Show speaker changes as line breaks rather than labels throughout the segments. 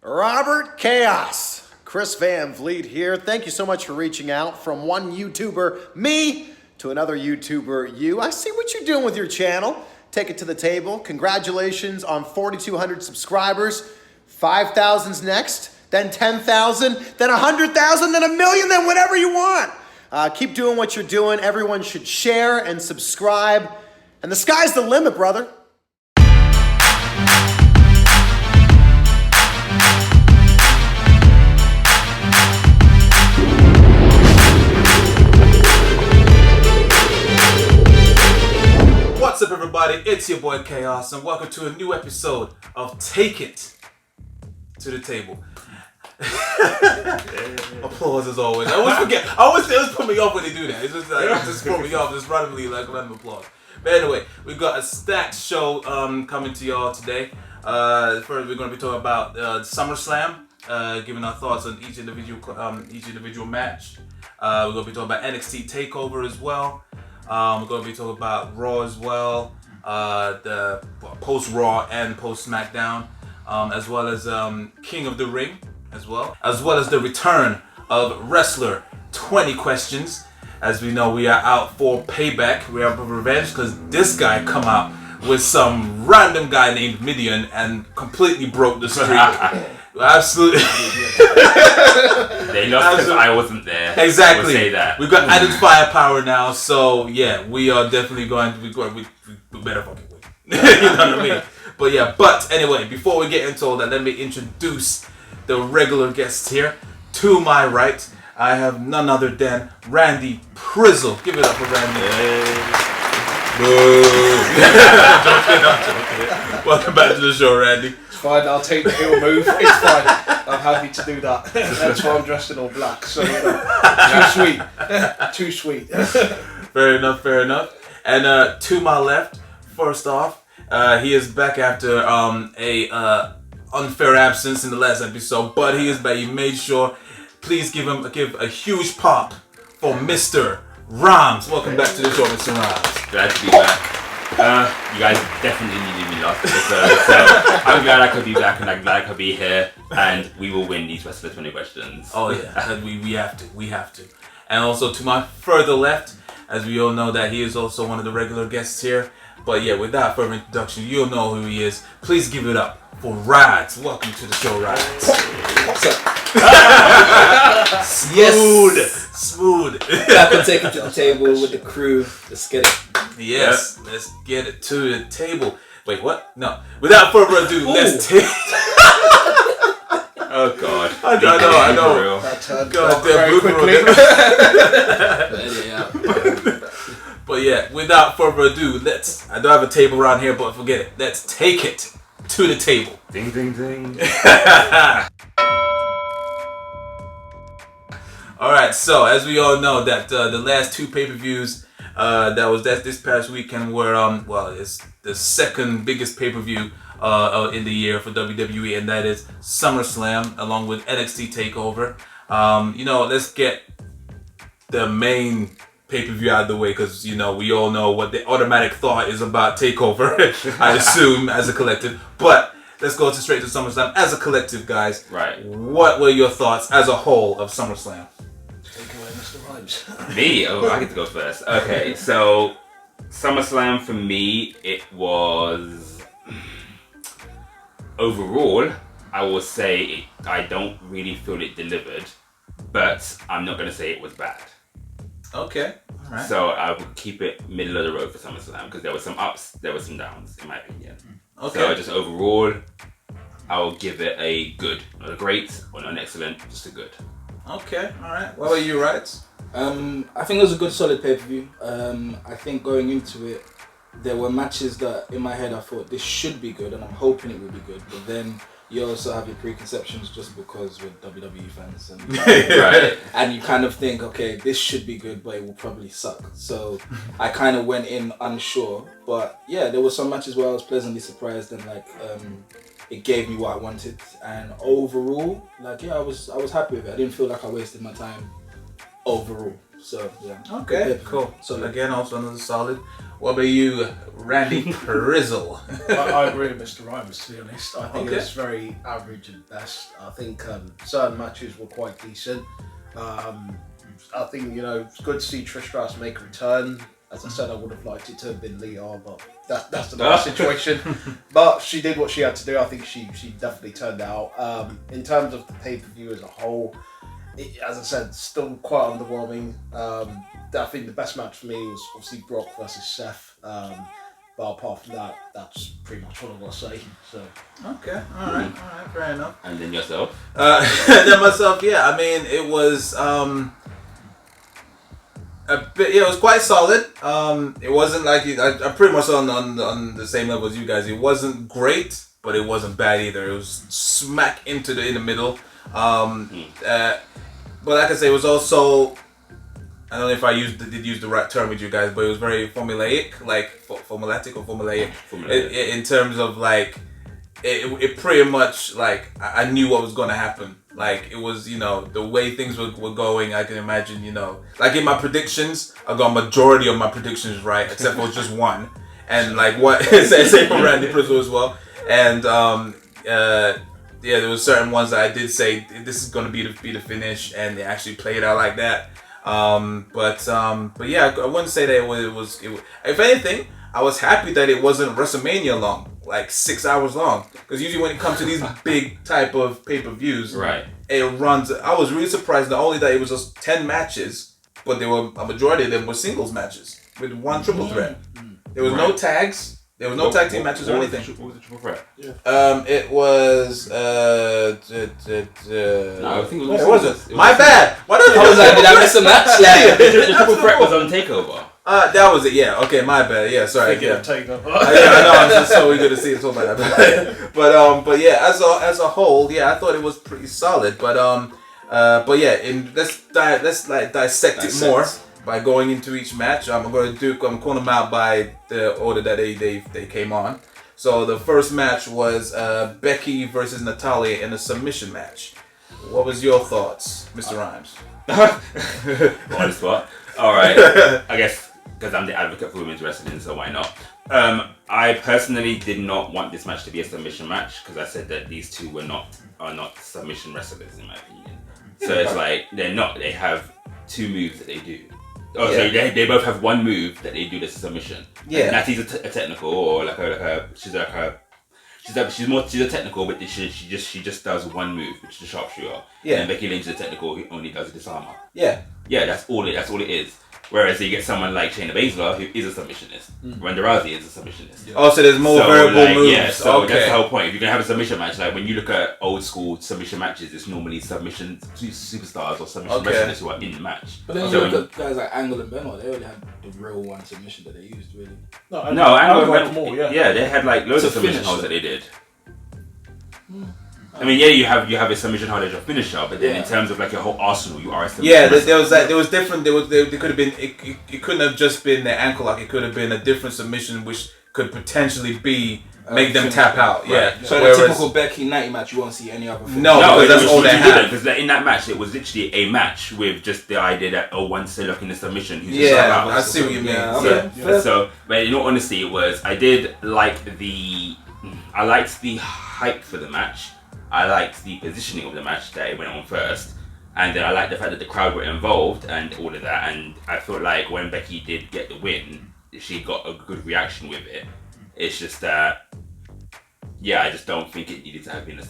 Robert Chaos, Chris Van Vliet here. Thank you so much for reaching out from one YouTuber, me, to another YouTuber, you. I see what you're doing with your channel. Take it to the table. Congratulations on 4,200 subscribers. 5,000's next, then 10,000, then 100,000, then 1 million, then whatever you want. Keep doing what you're doing. Everyone should share and subscribe. And the sky's the limit, brother.
What's up, everybody? It's your boy Chaos, and welcome to a new episode of Take It to the Table. Applause as always. I always forget. It always put me off when they do that. It's just like it just put me off. Just randomly like random applause. But anyway, we've got a stacked show coming to y'all today. First, we're going to be talking about SummerSlam, giving our thoughts on each individual match. We're going to be talking about NXT Takeover as well. We're going to be talking about Raw as well, the Post Raw and Post SmackDown, as well as King of the Ring as well as the return of Wrestler 20 Questions. As we know, we are out for payback. We are for revenge because this guy come out with some random guy named Midian and completely broke the streak. Absolutely.
They lost because I wasn't there.
Exactly.
We'll say that.
We've got added firepower now, so yeah, we are definitely going to we better fucking win. You know what I mean? But anyway, before we get into all that, let me introduce the regular guests here. To my right, I have none other than Randy Prizzle. Give it up for Randy. Welcome back to the show, Randy.
It's fine, I'll take the heel move. It's fine. I'm happy to do that. That's why I'm dressed in all black. So, you know, too sweet.
Fair enough. And to my left, first off, he is back after a unfair absence in the last episode, but he is back. He made sure. Please give a huge pop for Mr. Rymz. Welcome back to the show, Mr. Rymz.
Glad to be back. You guys definitely needed me last episode, so I'm glad I could be back and I'm glad I could be here, and we will win these Wrestler 20 Questions.
Oh yeah, we have to. And also to my further left, as we all know that he is also one of the regular guests here. But yeah, without further introduction, you'll know who he is. Please give it up for Ridez. Welcome to the show, Ridez.
What's up?
Smooth.
Back and take it to the table with the crew. Let's get it.
Yes, Let's get it to the table. Wait, what? No. Without further ado, let's take.
Oh God.
I know.
That turned
God
very quickly.
But yeah, without further ado, I don't have a table around here, but forget it. Let's take it to the table.
Ding, ding, ding.
Alright, so as we all know that the last two pay-per-views that this past weekend were it's the second biggest pay-per-view in the year for WWE, and that is SummerSlam along with NXT Takeover. Let's get the main pay-per-view out of the way, because we all know what the automatic thought is about Takeover. I assume as a collective, but let's go straight to SummerSlam as a collective, guys.
Right.
What were your thoughts as a whole of SummerSlam?
Take away Mr. Rhymes.
Me? Oh, I get to go first. Okay, so SummerSlam for me, it was overall, I will say I don't really feel it delivered, but I'm not going to say it was bad.
Okay, all right.
So I would keep it middle of the road for SummerSlam because there were some ups, there were some downs, in my opinion.
Okay.
So just overall, I will give it a good, not a great or not an excellent, just a good.
Okay, all right. What about you, Ridez?
I think it was a good solid pay-per-view. I think going into it, there were matches that in my head I thought this should be good and I'm hoping it will be good, but then you also have your preconceptions just because we're WWE fans and,
Right.
and you kind of think, okay, this should be good but it will probably suck. So I kind of went in unsure, but yeah, there were some matches where I was pleasantly surprised and it gave me what I wanted, and overall I was happy with it. I didn't feel like I wasted my time overall. So yeah.
Okay, cool. So again, also another solid. What about you, Randy Prizzle?
I agree with Mr. Rymz, to be honest. I think
Okay.
it's very average at best. I think certain matches were quite decent. I think, you know, it's good to see Trish Stratus make a return. As I said, I would have liked it to have been Lita, but that's another situation. But she did what she had to do. I think she definitely turned out. In terms of the pay-per-view as a whole, as I said, still quite underwhelming. I think the best match for me was obviously Brock versus Seth. But apart from that, that's pretty much what I want to say. So.
Okay, all right, fair enough.
And then yourself?
Then myself, yeah. I mean, it was a bit. Yeah, it was quite solid. It wasn't like I pretty much on the same level as you guys. It wasn't great, but it wasn't bad either. It was smack in the middle. But like I say, it was also, I don't know if I did use the right term with you guys, but it was very formulaic, like formulaic. In terms of like, it pretty much like I knew what was gonna happen. Like it was, you know, the way things were going. I can imagine, you know, like in my predictions, I got majority of my predictions right, except for just one. And like what say for Randy Prizzle as well. And yeah, there was certain ones that I did say this is gonna be the finish, and they actually played out like that. But yeah, I wouldn't say that it was. If anything, I was happy that it wasn't WrestleMania long, like 6 hours long. Because usually when it comes to these big type of pay-per-views,
Right.
it runs. I was really surprised not only that it was just 10 matches, but there were a majority of them were singles matches with one triple threat. There was no tags. There was no tag team matches or anything.
What was the triple threat?
It was
No, I think it was.
it wasn't. My bad. What is
I was like, did I miss a match? Like,
The triple threat was on Takeover.
that was it. Yeah. Okay. My bad. Yeah. Sorry.
Thinking
Yeah.
of Takeover.
Yeah, I know. I'm just so eager to see it. So bad. But yeah, as a whole, yeah, I thought it was pretty solid. But yeah, let's dissect it more by going into each match. I'm calling them out by the order that they came on. So the first match was Becky versus Natalia in a submission match. What was your thoughts, Mr. Rhymes?
On the spot. All right. I guess because I'm the advocate for women's wrestling, so why not? I personally did not want this match to be a submission match because I said that these two are not submission wrestlers in my opinion. So it's like they're not. They have two moves that they do. Oh, so they both have one move that they do that's a submission.
Yeah.
Natty's a technical, or she's a technical, but she just does one move, which is the sharpshooter.
Yeah.
And Becky Lynch is a technical who only does the disarmer.
Yeah.
Yeah, that's all it is. Whereas you get someone like Shayna Baszler, who is a submissionist. Ronda Rousey is a submissionist.
Oh, so there's more variable moves.
Yeah, so
okay.
that's the whole point. If you're gonna have a submission match, like when you look at old school submission matches, it's normally submission superstars or submission wrestlers who are in the match.
but then
So
you look at guys like Angle and Benoit, they only had the real one submission that they used, really.
No, Angle
had more,
yeah, they had like loads
To
of submission
finish
holds
it.
that they did. I mean, yeah, you have a submission hold as your finisher, but then in terms of like your whole arsenal, you are a submission.
Yeah,
wrestler.
there was different. There could have been. It couldn't have just been the ankle lock. It could have been a different submission, which could potentially be make them tap out. Yeah.
So
Whereas,
the typical Becky Natty match, you won't see any other finish.
No, because that's all they had.
Because in that match, it was literally a match with just the idea that one's still looking in the submission. Who's just
Yeah,
out.
I see what you mean.
Yeah,
Yeah.
okay.
So, but in all honesty, I liked the hype for the match. I liked the positioning of the match that it went on first, and then I liked the fact that the crowd were involved and all of that. And I felt like when Becky did get the win, she got a good reaction with it. It's just that, yeah, I just don't think it needed to have been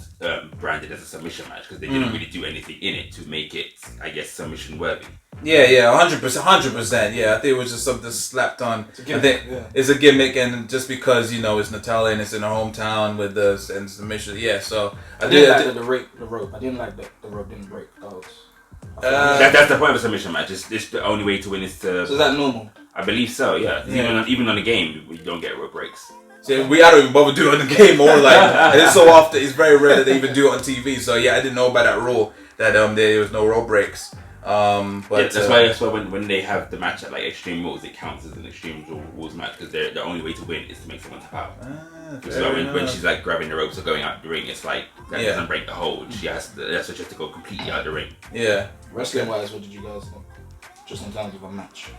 branded as a submission match because they didn't really do anything in it to make it, I guess, submission worthy.
Yeah, 100%. Yeah, I think it was just something slapped on. I think it's a gimmick, and just because it's Natalia and it's in her hometown with the and submission. Yeah, so
I didn't like the rope. I didn't like the rope didn't break.
That's the point of a submission match. It's the only way to win is to.
So is that normal?
I believe so. Yeah. Even on a game, you don't get rope breaks.
See, I don't even bother doing it on the game or and it's so often. It's very rare that they even do it on TV. So yeah, I didn't know about that rule that there was no rope breaks. But
that's why when they have the match at like Extreme Rules, it counts as an Extreme Rules match because the only way to win is to make someone tap out. So when she's like grabbing the ropes or going out the ring, it's like that doesn't break the hold. She has to go completely out the ring.
Yeah.
Wrestling wise, what did you guys think? just in terms of a match.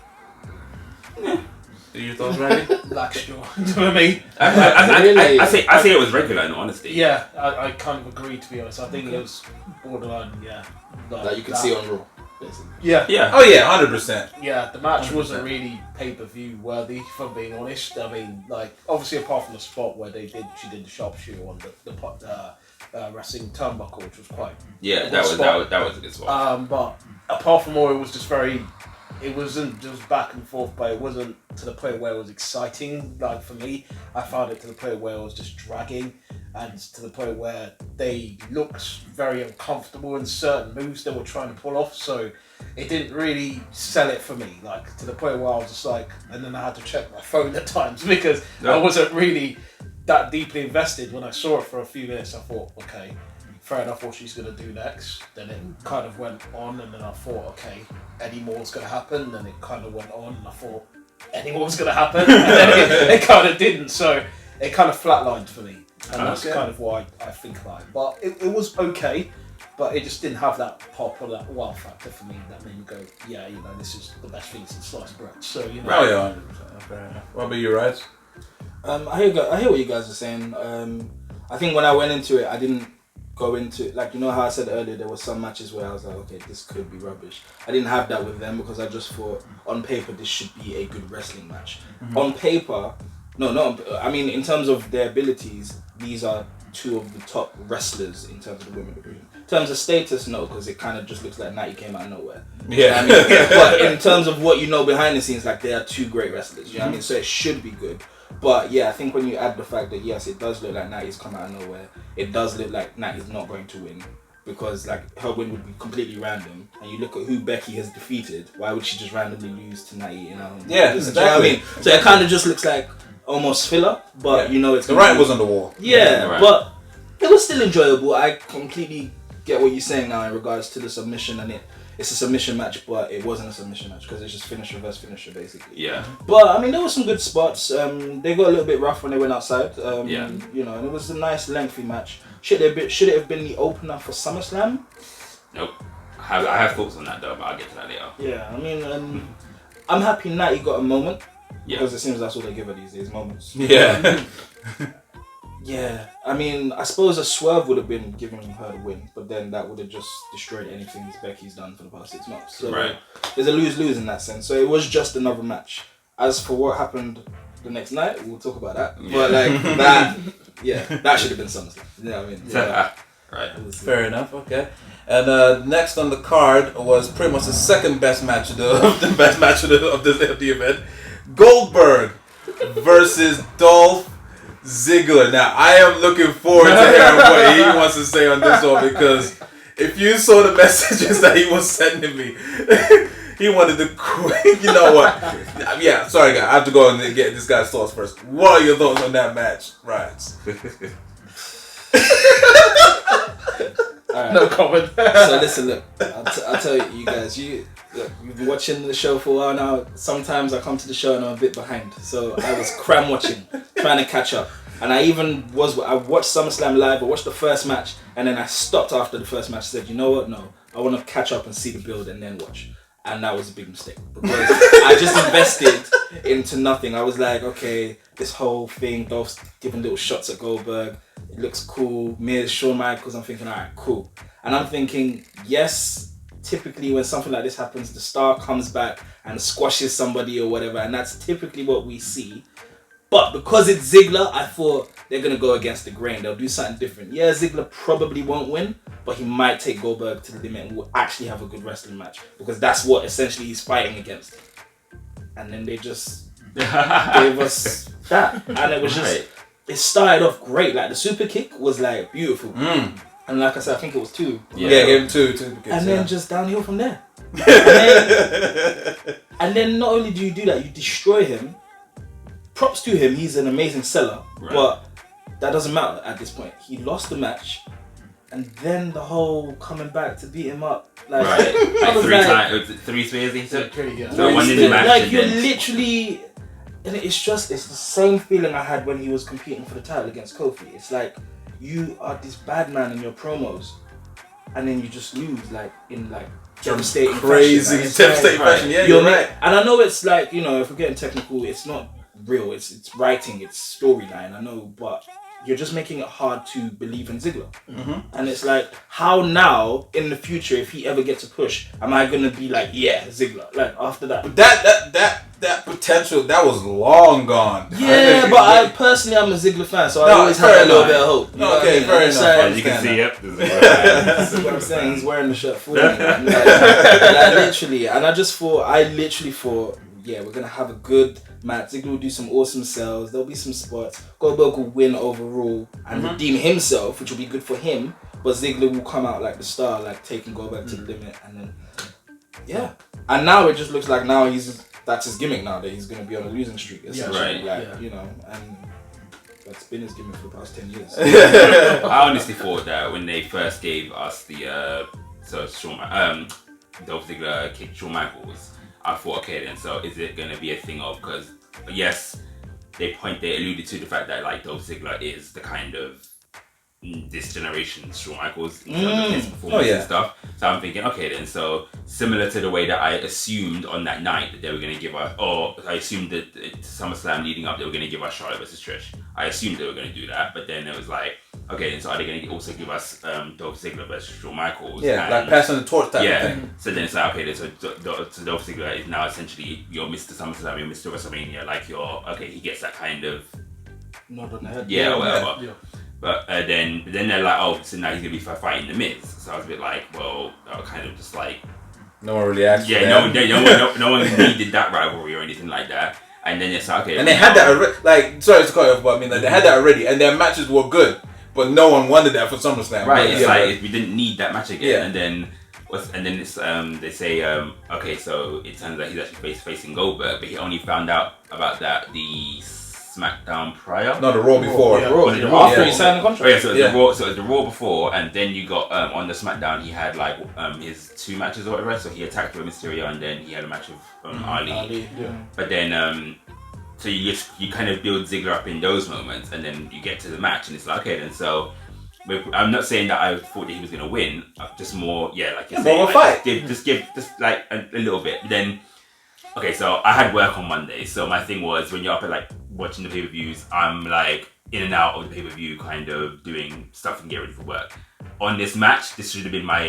Your thoughts, Randy?
Black straw. You know what I mean?
I say it was regular in honesty.
Yeah, I kind of agree, to be honest. I think it was borderline, yeah.
Like you could see on Raw, basically.
Yeah.
Yeah.
Oh yeah, 100%.
Yeah, the match
100%.
wasn't really pay-per-view worthy, if I'm being honest. I mean, like, obviously apart from the spot where she did the sharpshooter on the wrestling turnbuckle, which was quite...
Yeah, that was a good spot.
But apart from all, it was just very... It wasn't just back and forth, but it wasn't to the point where it was exciting. Like, for me, I found it to the point where it was just dragging, and to the point where they looked very uncomfortable in certain moves they were trying to pull off. So it didn't really sell it for me. Like, to the point where I was just like, and then I had to check my phone at times because I wasn't really that deeply invested. When I saw it for a few minutes, I thought, okay, fair enough, what she's going to do next. Then it kind of went on, and then I thought, okay, any more's going to happen. Then it kind of went on, and I thought, any more's going to happen. And then it kind of didn't. So it kind of flatlined for me. And that's kind of why I think about it. But it was okay, but it just didn't have that pop or that wow factor for me that made me go, yeah, you know, this is the best thing since sliced bread. So, you know.
Oh yeah, 100%. Fair enough. What about you, Ridez?
I hear what you guys are saying. I think when I went into it, I didn't go into, like, you know how I said earlier, there were some matches where I was like, okay, this could be rubbish. I didn't have that with them because I just thought, on paper, this should be a good wrestling match. Mm-hmm. On paper, I mean, in terms of their abilities, these are two of the top wrestlers in terms of the women division. In terms of status, no, because it kind of just looks like Natty came out of nowhere.
Yeah.
You know what I mean? But in terms of what you know behind the scenes, like, they are two great wrestlers. You know what I mean? So it should be good. But yeah, I think when you add the fact that yes, it does look like Natty's come out of nowhere, it does look like Natty's not going to win because like her win would be completely random. And you look at who Becky has defeated, why would she just randomly lose to Natty? You know?
Yeah,
exactly.
exactly.
You know what I mean? So it kind of just looks like almost filler, but you know it's
the writing was on the wall.
Yeah,
right.
But it was still enjoyable. I completely get what you're saying now in regards to the submission, and it's a submission match, but it wasn't a submission match because it's just finisher versus finisher basically.
Yeah.
But I mean, there were some good spots. They got a little bit rough when they went outside. You know, and it was a nice lengthy match. Should it have been the opener for SummerSlam?
Nope. I have thoughts on that though, but I'll get to that later.
Yeah, I mean, I'm happy Natty got a moment.
Yeah.
Because it seems that's all they give her these days, moments.
Yeah.
Yeah, I mean, I suppose a swerve would have been giving her the win, but then that would have just destroyed anything Becky's done for the past 6 months. So there's a lose-lose in that sense. So it was just another match. As for what happened the next night, we'll talk about that.
Yeah.
But like that should have been SummerSlam. You know what I mean? Yeah.
Right.
Fair enough. Okay. And next on the card was pretty much the second best match of the best match of the event. Goldberg versus Dolph Ziggler. Now, I am looking forward to hearing what he wants to say on this one because if you saw the messages that he was sending me, he wanted to quit. You know what? Yeah, sorry, guys. I have to go and get this guy's thoughts first. What are your thoughts on that match, Ridez?
Right.
No comment.
So listen, look, I'll tell you guys, you've been watching the show for a while now. Sometimes I come to the show and I'm a bit behind. So I was cram watching, trying to catch up. And I watched SummerSlam live, I watched the first match, and then I stopped after the first match and said, you know what, no, I want to catch up and see the build and then watch. And that was a big mistake because I just invested into nothing. I was like, okay, this whole thing, Dolph's giving little shots at Goldberg. It looks cool. Miz, Shawn Michaels, I'm thinking, alright, cool. And I'm thinking, yes, typically when something like this happens, the star comes back and squashes somebody or whatever, and that's typically what we see. But because it's Ziggler, I thought they're going to go against the grain. They'll do something different. Yeah, Ziggler probably won't win, but he might take Goldberg to the limit and will actually have a good wrestling match because that's what essentially he's fighting against. And then they just gave us that. And it was just, it started off great. Like the super kick was like beautiful. And like I said, I think it was 2.
Yeah, gave him 2 super kicks.
And then just downhill from there. And then not only do you do that, you destroy him. Props to him, he's an amazing seller, but that doesn't matter at this point. He lost the match, and then the whole coming back to beat him up, like,
like 3 spears he took.
Yeah.
One in the match.
Like you're literally, and it's the same feeling I had when he was competing for the title against Kofi. It's like you are this bad man in your promos, and then you just lose like in like devastating
Crazy,
fashion. Like,
devastating fashion. Yeah,
you're
you're right.
And I know it's like, you know, if we're getting technical, it's not real. It's writing, it's storyline. I know, but you're just making it hard to believe in Ziggler. And it's like, how now in the future, if he ever gets a push, am I gonna be like, yeah, Ziggler? Like after that.
That potential that was long gone.
Yeah, but I personally I'm a Ziggler fan, so I always have
fair
a little
enough.
bit of hope. You know what I
Okay,
mean?
fair
I'm
enough.
saying-
As you can see, yep.
This is what I'm saying. He's wearing the shirt for me. Like literally, and I literally thought, yeah, we're gonna have a good match. Ziggler will do some awesome sells. There'll be some spots. Goldberg will win overall and redeem himself, which will be good for him. But Ziggler will come out like the star, like taking Goldberg to the limit, and then yeah. And now it just looks like that's his gimmick now, that he's gonna be on a losing streak. Essentially,
right.
You know, and that's been his gimmick for the past 10 years.
I honestly thought that when they first gave us the Dolph Ziggler kicked Shawn Michaels, I thought, okay then, so is it gonna be a thing of, because yes, they alluded to the fact that like Dolph Ziggler is the kind of this generation's Shawn Michaels in terms of his performance and stuff. So I'm thinking, okay then, so similar to the way that I assumed on that night that they were going to give us, or I assumed that at SummerSlam leading up they were going to give us Charlotte versus Trish. I assumed they were going to do that, but then it was like, okay then, so are they going to also give us Dolph Ziggler versus Shawn Michaels?
Yeah,
and,
like passing the torch type of thing.
So then it's like, okay then, so Dolph Ziggler is now essentially your Mr. SummerSlam, your Mr. WrestleMania, like okay, he gets that kind of
Nod on the head.
yeah, whatever.
Yeah.
But then they're like, oh, so now he's gonna be fighting the Miz. So I was a bit like, well, that was kind of just like,
No one really asked.
yeah,
for that.
no one needed that rivalry or anything like that. And then it's like, okay,
And they had that already. Like, sorry to cut you off, but I mean, like, they had that already, and their matches were good, but no one wanted that for SummerSlam.
right?
But,
It's
yeah,
like we didn't need that match again.
Yeah.
And then it's they say, okay, so it turns out he's actually facing Goldberg, but he only found out about that the SmackDown prior.
No, the Raw before.
Yeah.
Was it the Raw?
After he
Yeah.
signed the
Oh,
contract.
yeah, so it was
Yeah.
the Raw. So it was the Raw before, and then you got on the SmackDown. He had like his 2 matches or whatever. So he attacked with Mysterio, and then he had a match with Ali.
Yeah.
But then so you kind of build Ziggler up in those moments, and then you get to the match, and it's like, okay, then so. I'm not saying that I thought that he was gonna win. Just more, yeah, like you're saying,
more of a
like,
fight.
just give like a little bit. Then, okay, so I had work on Monday, so my thing was when you're up at like watching the pay-per-views, I'm like in and out of the pay-per-view, kind of doing stuff and get ready for work. On this match, this should have been my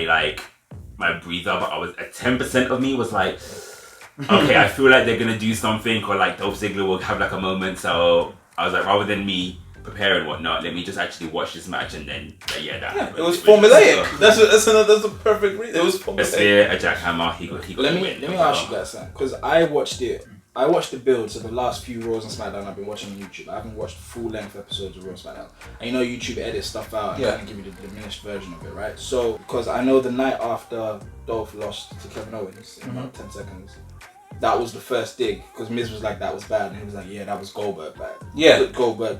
breather, but I was at 10% of me was like, okay, I feel like they're gonna do something, or like Dolph Ziggler will have like a moment. So I was like, rather than me prepare and whatnot, let me just actually watch this match, and then that
It was formulaic. That's a perfect reason. It was
a
formulaic.
spear, a jackhammer. He got
Let
the
me
win.
ask you guys something, because I watched the builds of the last few Raws and SmackDown I've been watching on YouTube. I haven't watched full length episodes of Raw and SmackDown. And you know YouTube edits stuff out and kind of give you the diminished version of it, right? So, because I know the night after Dolph lost to Kevin Owens in about 10 seconds, that was the first dig, because Miz was like, that was bad, and he was like, yeah, that was Goldberg bad.
Yeah.
Goldberg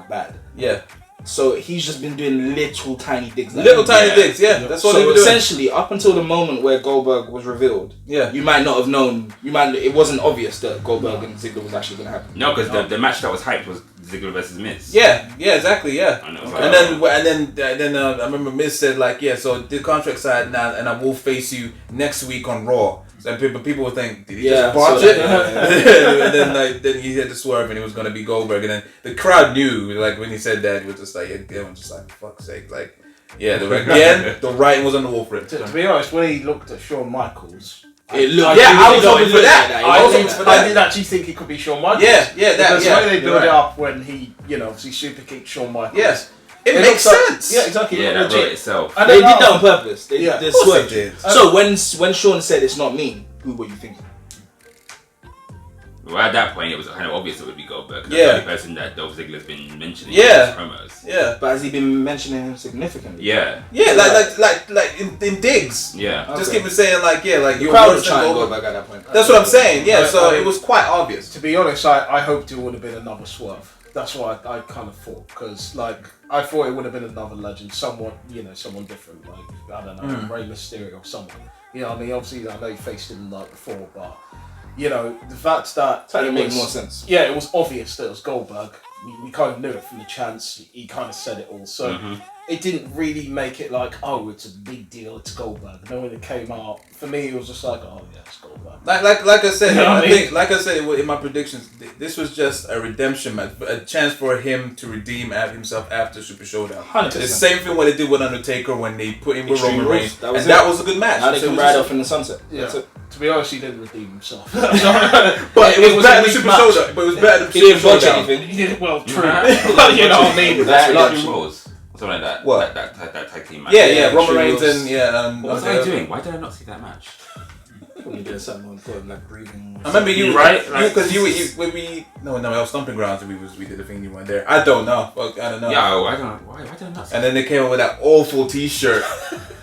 bad.
Yeah.
So he's just been doing little tiny digs.
Little tiny digs, yeah. That's what
So
they were doing.
essentially, up until the moment where Goldberg was revealed,
Yeah.
you might not have known. It wasn't obvious that Goldberg and Ziggler was actually going to happen.
No, because the match that was hyped was Ziggler versus Miz.
Yeah, exactly, yeah.
And it was
And then I remember Miz said like, yeah, so the contract side now, and I will face you next week on Raw. So people would think, did he just botch
so
it?
that-
And then he had to swerve, and it was gonna be Goldberg, and then the crowd knew, like when he said that, it was just like, they were just like, for fuck's sake, like, yeah, again, the writing was on the wall for him.
To be honest, when he looked at Shawn Michaels,
It looked.
I was hoping for that.
I did actually think it could be Shawn Michaels.
Yeah, that,
Because
yeah.
the way they build
You're
it
right.
up when he, obviously super kicked Shawn Michaels.
Yes, it
It
makes
looks like-
sense.
Yeah, exactly.
Yeah,
It
that
looked
wrote
legit.
itself.
And
They
then
did that on purpose. They
Yeah,
they
of course
swerved.
they did.
So when Sean said it's not me, who were you thinking?
Well, at that point, it was kind of obvious it would be Goldberg. 'Cause
Yeah.
That's the only person that Dolph Ziggler's been mentioning
Yeah.
in his promos.
Yeah,
But has he been mentioning him significantly?
Yeah.
yeah, like in digs.
Yeah.
Just
Okay.
keep saying like, yeah, like
The
you're
crowd
worse
was
than
trying
Goldberg.
Goldberg at that point.
That's what I'm saying. Yeah,
I-
so
I-
it was quite obvious.
To be honest, I hoped it would have been another swerve. That's what I kind of thought, because I thought it would have been another legend, someone different, like I don't know, Rey Mysterio or someone. I mean, obviously I know you faced him the night before, but the fact that
It
it
made
was
more sense.
Yeah, it was obvious that it was Goldberg. We kind of knew it from the chance. He kind of said it all. So it didn't really make it like, oh, it's a big deal, it's Goldberg. And then when it came out, for me, it was just like, oh yeah, it's Goldberg.
Like I said,
You know what I mean?
like I said in my predictions, this was just a redemption match, a chance for him to redeem himself after Super Showdown.
100%.
The same thing what they did with Undertaker when they put him with
Extreme
Roman
Rules.
Reigns,
That was
and
it.
that was a good match.
Now they
So
can
it was
ride
just-
off in the sunset.
Yeah.
That's it.
To be honest, he didn't redeem himself.
But it was better than Super Showdown. But it was better than
He didn't
Super
watch
Showdown.
anything.
He did well, true.
Yeah.
You know what I mean?
That's
Like,
Extreme Rules. Something like that.
What?
That tag team match.
Yeah, Roman
Extreme
Reigns
Rules.
and
What was I doing? Why did I not see that match?
Probably doing something important like breathing.
I remember you,
Right?
Because you when we I was Stomping Grounds and we did the thing you weren't there. I don't know. Fuck, I don't know.
Yeah, I don't know. Why did I not see
And then they came up with that awful T-shirt.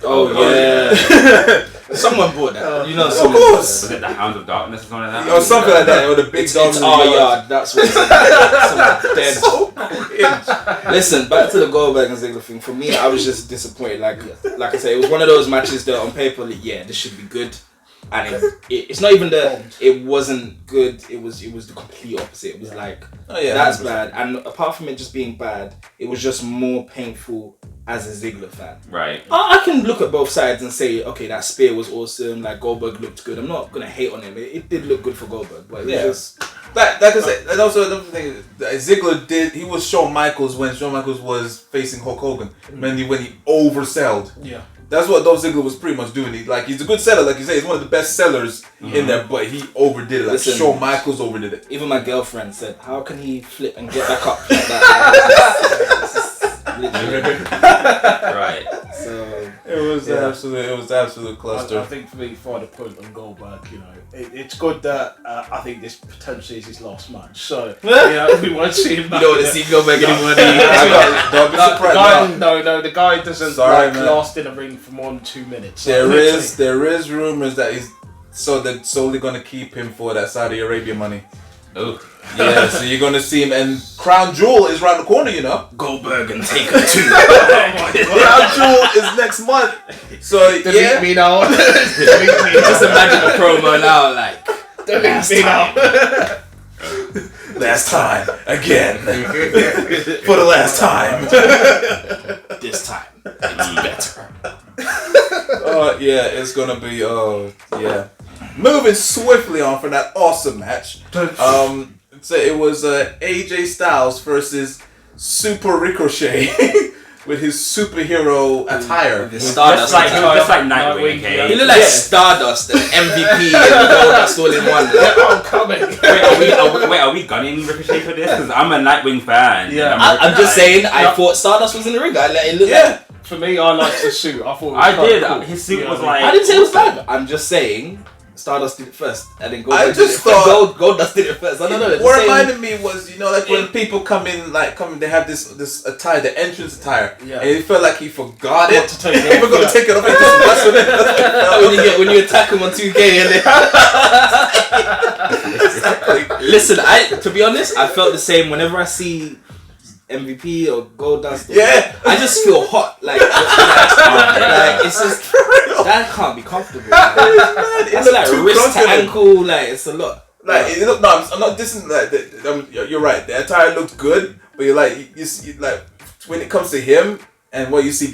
Oh yeah. Someone bought that. You know,
Of
someone
course.
Was it the Hounds of Darkness or something like that?
Or something like that. Or the big
It's
dogs.
our yard. That's what it's someone dead.
So
Listen, back to the Goldberg and Ziggler thing. For me, I was just disappointed. Like I say, it was one of those matches that on paper, like, yeah, this should be good. And it's not even that it wasn't good. It was the complete opposite. It was like that's
100%.
bad. And apart from it just being bad, it was just more painful as a Ziggler fan.
Right.
I can look at both sides and say, okay, that spear was awesome. Like Goldberg looked good. I'm not gonna hate on him. It did look good for Goldberg, but it was just.
like I said, and also another thing, Ziggler did. He was Shawn Michaels when Shawn Michaels was facing Hulk Hogan. When he oversold.
Yeah.
That's what Dolph Ziggler was pretty much doing. He's a good seller, like you say. He's one of the best sellers in there, but he overdid it. Like
Listen,
Shawn Michaels overdid it.
Even my girlfriend said, "How can he flip and get back up like that?" Literally.
Right.
So
It was absolute
I
cluster.
think for me, for the point on Goldberg, it's good that I think this potentially is his last match. So we won't see him.
you don't want to see Goldberg anymore.
Don't be surprised.
No, the guy doesn't
Sorry, man.
last in a ring for more than 2 minutes.
There is rumors that he's solely gonna keep him for that Saudi Arabia money.
Oh.
Yeah, so you're gonna see him, and Crown Jewel is around the corner, you know.
Goldberg and Taker too.
Crown Jewel is next month. So
Delete me now.
Just imagine a promo now, like
Delete me now.
last time again for the last time.
this time it's better.
Yeah, it's gonna be. Yeah. Moving swiftly on from that awesome match. So it was AJ Styles versus Super Ricochet with his superhero attire.
Stardust,
Just like Nightwing, okay?
He looked like Stardust and MVP and Goldust all in one.
I'm coming.
Wait, are we gunning Ricochet for this? Because I'm a Nightwing fan.
Yeah.
I'm just saying, I thought Stardust was in the ring. I let it look like.
For me, I liked the suit. I thought it was
I
quite
did.
cool.
His suit
You know
was
what I mean?
like.
I didn't say it was bad. I'm just saying Stardust did it first, and then Goldust
just thought-
Goldust did it first. I don't know.
What reminded me was, when people come in, they have this attire, the entrance attire,
Yeah.
and it felt like he forgot it.
What to take it
He
off,
forgot
yeah.
to take it off and just mess with it.
when you attack him on 2K and then listen, to be honest, I felt the same whenever I see MVP or Goldust.
Yeah.
I just feel hot. Like it's just that can't be comfortable. It's like
too
wrist to
confident.
ankle. Like it's a lot.
I'm not dissing. You're right. The attire looked good, but you're like, you see, like when it comes to him and what you see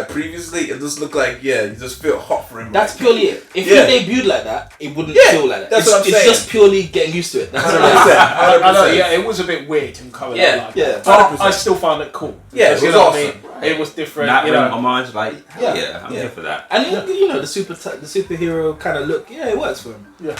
previously, it just look like you just feel hot for him.
That's purely it. If
Yeah.
he debuted like that, it wouldn't
Yeah,
feel like that.
that's
it's,
what I'm
it's
saying.
just purely getting used to it. That's what I'm
100%.
saying.
I know,
100%.
yeah, it was a bit weird him coming
Yeah,
out like
yeah.
that. But
100%.
I still found it cool.
Yeah, it
Because, you
was
know
awesome.
what I mean? It was different.
Nightwing homage, like,
Yeah.
I'm here for that.
And the superhero kind of look, it works for him.
Yeah.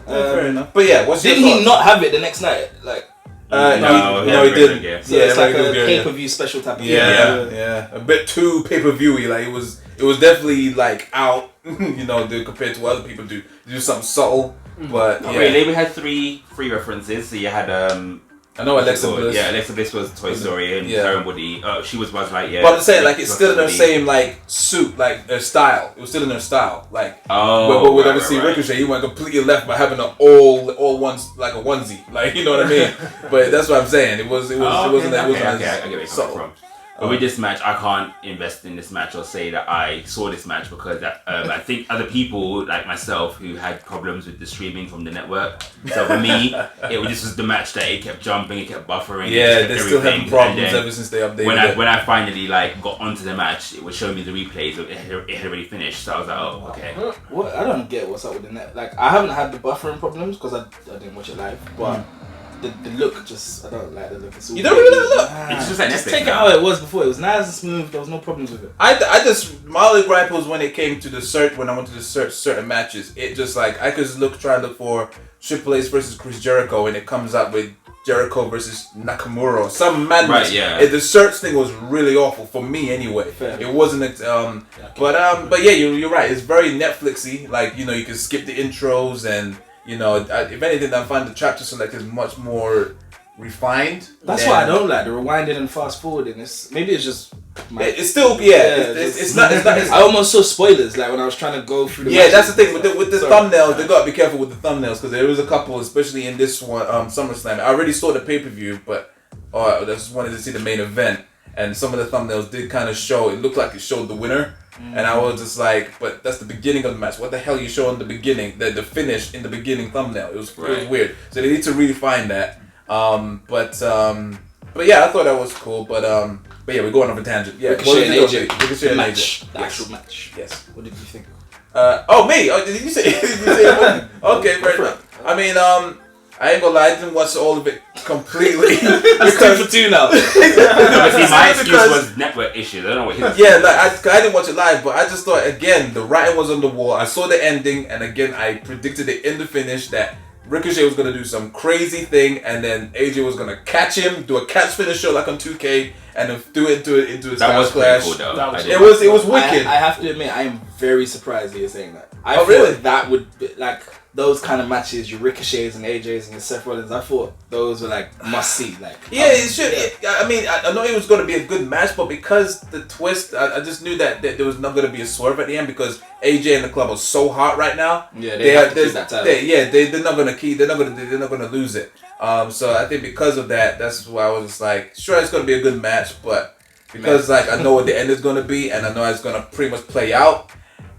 Fair enough. But yeah, what's
Didn't
your
he
thoughts?
not have it the next night? Like,
No, he
very
didn't.
good, yeah.
so
Yeah,
it's like
very
a
good,
pay-per-view special type of
Yeah, a bit too pay-per-viewy. Like it was definitely like out, compared to what other people do. They do something subtle, but
Not
yeah.
really. We had three references. So you had
I know Alexa Bliss.
Yeah, Alexa Bliss was Toy Story and
Yeah.
Karen Woody. She was Buzz Lightyear.
But I'm saying like it's still in her
Woody.
same like suit, like her style. It was still in her style, like.
Oh,
but with
right,
obviously
right.
Ricochet, he went completely left by having an all ones like a onesie, like you know what I mean. But that's what I'm saying. It wasn't
Okay, I get where you're
as
coming
subtle.
But with this match, I can't invest in this match or say that I saw this match because I think other people like myself who had problems with the streaming from the network. So for me, this was the match that it kept jumping, it kept buffering.
Yeah,
it
they're
kept
still having
everything.
problems
And then
ever since they updated
when I finally like got onto the match, it was showing me the replays of it had already finished. So I was like, oh, okay.
What I don't get what's up with the net. Like I haven't had the buffering problems because I didn't watch it live, but the look just I don't like the look. It's all
You don't really like the look?
Nah,
It's just like Netflix
take it
now.
how it was before. It was nice and smooth. There was no problems with it.
I just my only gripe was when it came to the search when I went to search certain matches. It just like I could just try to look for Triple H versus Chris Jericho and it comes up with Jericho versus Nakamura or some madness.
Right, yeah.
The search thing was really awful for me anyway.
Fair.
It wasn't but yeah, you're right. It's very Netflixy. Like you can skip the intros and if anything, I find the chapter select is much more refined.
That's why I don't like the rewinding and fast forwarding. Maybe it's just.
It's still it's not.
I almost saw spoilers like when I was trying to go through the matches.
That's the thing with the
Sorry.
thumbnails. They gotta be careful with the thumbnails because there was a couple, especially in this one, SummerSlam. I already saw the pay-per-view, but I just wanted to see the main event, and some of the thumbnails did kind of show. It looked like it showed the winner, and I was just like, but that's the beginning of the match. What the hell you show in the beginning? The finish in the beginning thumbnail. It was weird. So they need to redefine that. But yeah, I thought that was cool. But yeah, we're going off a tangent. Yeah,
Ricochet and AJ.
Ricochet and
match.
AJ.
The actual match.
Yes.
What did you think?
Me? Oh, did you say? Okay, fair enough. I mean, I ain't gonna lie, I didn't watch all of it completely.
It's 2 for 2 now.
But see, my excuse was network issues. I don't know what his
Yeah, like I didn't watch it live, but I just thought again the writing was on the wall. I saw the ending, and again I predicted it in the finish that Ricochet was gonna do some crazy thing, and then AJ was gonna catch him, do a catch finisher like on 2K, and then do it into his
That was
clash.
pretty cool, though.
That was-
It was wicked.
I have to admit, I am very surprised that you're saying that. I
Oh,
thought
really?
that would be, like those kind of matches, your Ricochets and AJs and your Seth Rollins. I thought those were like must see. Like
Yeah, it should. I mean, I know it was going to be a good match, but because the twist, I just knew that there was not going to be a swerve at the end because AJ and the club are so hot right now.
Yeah, they have to keep that title.
They're not going to keep. They're not going to lose it. So I think because of that, that's why I was just like, sure, it's going to be a good match, but because like I know what the end is going to be, and I know it's going to pretty much play out.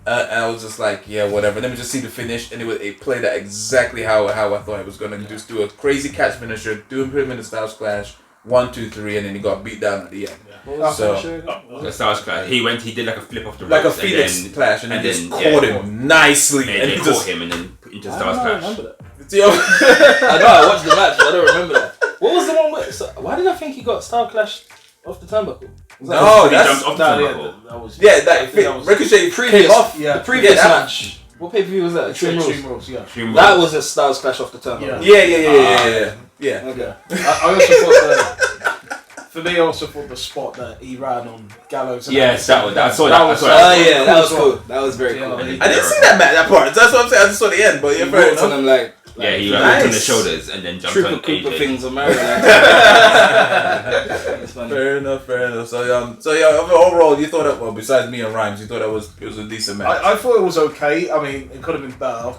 And I was just like, yeah, whatever. Let me just see the finish, and it played out exactly how I thought it was gonna just do a crazy catch finisher, put him in the Styles Clash, 1, 2, 3, and then he got beat down at the end.
The Styles Clash. He did like a flip off the
Like a
ropes
Phoenix Clash, and then just
yeah.
caught him nicely, and
AJ
he
caught
just
him and then put into
I
Styles
don't
Clash.
remember that.
Yo,
I know I watched the match, but I don't remember that. What was the one where? So, why did I think he got Star Clash off the turnbuckle?
No,
He
that's
jumped off the turnbuckle.
that was
Ricochet
Previous
came off.
yeah.
The previous
Yeah, that-
match. What pay per view was that? Extreme Rules.
yeah.
Extreme
That
Rules.
was a Styles Clash off the turnbuckle.
Yeah.
Okay.
I also thought for me, I also thought the spot that he ran on Gallows. And
Yes, that was. I saw
That
that.
was-
I saw
Oh yeah, that was cool. That was very cool.
Yeah.
I didn't see that part. That's what I'm saying. I just saw the end, but yeah,
He
fair
walked on
enough.
him like
Yeah, he
Nice.
went on the shoulders and then jumped
Trooper
on
Cooper
AJ.
things on Maryland. It's funny.
Fair enough. So yeah, overall, you thought that, well, besides me and Rhymes, you thought it was a decent match.
I thought it was okay. I mean, it could have been better,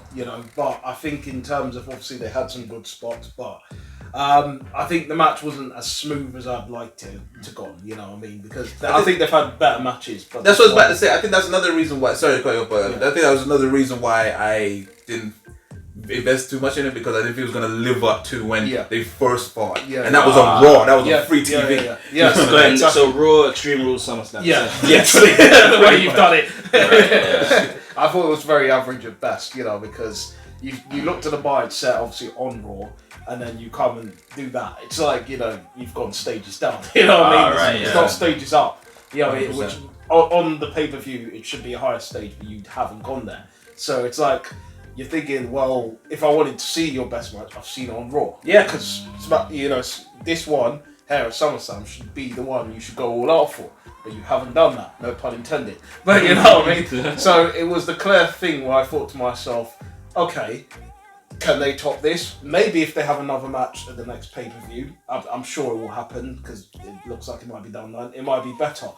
but I think in terms of obviously they had some good spots, but I think the match wasn't as smooth as I'd like to go. You know what I mean? Because I think they've had better matches. But
That's what I was about to say. I think that's another reason why. Sorry to cut you off, but
Yeah.
I think that was another reason why I didn't invest too much in it because I didn't feel it was gonna live up to when
Yeah.
they first fought.
Yeah.
And that was on Raw. That was on free
Yeah,
TV.
yeah.
So,
exactly.
so Raw, Extreme Rules, SummerSlam.
Yeah,
Yes.
the way you've done it.
Yeah.
I thought it was very average at best, because you look to the buy set obviously on Raw, and then you come and do that. It's like you've gone stages down. You know what I mean?
Right,
It's
yeah.
not stages up. You know what I mean?
100%.
Which on the pay per view it should be a higher stage, but you haven't gone there. So it's like you're thinking, well, if I wanted to see your best match, I've seen it on Raw.
Yeah.
Because this one here at SummerSlam should be the one you should go all out for. But you haven't done that, no pun intended. But you know what I mean? So it was the clear thing where I thought to myself, okay, can they top this? Maybe if they have another match at the next pay-per-view, I'm sure it will happen because it looks like it might be done then. It might be better.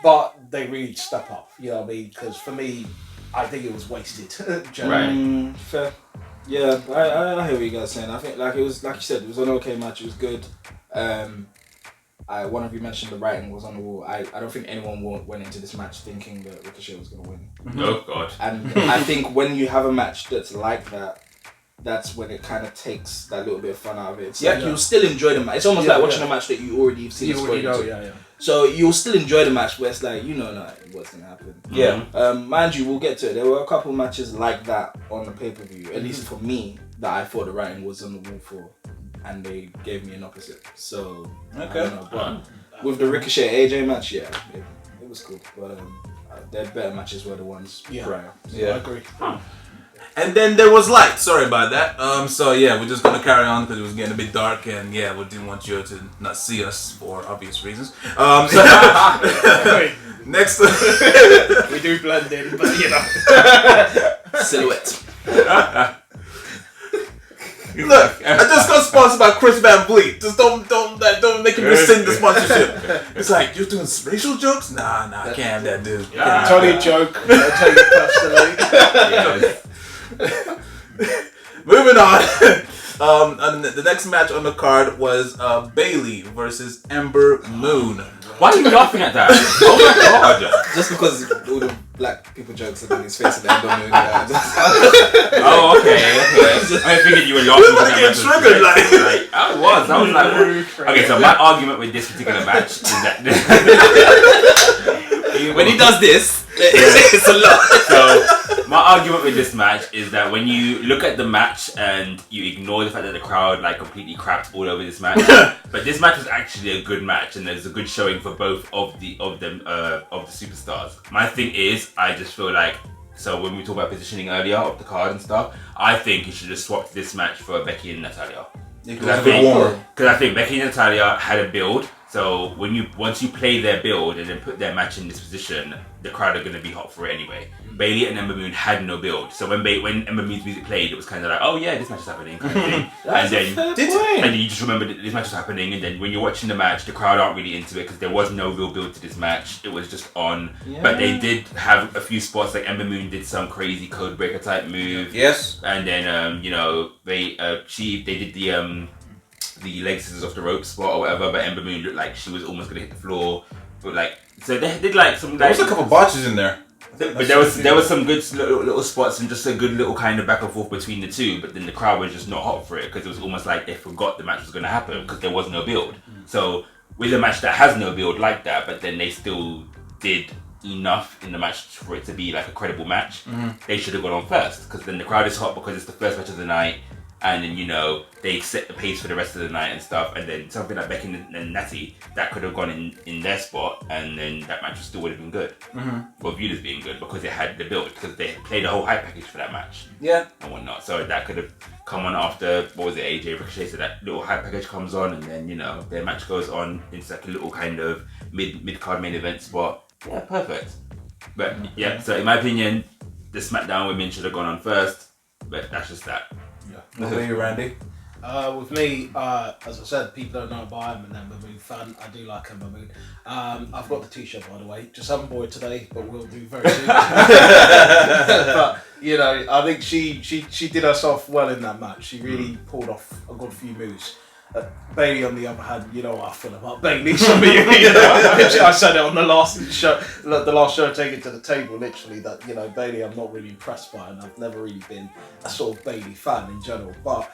But they really step up, you know what I mean? Because for me, I think it was wasted. generally.
Fair. Yeah, I hear what you guys are saying. I think it was like you said, it was an okay match. It was good. one of you mentioned the writing was on the wall. I don't think anyone went into this match thinking that Ricochet was going to win.
Oh God.
And I think when you have a match that's like that, that's when it kind of takes that little bit of fun out of it. It's like you'll still enjoy the match. It's almost like watching a match that you already have seen.
You already know,
So you'll still enjoy the match, where it's like, you know, like, what's going to happen.
Yeah.
Mind you, we'll get to it. There were a couple matches like that on the pay-per-view, at least for me, that I thought the writing was on the wall for, and they gave me an opposite. So,
Okay.
I don't know, but with the Ricochet AJ match, it was cool. But their better matches were the ones prior. So
Yeah.
I agree.
And then there was light. Sorry about that. So yeah, we're just gonna carry on because it was getting a bit dark, and yeah, we didn't want you to not see us for obvious reasons. Next,
We do blend in, but you know.
Silhouette.
look, I just got sponsored by Chris Van Vliet. Just don't make him rescind the sponsorship. It's like you're doing racial jokes. Nah, I can't have that, dude.
Yeah.
It's only a joke. I'll take it personally.
Moving on. And the next match on the card was Bailey versus Ember Moon.
Why are you laughing at that? Oh my God.
Just because all the black people jokes are in his face at the end of the
Oh, okay. I figured you were laughing.
We were getting triggered, like.
I was like, okay, so my argument with this particular match is that
when he does this, it's a lot.
So my argument with this match is that when you look at the match and you ignore the fact that the crowd like completely crapped all over this match, but this match was actually a good match and there's a good showing for both of the superstars. My thing is, I just feel like, so when we talk about positioning earlier of the card and stuff, I think you should have swapped this match for Becky and Natalya. Because I think Becky and Natalya had a build. So once you play their build and then put their match in this position, the crowd are going to be hot for it anyway. Bailey and Ember Moon had no build, so when Ember Moon's music played, it was kind of like, oh yeah, this match is happening, kind of thing. and then you just remember that this match is happening, and then when you're watching the match, the crowd aren't really into it because there was no real build to this match. It was just on, but they did have a few spots like Ember Moon did some crazy code breaker type move.
Yes.
And then they did the leg scissors off the rope spot or whatever, but Ember Moon looked like she was almost gonna hit the floor. But like, so they did like some.
There was a couple botches in there.
But there was some good little spots and just a good little kind of back and forth between the two. But then the crowd was just not hot for it because it was almost like they forgot the match was gonna happen because there was no build. So with a match that has no build like that, but then they still did enough in the match for it to be like a credible match, they should have gone on first because then the crowd is hot because it's the first match of the night. And then, they set the pace for the rest of the night and stuff. And then something like Becky and Natty, that could have gone in their spot. And then that match still would have been good. For viewers being good because it had the build. Because they played a whole hype package for that match.
Yeah.
And whatnot. So that could have come on after, what was it, AJ Ricochet. So that little hype package comes on. And then, their match goes on. It's like a little kind of mid-card main event spot. Yeah, perfect. But yeah, so in my opinion, the SmackDown women should have gone on first. But that's just that.
What about you, Randy?
With me, as I said, people don't know, but I'm an Ember Moon fan. I do like Ember Moon. I've got the t-shirt, by the way. Just haven't bought it today, but we'll do very soon. But I think she did herself well in that match. She really pulled off a good few moves. Bailey, on the other hand, you know what I feel about Bailey. I said it on the last show, Take It to the Table, literally, that Bailey I'm not really impressed by, and I've never really been a sort of Bailey fan in general. But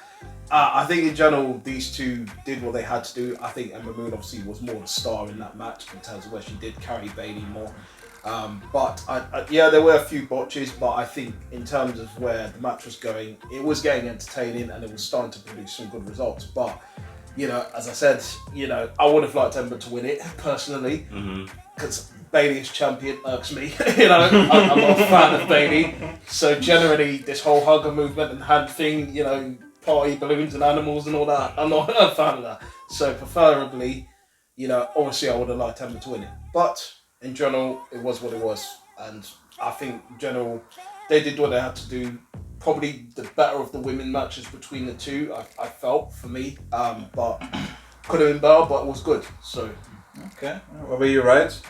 I think in general these two did what they had to do. I think Ember Moon obviously was more the star in that match in terms of where she did carry Bailey more. But there were a few botches, but I think in terms of where the match was going, it was getting entertaining and it was starting to produce some good results. But as I said, I would have liked Ember to win it personally, because Bailey as champion irks me. I'm not a fan of Bailey, so generally this whole hugger movement and hand thing, party balloons and animals and all that, I'm not a fan of that. So preferably, obviously I would have liked Ember to win it, but in general, it was what it was, and I think in general they did what they had to do. Probably the better of the women matches between the two, I felt, for me, but could have been better, but it was good. So
okay, what about you, Ridez?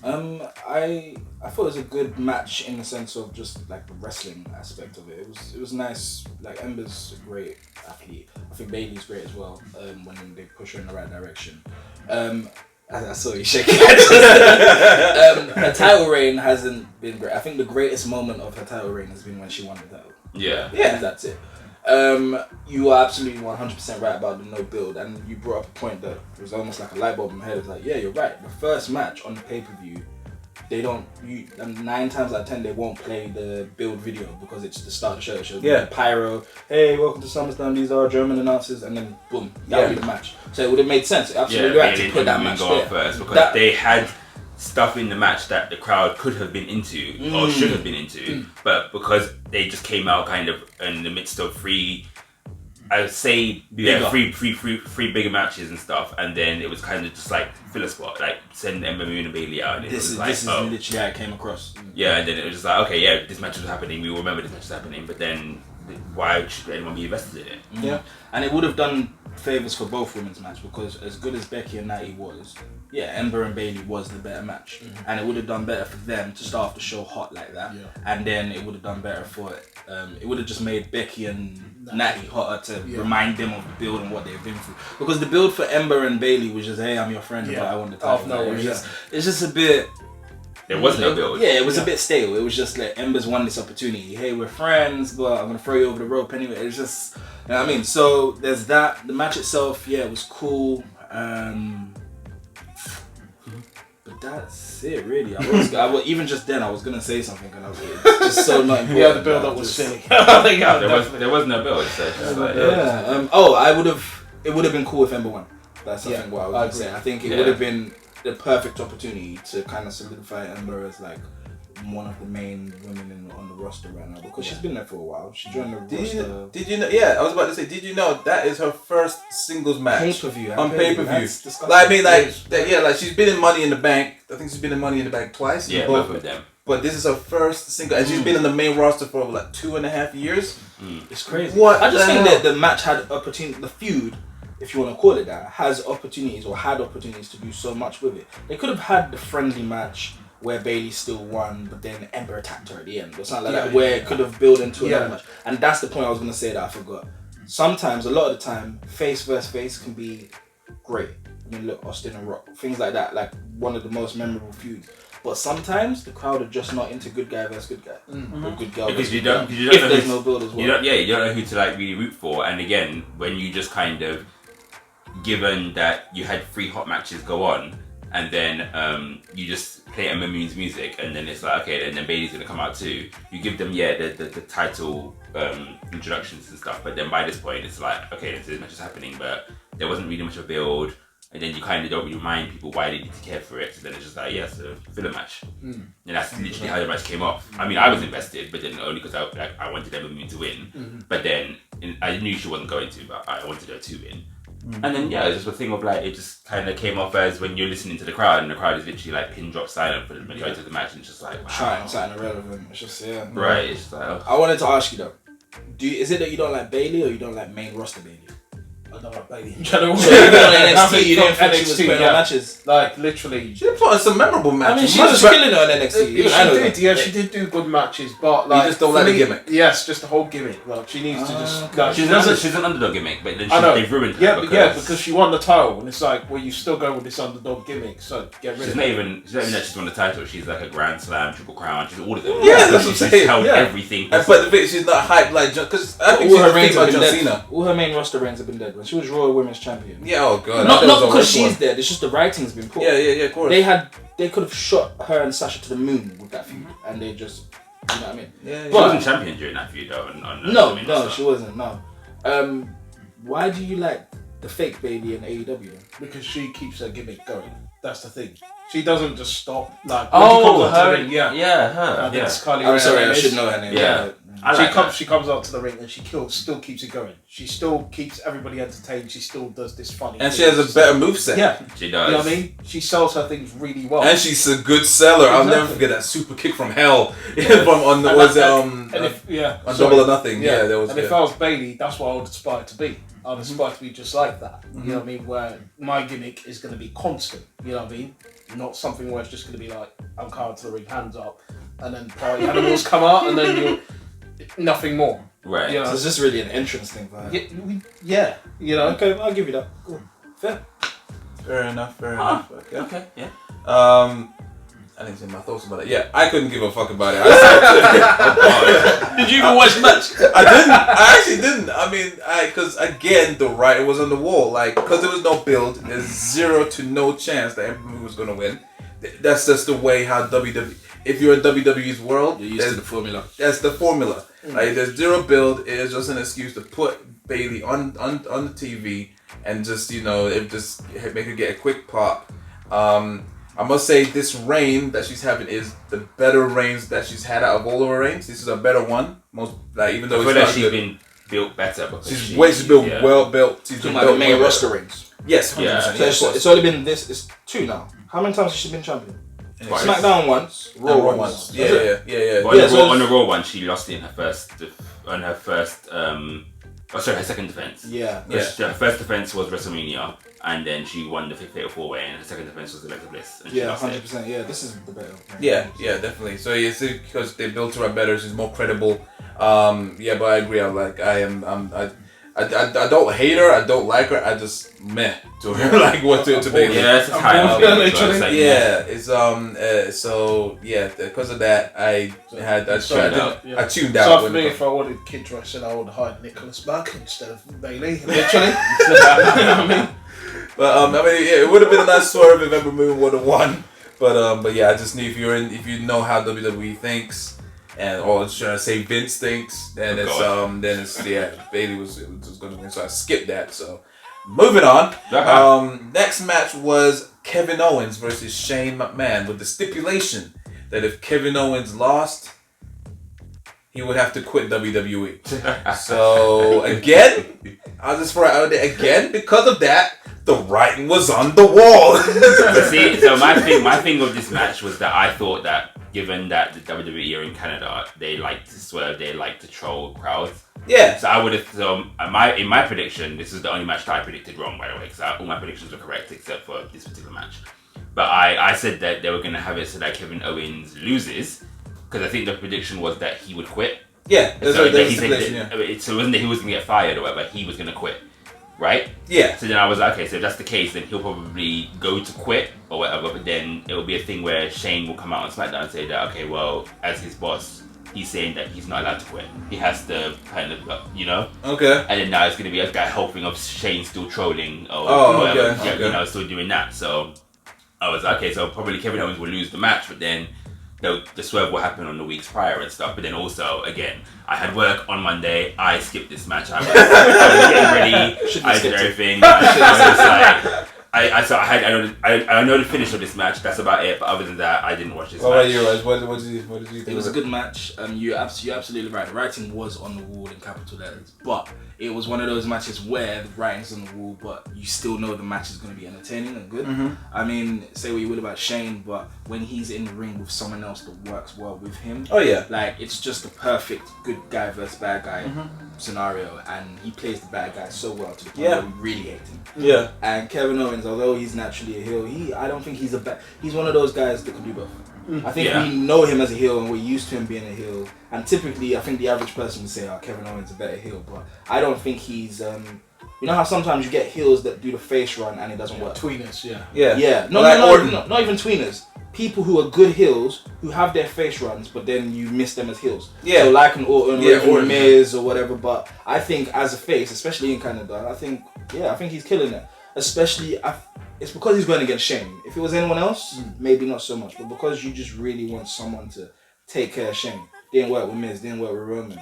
I thought it was a good match in the sense of just like the wrestling aspect of it. It was nice. Like Ember's a great athlete. I think Bailey's great as well. When they push her in the right direction. I saw you shaking. Her title reign hasn't been great. I think the greatest moment of her title reign has been when she won the title.
Yeah.
Yeah, that's it. You are absolutely 100% right about the no build, and you brought up a point that was almost like a light bulb in my head. It's like, yeah, you're right. The first match on the pay-per-view, they don't. 9 times out of 10 they won't play the build video because it's the start of the show. So the pyro, hey, welcome to SummerSlam. These are our German announcers, and then boom, that would be the match. So it would have made sense. Absolutely right to put that match
go
there
first because they had stuff in the match that the crowd could have been into or should have been into, but because they just came out kind of in the midst of three bigger matches and stuff, and then it was kind of just like filler spot, like send Ember Moon and Bailey out, and
this is literally how it came across.
Yeah, and then it was just like, okay, yeah, this match was happening, we remember this match was happening, but then why should anyone be invested in it?
Yeah, and it would have done favours for both women's match because as good as Becky and Natty was, Ember and Bailey was the better match, and it would have done better for them to start off the show hot like that, and then it would have done better for it would have just made Becky and Natty hotter to remind them of the build and what they've been through, because the build for Ember and Bailey was just, hey, I'm your friend, but I want the title. It's just a bit.
There was no build.
Yeah, it was a bit stale. It was just like Ember's won this opportunity. Hey, we're friends, but I'm gonna throw you over the rope anyway. It's just, you know what I mean. So there's that. The match itself, it was cool. But that's it, really. I was even just then I was gonna say something, and I was like, it's just so not important.
The build up was silly.
There was no build. So just like,
it would have been cool if Ember won. That's something what I was gonna say. I think it would have been the perfect opportunity to kind of solidify Ember as like one of the main women on the roster right now, because she's been there for a while. She joined the roster.
Did you know? Yeah, I was about to say. Did you know that is her first singles match
pay-per-view
on pay-per-view? Like, I mean, like she's been in Money in the Bank. I think she's been in Money in the Bank twice.
Yeah, both of them.
But this is her first single, and she's been in the main roster for like 2.5 years.
It's crazy.
I
just think that the match had opportunity. The feud, if you want to call it that, has opportunities or had opportunities to do so much with it. They could have had the friendly match where Bailey still won, but then Ember attacked her at the end or something like that, where it could have built into another match. And that's the point I was going to say that I forgot. Sometimes, a lot of the time, face versus face can be great. I mean, look, Austin and Rock, things like that, like one of the most memorable feuds. But sometimes the crowd are just not into good guy versus good guy, or good girl
because
versus
you
good
don't,
girl.
you don't
If
know
there's no build as well.
You don't know who to like really root for. And again, when you just kind of, given that you had 3 hot matches go on, and then you just play Ember Moon's music, and then it's like, okay, then Bailey's gonna come out too. You give them the title introductions and stuff, but then by this point it's like, okay, this match is happening, but there wasn't really much of a build, and then you kind of don't really remind people why they need to care for it. So then it's just like, it's a filler match, and that's literally how the match came off. I mean, I was invested, but then only because I wanted Ember Moon to win, but then I knew she wasn't going to, but I wanted her to win. And then it's just a thing of like, it just kind of came off as when you're listening to the crowd, and the crowd is literally like pin drop silent for the majority of the match, and it's just like, wow.
Trying something irrelevant. It's just
Right, it's just like,
I wanted to ask you though, is it that you don't like Bailey or you don't like main roster Bailey?
I don't like Bailey in general.
So even on NXT, you didn't think she was putting on matches?
Like, literally.
She put on some memorable matches.
I mean, she was killing it on NXT.
She did do good matches, but like,
you just don't like the gimmick.
Yes, just the whole gimmick. Like, she needs to just. Like,
she's an underdog gimmick, but then they've ruined her.
Because she won the title, and it's like, well, you still go with this underdog gimmick, so get rid of it.
She's not even that she's won the title. She's like a Grand Slam, Triple Crown. She's all of them.
Yeah, that's what I'm saying.
She's held everything.
But the thing is, she's not hyped like because I think
all
she's
her
the
reigns
thing
have
about
been
John
dead.
Cena.
All her main roster reigns have been dead. When she was Raw Women's Champion.
Yeah, oh god.
Not because she's dead. It's just the writing's been poor.
Yeah, of course.
They could have shot her and Sasha to the moon with that feud, and they just, you know what I mean?
Yeah.
She wasn't champion during that feud though.
No, she wasn't. No. Why do you like the fake Bailey in AEW then?
Because she keeps her gimmick going. That's the thing. She doesn't just stop. Like,
her.
Ring, her.
I'm sorry, I should know her name.
Yeah.
She comes out to the ring and she still keeps it going. She still keeps everybody entertained. She still does this funny.
And she has a better moveset.
Yeah,
she does.
You know what I mean? She sells her things really well.
And she's a good seller. I'll never forget that super kick from hell on Double or Nothing. Yeah, there was.
And if I was Bailey, that's what I would aspire to be. I'd aspire to be just like that. You know what I mean? Where my gimmick is going to be constant. You know what I mean? Not something where it's just going to be like, I'm coming to the ring, hands up, and then party animals come out, and then you're nothing more.
Right.
You know? So it's just really an entrance thing for her.
Yeah, you know.
Okay, I'll give you that. Cool. Fair.
Fair enough. Okay.
Okay, yeah.
I didn't say my thoughts about it. Yeah, I couldn't give a fuck about it.
Did you even watch the match?
I didn't. I actually didn't. I mean, because again, the writing was on the wall. Like, because there was no build, there's 0 to no chance that everyone was gonna win. That's just the way how WWE. If you're in WWE's world,
You're used to the formula.
That's the formula. Like, there's 0 build. It is just an excuse to put Bailey on the TV and just make her get a quick pop. I must say this reign that she's having is the better reigns that she's had out of all of her reigns. This is a better one. Even though
I feel like she's been built better because
she's built well built. She's
Talking
been
about the
built
main
well
roster
better.
rings.
Yes, 100%.
Yeah.
So it's only been it's 2 now. How many times has she been champion?
Twice.
SmackDown once, Raw
Raw
once.
once. Yeah.
But on the Raw one, she lost it in her first her second defense.
Yeah.
Yeah.
Her first defense was WrestleMania, and then she won the Fatal 4-Way, and her second defense was Alexa Bliss. And she
Yeah,
lost it.
100%. Yeah, this is the better.
Yeah, definitely. So it's because they built her up better. She's more credible. But I agree. I don't hate her. I don't like her. I just meh to her. Like what to Bailey.
Yeah, that's just how I feel.
It's because of that I tuned out.
So for
when
me,
it
if I wanted kid wrestling, I would hire Nicholas back instead of Bailey. Literally. You know what I mean?
But it would have been a nice swerve if Ember Moon would have won. But yeah, I just need if you know how WWE thinks. Or should I say Vince thinks, then Bailey was gonna win, so I skipped that. So moving on. Next match was Kevin Owens versus Shane McMahon with the stipulation that if Kevin Owens lost, he would have to quit WWE. So again, I'll just throw it out there again because of that. The writing was on the wall.
But see, so my thing of this match was that I thought that given that the WWE are in Canada, they like to swerve, they like to troll crowds.
Yeah.
So I would have. So in my prediction, this is the only match that I predicted wrong, by the way, because all my predictions were correct except for this particular match. But I said that they were going to have it so that Kevin Owens loses, because I think the prediction was that he would quit.
Yeah.
So it wasn't that he was going to get fired or whatever. He was going to quit. Right?
Yeah.
So then I was like, okay, so if that's the case, then he'll probably go to quit or whatever, but then it will be a thing where Shane will come out on SmackDown and say that, okay, well, as his boss, he's saying that he's not allowed to quit. He has to kind of,
Okay.
And then now it's going to be a guy hoping of Shane still trolling or
whatever,
okay. Still doing that. So I was like, okay, so probably Kevin Owens will lose the match, but then the swerve will happen on the weeks prior and stuff. But then also, again, I had work on Monday. I skipped this match. I was getting ready. I did everything. I know the finish of this match. That's about it. But other than that, I didn't watch this match.
What about you, Raj? What did you think?
It was a good match. You're absolutely right. The writing was on the wall in capital letters, but it was one of those matches where the writing's on the wall, but you still know the match is going to be entertaining and good.
Mm-hmm.
I mean, say what you will about Shane, but when he's in the ring with someone else that works well with him, like it's just the perfect good guy versus bad guy scenario, and he plays the bad guy so well to the point where we really hate him.
Yeah.
And Kevin Owens, although he's naturally a heel, I don't think he's one of those guys that can do both. I think we know him as a heel and we're used to him being a heel. And typically, I think the average person would say, Kevin Owens is a better heel. But I don't think he's... you know how sometimes you get heels that do the face run and it doesn't work?
Tweeners,
Yeah. No, not even tweeners. People who are good heels, who have their face runs, but then you miss them as heels. Yeah. So like an Orton or Miz or whatever. But I think as a face, especially in Canada, I think he's killing it. Especially... It's because he's going against Shane. If it was anyone else, maybe not so much. But because you just really want someone to take care of Shane. Didn't work with Miz, didn't work with Roman.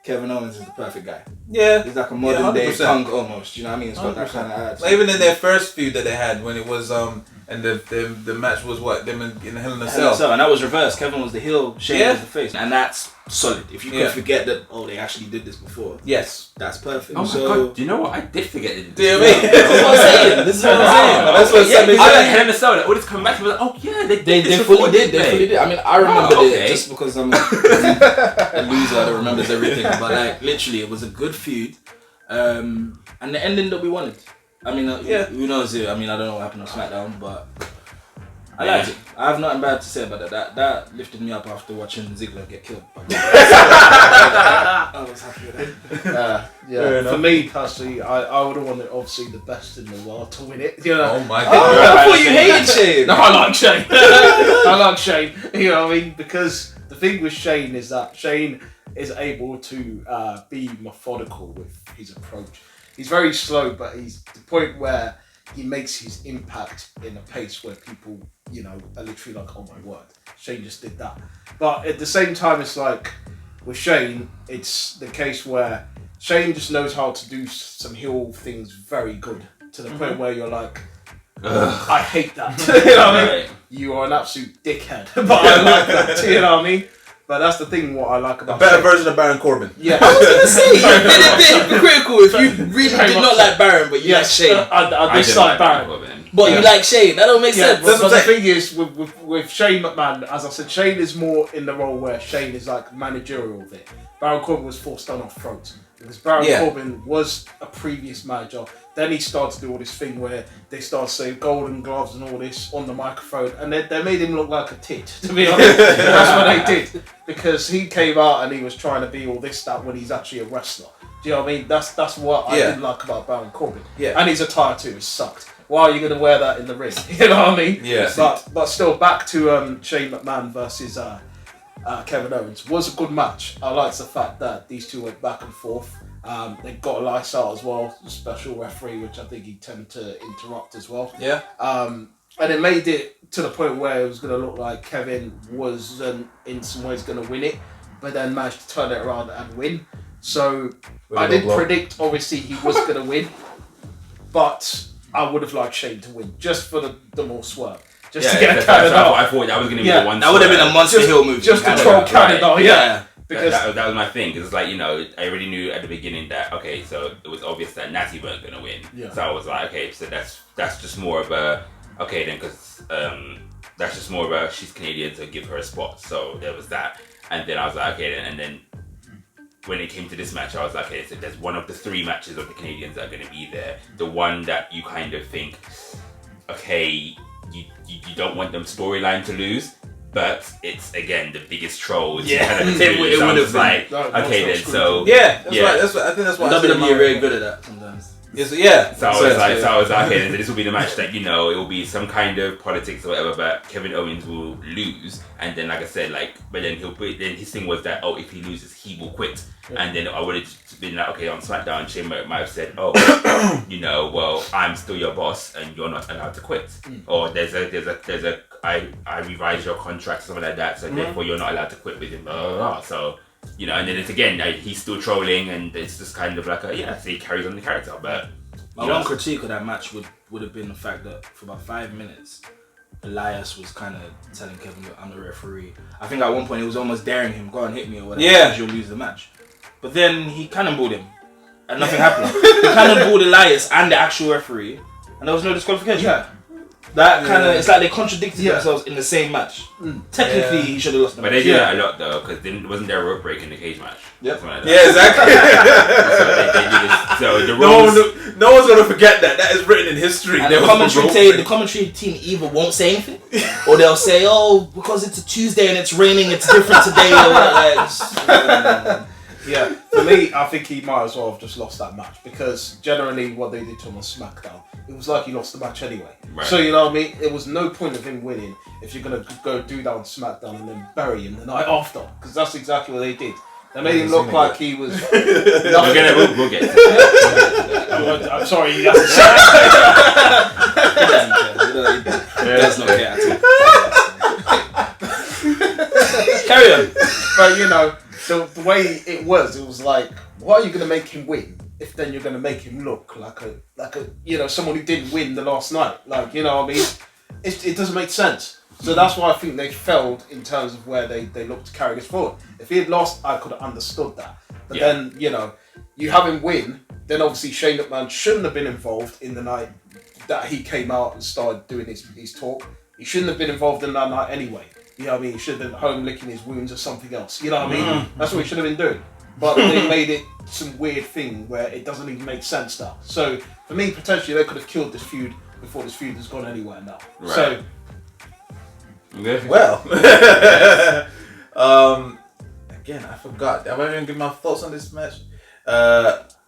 Kevin Owens is the perfect guy. Yeah. He's like a modern day Punk almost. You know what I mean? It's got that kind of attitude.
Like even in their first feud that they had when it was and the match was what? Them in the Hell in a Cell.
And that was reversed. Kevin was the heel, Shane was the face. And that's solid. If you could forget that, they actually did this before.
Yes.
That's perfect.
Oh my god, do you know what? I did forget it.
Do you know what I mean?
This is what I'm saying.
That's what
I like Hell in a Cell. All this come back to me like, they
fully did. I mean, I remembered it just because I'm a loser that remembers everything. But like, literally, it was a good feud. And the ending that we wanted. I mean, who knows it? I mean, I don't know what happened on SmackDown, but I liked it. I have nothing bad to say about that. That lifted me up after watching Ziggler get killed. I was happy with that.
Yeah. For me personally, I would have wanted obviously the best in the world to win it. You know.
Oh my
Oh,
god.
I thought you hated Shane.
No, I like Shane. I like Shane. You know what I mean? Because the thing with Shane is that Shane is able to be methodical with his approach. He's very slow, but he's to the point where he makes his impact in a pace where people, you know, are literally like, oh my word, Shane just did that. But at the same time, it's like with Shane, it's the case where Shane just knows how to do some heel things very good to the point where you're like, I hate that. You know what I mean? You are an absolute dickhead, but I like that. You know what I mean? But that's the thing. What I like about
A better
Shane.
version of Baron Corbin.
Yeah.
I was gonna say, you're a bit hypocritical if you really did not like Baron, but you like Shane.
I dislike Baron.
But you like Shane. That don't make sense.
But the thing is, with Shane McMahon, as I said, Shane is more in the role where Shane is like managerial of it. Baron Corbin was forced down off throats. Because Baron Corbin was a previous manager. Then he started to do all this thing where they started saying golden gloves and all this on the microphone. And they made him look like a tit, to be honest. That's what they did. Because he came out and he was trying to be all this, that, when he's actually a wrestler. Do you know what I mean? That's what I didn't like about Baron Corbin. Yeah. And his attire too, it sucked. Why are you going to wear that in the ring? You know what I mean?
Yeah.
But still, back to Shane McMahon versus Kevin Owens was a good match. I liked the fact that these two went back and forth. They got lights out as well, special referee, which I think he tended to interrupt as well.
Yeah.
And it made it to the point where it was going to look like Kevin was in some ways going to win it, but then managed to turn it around and win. So I didn't predict, obviously, he was going to win, but I would have liked Shane to win, just for the more swerve. Just to get Canada.
I thought that was going to be the one.
That would have been a monster heel move.
Just to troll Canada, yeah.
Because that was my thing. Because it's like, you know, I already knew at the beginning that, okay, so it was obvious that Natty weren't going to win. Yeah. So I was like, okay, so that's just more of a, okay then, because that's just more of a, she's Canadian, so give her a spot. So there was that. And then I was like, okay then, and then when it came to this match, I was like, okay, so there's one of the 3 matches of the Canadians that are going to be there. The one that you kind of think, okay, you don't want them storyline to lose, but it's again the biggest troll.
Yeah,
it would have like, okay then, so
yeah, that's what I think that's why
WWE are very good at that sometimes.
Yeah.
So I was like, okay, then this will be the match that, you know, it will be some kind of politics or whatever, but Kevin Owens will lose, and then like I said, like, but then then his thing was that, oh, if he loses, he will quit. Yeah. And then I would have been like, okay, on SmackDown, Shane might have said, oh, you know, well, I'm still your boss and you're not allowed to quit, or there's a I revise your contract or something like that, so therefore you're not allowed to quit with him, blah, blah, blah. So, you know, and then it's again, he's still trolling, and it's just kind of like so he carries on the character. But
my one critique of that match would have been the fact that for about 5 minutes, Elias was kind of telling Kevin that I'm the referee. I think at one point he was almost daring him, go and hit me or whatever, because you'll lose the match. But then he cannonballed him, and nothing happened. He cannonballed Elias and the actual referee, and there was no disqualification. Yeah. That kind of, it's like they contradicted themselves in the same match. Technically, he should have lost the match.
But they do that a lot though, because wasn't there a rope break in the cage match?
Yep.
Like
yeah, exactly.
So the roles,
no one's gonna forget that. That is written in history.
And the commentary team either won't say anything, or they'll say, "Oh, because it's a Tuesday and it's raining, it's different today." Or whatever.
Yeah, for me, I think he might as well have just lost that match, because generally what they did to him on SmackDown, it was like he lost the match anyway. Right. So, you know what I mean? It was no point of him winning if you're going to go do that on SmackDown and then bury him the night after, because that's exactly what they did. They made him look like he was...
We'll get to that.
I'm sorry, you have to say that.
He doesn't care. He does not care. Carry on.
But, you know... So the way it was like, why are you going to make him win if then you're going to make him look like a you know, someone who didn't win the last night? Like, you know what I mean? It doesn't make sense. So that's why I think they failed in terms of where they looked to carry this forward. If he had lost, I could have understood that. But then, you know, you have him win, then obviously Shane McMahon shouldn't have been involved in the night that he came out and started doing his talk. He shouldn't have been involved in that night anyway. You know what I mean? He should have been home licking his wounds or something else. You know what I mean? That's what he should have been doing. But they made it some weird thing where it doesn't even make sense now. So for me, potentially they could have killed this feud before this feud has gone anywhere now. Right. So,
well, again, I forgot. Have I even given my thoughts on this match?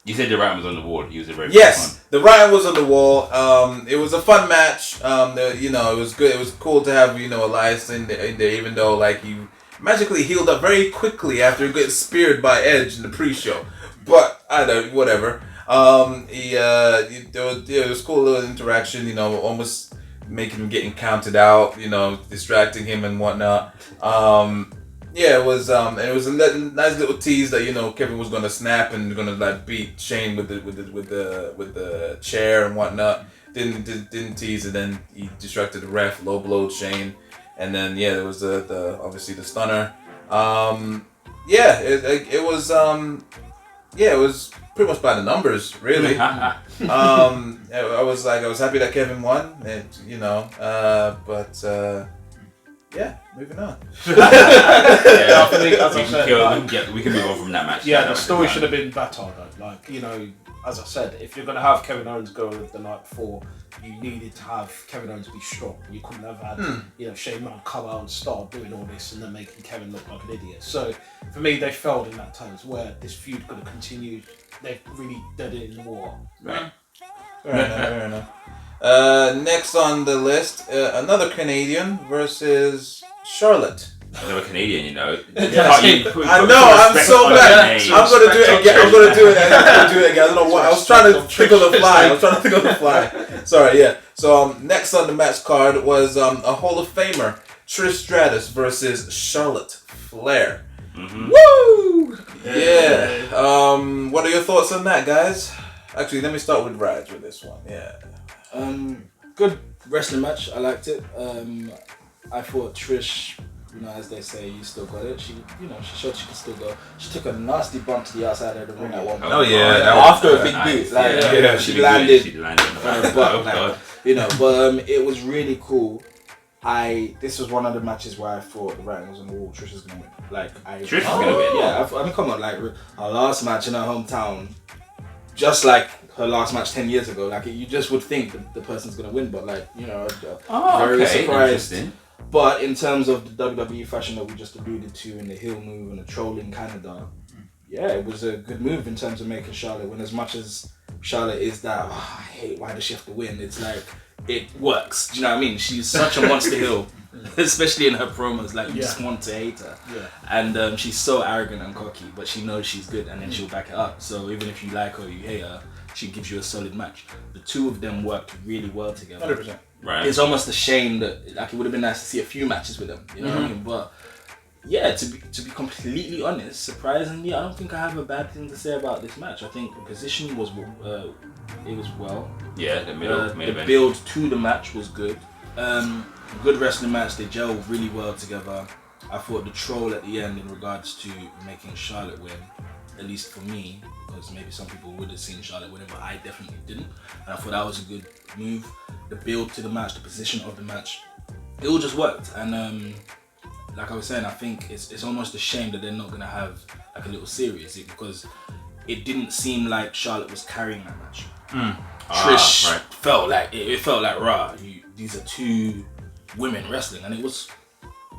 You said the writing was on the wall. He was a very
Yes, the writing was on the wall. It was a fun match. It was good. It was cool to have Elias in there, even though like he magically healed up very quickly after he got speared by Edge in the pre-show. But I don't, whatever. It was cool little interaction. Almost making him getting counted out. Distracting him and whatnot. It was and it was a nice little tease that Kevin was gonna snap and gonna like beat Shane with the chair and whatnot. Didn't tease it. Then he distracted the ref, low blowed Shane, and then there was the obviously the stunner. It was pretty much by the numbers, really. I was happy that Kevin won, and moving on.
I think, as I said,
we can move on from that match.
Yeah, the story should have been better though. Like, as I said, if you're going to have Kevin Owens go the night before, you needed to have Kevin Owens be strong. You couldn't have had, Shane McMahon come out and start doing all this and then making Kevin look like an idiot. So, for me, they failed in that terms where this feud could have continued. They've really did it in the war.
Right.
Fair enough. Next on the list, another Canadian versus Charlotte.
Another Canadian,
I know. I'm so glad. I'm gonna do it again. I'm gonna do it again. I don't know what. I was trying to think on the fly. Sorry. Yeah. So next on the match card was a Hall of Famer, Trish Stratus versus Charlotte Flair.
Mm-hmm.
Woo! Yeah. What are your thoughts on that, guys? Actually, let me start with Raj with this one. Yeah.
Good wrestling match. I liked it. I thought Trish, as they say, you still got it. She showed she could still go. She took a nasty bump to the outside of the ring at one point.
Oh yeah,
after a big boot, she landed.
But
it was really cool. This was one of the matches where I thought the writing was on the wall. Trish is gonna win.
Trish is gonna win.
Yeah, I mean, come on, her last match in her hometown, just like her last match 10 years ago, you just would think the person's gonna win, but very surprised. But in terms of the WWE fashion that we just alluded to in the heel move and the troll in Canada, it was a good move in terms of making Charlotte win. As much as Charlotte is that, I hate why does she have to win? It's like, it works. Do you know what I mean? She's such a monster heel, especially in her promos. You just want to hate her. Yeah. And she's so arrogant and cocky, but she knows she's good, and then she'll back it up. So even if you like her or you hate her, she gives you a solid match. The two of them worked really well together.
100%.
Right.
It's almost a shame that it would have been nice to see a few matches with them. You know what I mean? But to be completely honest, surprisingly, I don't think I have a bad thing to say about this match. I think the position was it was well.
Yeah, the middle
the build to the match was good. Good wrestling match. They gelled really well together. I thought the troll at the end in regards to making Charlotte win, at least for me, because maybe some people would have seen Charlotte winning, but I definitely didn't. And I thought that was a good move. The build to the match, the position of the match, it all just worked. And like I was saying, I think it's almost a shame that they're not going to have a little series, because it didn't seem like Charlotte was carrying that match. Trish felt like it felt like these are two women wrestling, and it was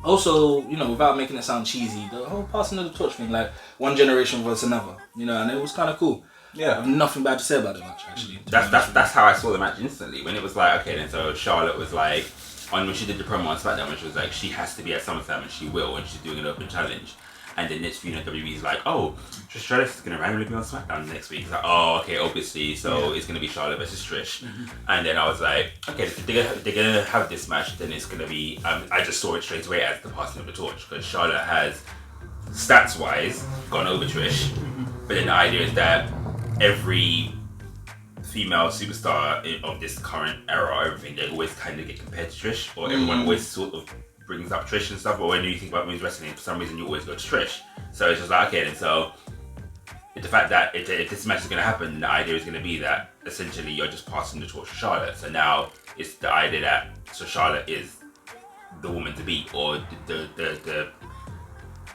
also, without making it sound cheesy, the whole passing of the torch thing, one generation versus another, and it was kind of cool. Yeah, I have nothing bad to say about the match, actually.
That's how I saw the match instantly, when it was like, okay, then so Charlotte was like, when she did the promo on SmackDown, when she was like, she has to be at SummerSlam, and she will, and she's doing an open challenge. And then next few, WWE's like, oh, Trish Stratus is going to randomly be on SmackDown next week. It's like, oh, okay, obviously, so it's going to be Charlotte versus Trish. Mm-hmm. And then I was like, okay, if they're going to have this match, then it's going to be, I just saw it straight away as the passing of the torch, because Charlotte has, stats-wise, gone over Trish. Mm-hmm. But then the idea is that every female superstar of this current era or everything, they always kind of get compared to Trish, or everyone always sort of brings up Trish and stuff, but when you think about women's wrestling, for some reason you always go to Trish. So it's just like, okay, and so the fact that if this match is going to happen, the idea is going to be that essentially you're just passing the torch to Charlotte. So now it's the idea that Charlotte is the woman to beat, or
she's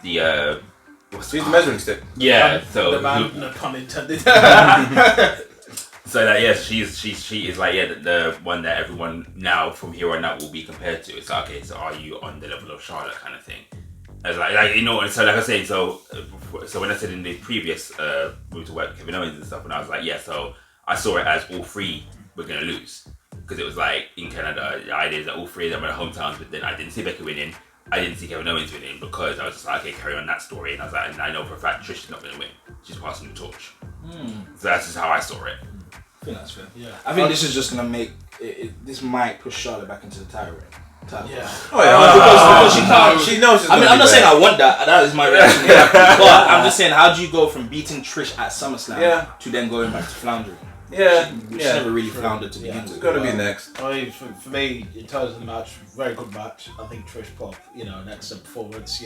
the measuring stick.
Yeah, so
the man, no pun intended.
So that she is like the one that everyone now from here on out will be compared to. It's like, okay, so are you on the level of Charlotte kind of thing? As like you know, so like I was saying, so when I said in the previous we talked about Kevin Owens and stuff, and I was like, yeah, so I saw it as all three were gonna lose because it was like in Canada, the idea is that all three of them are their hometowns, but then I didn't see Becky winning, I didn't see Kevin Owens winning because I was just like, okay, carry on that story, and I was like, and I know for a fact Trish is not gonna win, she's passing the torch. So that's just how I saw it.
I think that's fair.
Yeah.
I think this is just gonna make this might push Charlotte back into the title ring.
Yeah.
Oh yeah,
because she can't.
She knows she's
I mean,
gonna
I'm
be
not saying
back.
I want that. That is my reaction. But I'm just saying, how do you go from beating Trish at SummerSlam to then going back to floundering?
Yeah,
She never really floundered to begin
It's
with.
gonna be next.
I mean, for me, in terms of the match, very good match. I think Trish put, an excellent performance.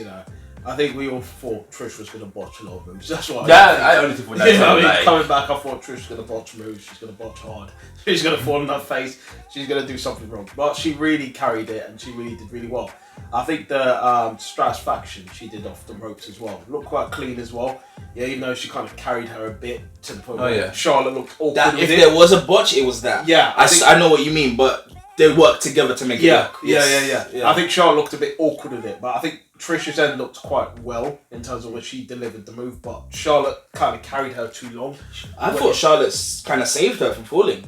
I think we all thought Trish was going to botch a lot of moves. That's what
I honestly thought that.
coming back, I thought Trish was going to botch moves. She's going to botch hard. She's going to fall on her face. She's going to do something wrong. But she really carried it, and she really did really well. I think the Stratus faction she did off the ropes as well. Looked quite clean as well. Yeah, even though she kind of carried her a bit to the point where Charlotte looked awkward
That
with
if
it.
there was a botch, it was that.
Yeah,
I know what you mean, but they worked together to make it work.
Yeah. I think Charlotte looked a bit awkward with it, but I think Trish's end looked quite well in terms of when she delivered the move, but Charlotte kind of carried her too long.
I thought Charlotte kind of saved her from falling.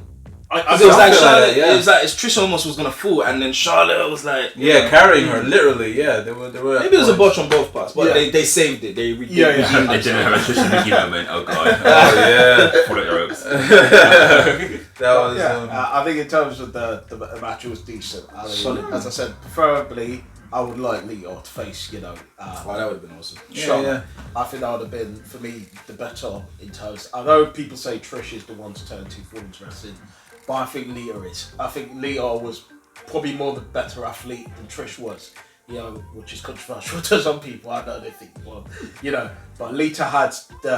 I
It was like
feel
Charlotte.
like that, yeah.
It was like Trish almost was gonna fall, and then Charlotte was like,
Carrying her literally. Yeah, they were.
Maybe it was a botch on both parts, but
Yeah.
they saved it. They
They didn't have a Trish and Nikki moment. Oh god.
Oh yeah.
Follow the ropes.
That was.
I think in terms of the match, it was decent. I mean, as I said, preferably I would like Lita to face,
that would have been awesome.
Charlotte. I think that would have been, for me, the better in terms. I know people say Trish is the one to turn to for women's wrestling, but I think Lita is. I think Lita was probably more the better athlete than Trish was, which is controversial to some people. I know they think, but Lita had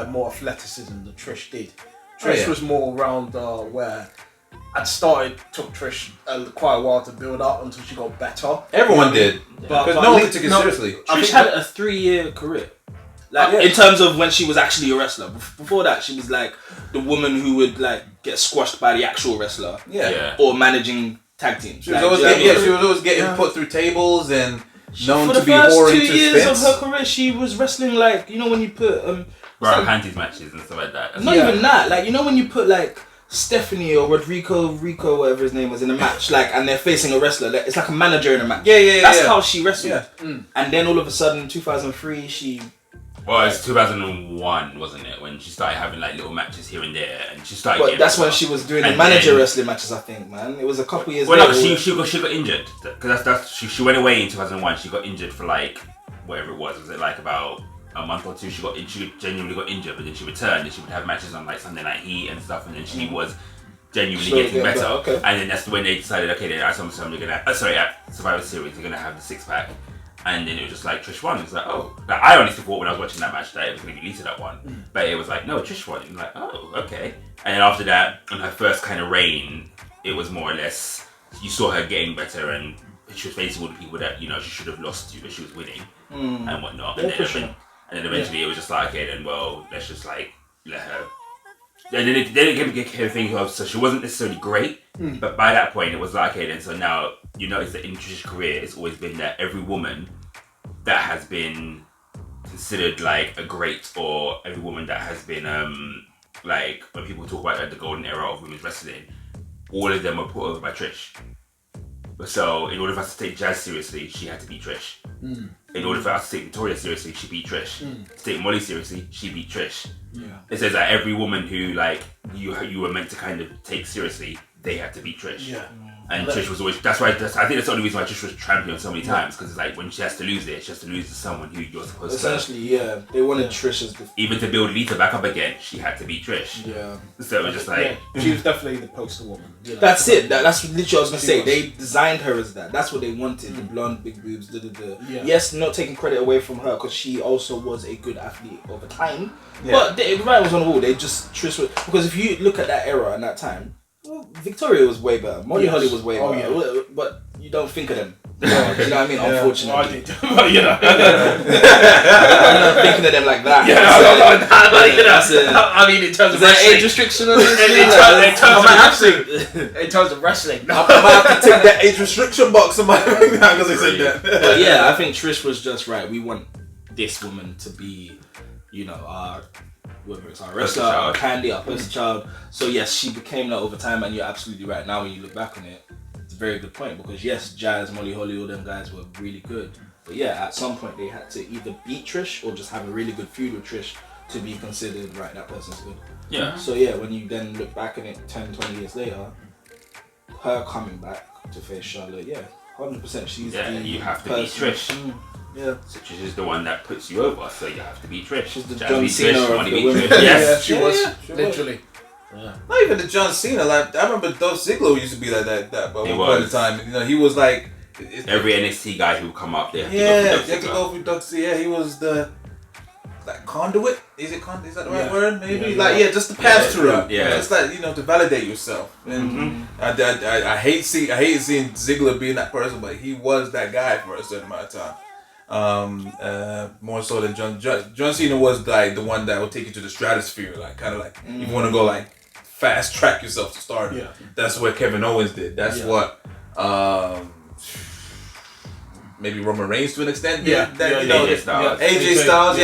more athleticism than Trish did. Trish was more around where took Trish quite a while to build up until she got better.
Everyone did, because no one took it seriously.
Trish had a 3-year career. In terms of when she was actually a wrestler. Before that, she was like the woman who would get squashed by the actual wrestler. Or managing tag teams.
She was always getting put through tables and known to be whoring to
For the first 2 years
fits.
of her career, she was wrestling when you put
Royal panties matches and stuff like that.
not even that. When you put Stephanie or Rico, whatever his name was, in a match, and they're facing a wrestler. It's like a manager in a match. That's how she wrestled.
Yeah.
And then all of a sudden, 2003, she.
Well, it's 2001, wasn't it, when she started having little matches here and there, and she started.
But that's when she was doing the manager wrestling matches, I think, man. It was a couple years
later.
later.
No, she got injured because she went away in 2001. She got injured for whatever it was. Was it about a month or two? She genuinely got injured, but then she returned and she would have matches on Sunday Night Heat and stuff, and then she was genuinely getting better.
Okay.
And then that's when they decided, okay, then at SummerSlam they're gonna, at Survivor Series they're gonna have the 6-pack. And then it was just Trish won. It's I honestly thought when I was watching that match that it was going to be Lita that won. But it was no, Trish won. And okay. And then after that, on her first kind of reign, it was more or less, you saw her getting better and she was facing all the people that, she should have lost to, but she was winning and whatnot. And then eventually it was just okay, then, let's just let her. And then they didn't get her thing, so she wasn't necessarily great. But by that point, it was okay, then, so now, you notice that in Trish's career, it's always been that every woman that has been considered a great, or every woman that has been when people talk about the golden era of women's wrestling, all of them were put over by Trish. So in order for us to take Jazz seriously, she had to beat Trish. In order for us to take Victoria seriously, she beat Trish. To take Molly seriously, she beat Trish. It says that every woman who you were meant to kind of take seriously, they had to beat Trish. And Trish was always, I think that's the only reason why Trish was championed so many times, because it's when she has to lose it, she has to lose to someone who you're supposed to.
Essentially, they wanted Trish as the.
Even to build Lita back up again, she had to beat Trish. So it was just
she was definitely the poster woman.
That's it. That's literally what I was gonna say. They designed her as that. That's what they wanted. The blonde, big boobs. Yes, not taking credit away from her because she also was a good athlete over time. But the writing was on the wall. Trish was, because if you look at that era and that time. Victoria was way better. Molly Holly was way better. But you don't think of them. You know what I mean? Unfortunately.
I did. But
I'm not thinking of them like that.
I mean, in terms of
wrestling. Age restriction on this?
In terms of wrestling.
I might have to take that age restriction box on my because I said that.
But yeah, I think Trish was just right. We want this woman to be, you know, our, whether it's our wrestler, our candy, our poster child. So yes, she became that over time, and you're absolutely right. Now when you look back on it, it's a very good point, because yes, Jazz, Molly Holly, all them guys were really good. But yeah, at some point they had to either beat Trish or just have a really good feud with Trish to be considered, right, that person's good.
Yeah.
So yeah, when you then look back on it 10, 20 years later, her coming back to face Charlotte, 100% she's the
you have to
person.
beat Trish.
Yeah.
So Trish is the one that puts you over, so you have to beat Trish.
She's the
Jazz
John
beat
Cena
Trish,
of
Molly
the
beat
women.
Trish. Yes.
She was literally.
Not even the John Cena. Like I remember Dolph Ziggler used to be like that. But
He
one point in
was.
time, you know, he was like
Every NXT guy who come up, they have to
they
go
have
through
to go through Doug C. Yeah, he was the conduit. Is it conduit? Is that the right word? Maybe just the pass through.
Yeah.
Just like, you know, to validate yourself. And I hate seeing Ziggler being that person, but he was that guy for a certain amount of time. More so than John Cena was like the one that would take you to the stratosphere, like kind of like if you want to go like fast track yourself to stardom. That's what Kevin Owens did. That's what maybe Roman Reigns to an extent.
AJ Styles.
AJ Styles.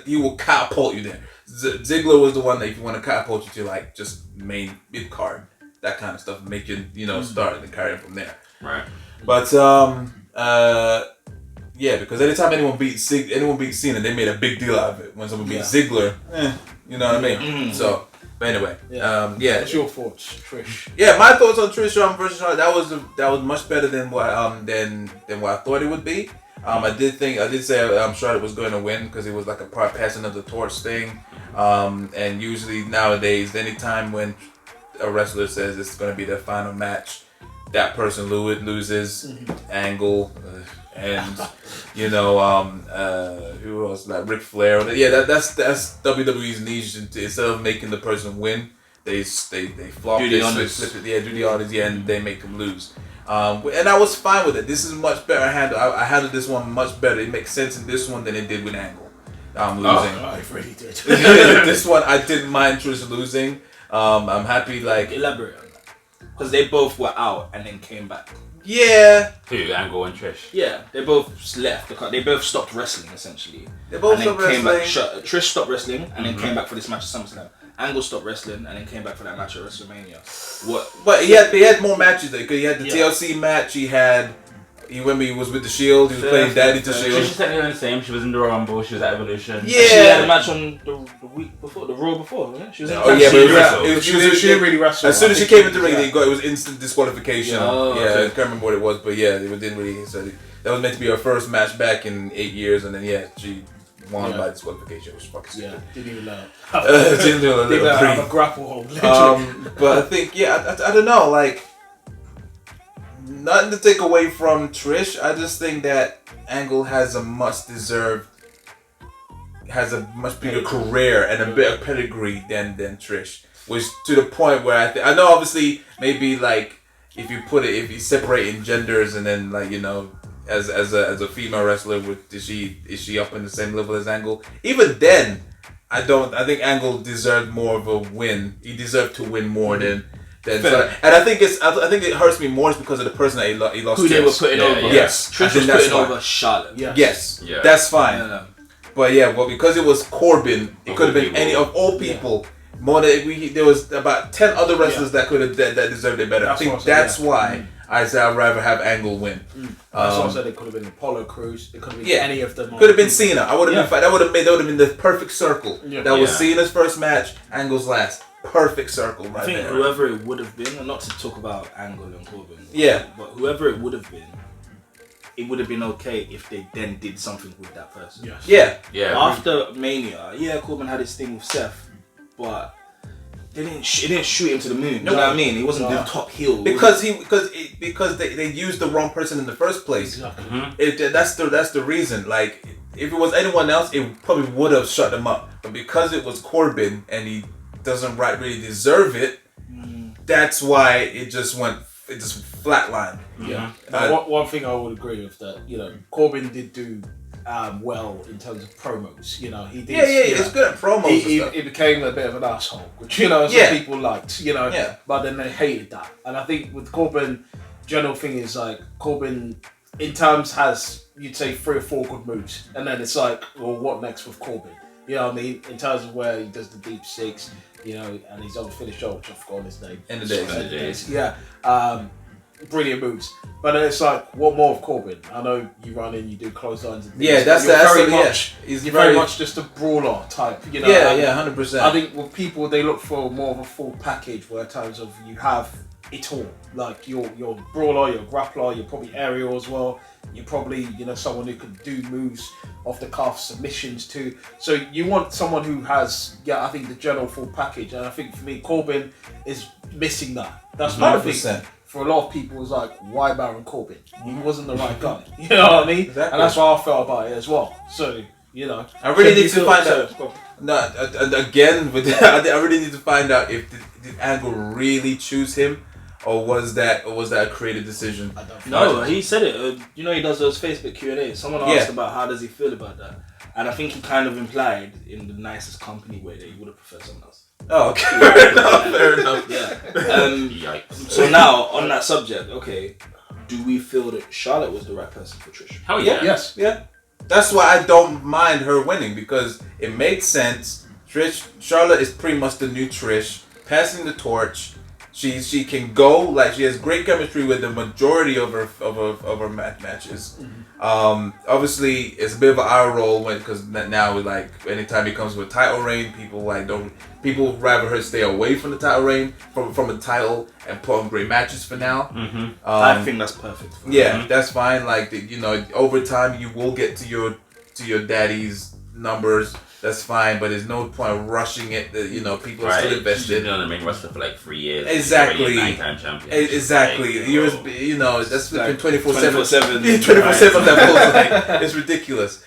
He will catapult you there. Ziggler was the one that if you want to catapult you to like just main mid card, that kind of stuff, make you start and carry it from there.
Right.
But because anytime anyone beats Cena, they made a big deal out of it. When someone beats Ziggler, you know what I mean. So, but anyway,
What's your thoughts, Trish?
Yeah, my thoughts on Trish versus Charlotte, that was much better than what than what I thought it would be. I did say Charlotte was going to win because it was like a part passing of the torch thing. And usually nowadays, anytime when a wrestler says it's going to be their final match, that person loses. Angle, and who else, like Ric Flair. That's WWE's niche. Instead of making the person win, they flop
Do the
this,
honors.
flip it, do the honors, and they make them lose. And I was fine with it. This is much better handled. I handled this one much better. It makes sense in this one than it did with Angle. Losing.
Oh, it really did.
This one I didn't mind Trish losing. I'm happy, like,
Elaborate on that. Because they both were out and then came back.
yeah.
Who? Angle and Trish.
Yeah, they both left. They both stopped wrestling, essentially.
They both
and then
stopped
came back.
wrestling.
Trish stopped wrestling and then came back for this match at SummerSlam. Angle stopped wrestling and then came back for that match at WrestleMania.
But he had more matches though. Because he had the
Yeah.
TLC match. He was with the Shield. He was playing Daddy to
Trish
Shield.
is technically the same. She was in the Royal Rumble. She was at Evolution.
Yeah.
She had a match on the week before, the Raw before, wasn't it? She was in
Oh yeah, but
She
She didn't really wrestle.
as soon as she came into the ring, it was instant disqualification.
Yeah. Oh,
I
okay.
can't remember what it was, but yeah, it didn't really. So that was meant to be her first match back in 8 years, and then she won by disqualification. It was fucking stupid.
Didn't even know.
Didn't do a
Didn't
little
have
pre.
a grapple hold. Literally.
But I think, I don't know, like, nothing to take away from Trish. I just think that Angle has a much bigger career and a better pedigree than Trish. Which to the point where I know obviously maybe like if you separate in genders and then like as a female wrestler, is she up in the same level as Angle? Even then, I think Angle deserved more of a win. He deserved to win more than Charlotte. And I think it hurts me more because of the person that he lost.
Who
to.
they were putting over.
Yes,
Trish
I think
was
that's
putting
fine.
over Charlotte.
Yes,
Yeah.
that's fine.
No.
But because it was Corbin, it could have been any of all people. More than there was about 10 other wrestlers that could have that deserved it better. I think that's why I said I'd rather have Angle win.
That's why I said it could have been Apollo Crews. It could have been any of them.
Could have been Cena. I would have been fine. That would have been the perfect circle. That was Cena's first match, Angle's last. Perfect circle right
I think
there.
whoever it would have been, and not to talk about Angle and Corbin, but whoever it would have been, it would have been okay if they then did something with that person.
Yeah.
After Mania, Corbin had his thing with Seth, but it didn't shoot him to the moon. You know what I mean? He wasn't the top heel.
Because they used the wrong person in the first place.
Exactly.
That's the reason. Like if it was anyone else, it probably would have shut them up. But because it was Corbin and he doesn't really deserve it, that's why it just flatlined.
Yeah. One thing I would agree with that, Corbin did do well in terms of promos. He did.
He's good at promos.
He became a bit of an asshole, which some people liked. But then they hated that. And I think with Corbin, general thing is like Corbin in terms has, you'd say 3 or 4 good moves, and then it's like, well, what next with Corbin? You know what I mean? In terms of where he does the deep six, you know, and he's unfinished, which I've forgotten his name.
End of days.
Yeah. Brilliant moves. But then it's like, what more of Corbin? I know you run in, you do clotheslines and things.
Yeah, that's
you're very much just a brawler type, you know.
Yeah, 100%.
I think with people, they look for more of a full package where at times of you have it all. Like you're a brawler, you're a grappler, you're probably aerial as well. You're probably, you know, someone who can do moves off the cuff, submissions too. So you want someone who has, I think the general full package. And I think for me, Corbin is missing that. That's what I think. For a lot of people, it's like, why Baron Corbin? He wasn't the right guy. You know what I mean? Exactly. And that's what I felt about it as well. So, you know.
I really need to find out. No, again, with I really need to find out if did Angle really choose him, or was that a creative decision?
No, he said it. You know, he does those Facebook Q&A. Someone asked about how does he feel about that, and I think he kind of implied in the nicest company way that he would have preferred someone else.
Oh, okay. Fair enough.
Yeah. So now on that subject, okay, do we feel that Charlotte was the right person for Trish?
Hell yeah.
Yes.
Yeah. That's why I don't mind her winning, because it made sense. Charlotte is pretty much the new Trish, passing the torch. She can go, like, she has great chemistry with the majority of her matches. Mm-hmm. Obviously, it's a bit of an eye roll because now, like, anytime it comes with title reign, people would rather her stay away from the title reign, from a title, and put on great matches for now.
Mm-hmm. I think that's perfect.
Yeah, that's fine. Like, you know, over time you will get to your daddy's numbers. That's fine, but there's no point rushing it. You know, people are still invested.
She's been on the main roster for like 3 years.
Exactly.
9-time champion.
Exactly.
Like,
you know, that's
like
24/7.
24/7.
That like, it's ridiculous.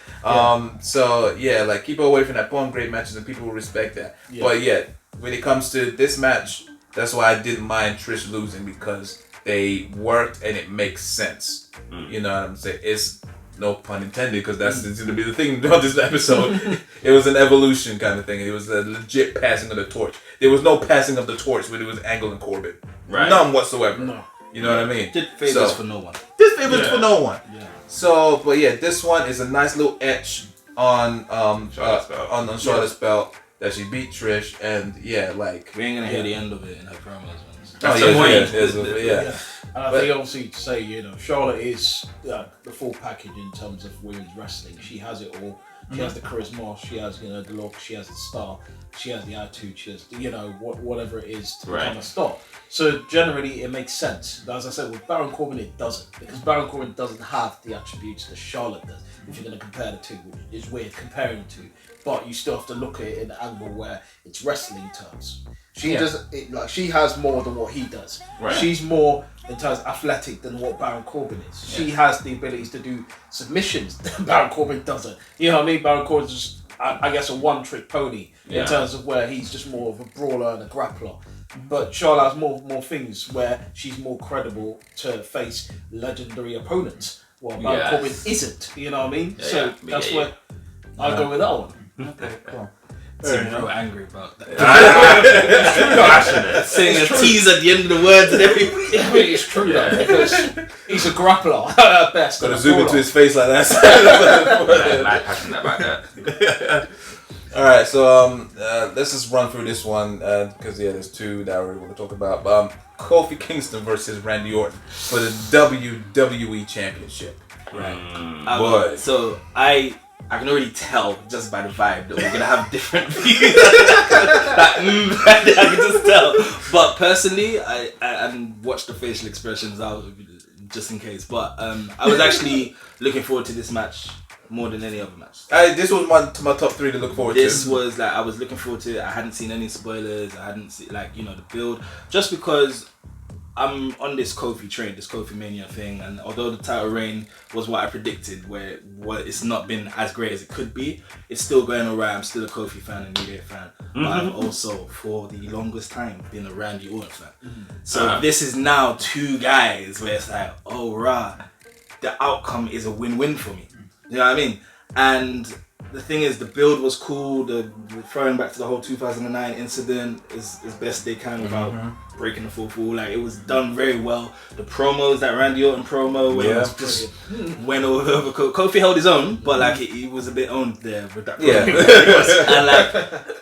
So yeah, like, keep away from that. Put on great matches, and people will respect that. Yeah. But yeah, when it comes to this match, that's why I didn't mind Trish losing, because they worked and it makes sense. You know what I'm saying? It's no pun intended, because that's going to be the thing on this episode. It was an evolution kind of thing. It was a legit passing of the torch. There was no passing of the torch when it was Angle and Corbin. Right. None whatsoever. No. You know what I mean?
Did favors for no one.
Did favors for no one.
Yeah.
So, but yeah, this one is a nice little etch on Charlotte's belt that she beat Trish, and yeah, like,
we ain't gonna hear the end of it in her promos.
Yeah.
And I think obviously to say, you know, Charlotte is the full package in terms of women's wrestling. She has it all. She has the charisma. She has, you know, the look. She has the style. She has the attitude. She has, you know, whatever it is to become a star. So generally, it makes sense. As I said, with Baron Corbin, it doesn't, because Baron Corbin doesn't have the attributes that Charlotte does. If you're going to compare the two, which is weird comparing the two, but you still have to look at it in the angle where it's wrestling terms. She does it, like, she has more than what he does. Right. She's more in terms of athletic than what Baron Corbin is. Yeah. She has the abilities to do submissions that Baron Corbin doesn't. You know what I mean? Baron Corbin's just, I guess, a one-trick pony in terms of where he's just more of a brawler and a grappler. But Charlotte has more things where she's more credible to face legendary opponents. Well, Baron Corbin isn't. You know what I mean? That's where I go with that one.
Okay, cool. So angry about that.
Passionate.
Saying a tease at the end of the words and everything.
I mean, it's true though, because he's a grappler at best.
Gotta zoom into his face like that.
Mad passionate about that.
Alright, so let's just run through this one, because there's two that we want to talk about. Kofi Kingston versus Randy Orton for the WWE Championship.
Right. So I can already tell just by the vibe that we're gonna have different views. I can just tell. But personally, I watched the facial expressions out just in case. But I was actually looking forward to this match more than any other match.
This was my top 3 to look forward to.
This was like, I was looking forward to it. I hadn't seen any spoilers. I hadn't seen, like, you know, the build, just because I'm on this Kofi train, this Kofi Mania thing, and although the title reign was what I predicted, where it's not been as great as it could be, it's still going alright. I'm still a Kofi fan and New Day fan, but I've also, for the longest time, been a Randy Orton fan. So this is now 2 guys where it's like, oh rah, the outcome is a win-win for me. You know what I mean? And the thing is, the build was cool. The throwing back to the whole 2009 incident is best they can without breaking the fourth wall. Like, it was done very well. The promos, that Randy Orton promo, where it was just went over. Kofi held his own, but like he was a bit owned there with that promo. And like,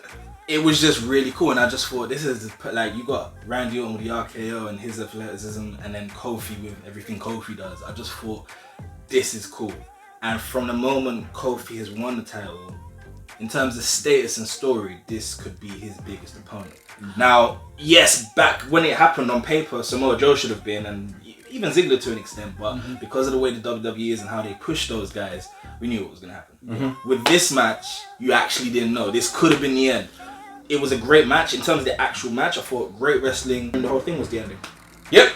it was just really cool. And I just thought, this is like, you got Randy Orton with the RKO and his athleticism, and then Kofi with everything Kofi does. I just thought, this is cool. And from the moment Kofi has won the title, in terms of status and story, this could be his biggest opponent. Now, yes, back when it happened on paper, Samoa Joe should have been, and even Ziggler to an extent, but because of the way the WWE is and how they push those guys, we knew what was going to happen. With this match, you actually didn't know. This could have been the end. It was a great match. In terms of the actual match, I thought great wrestling, and the whole thing was the ending.
Yep.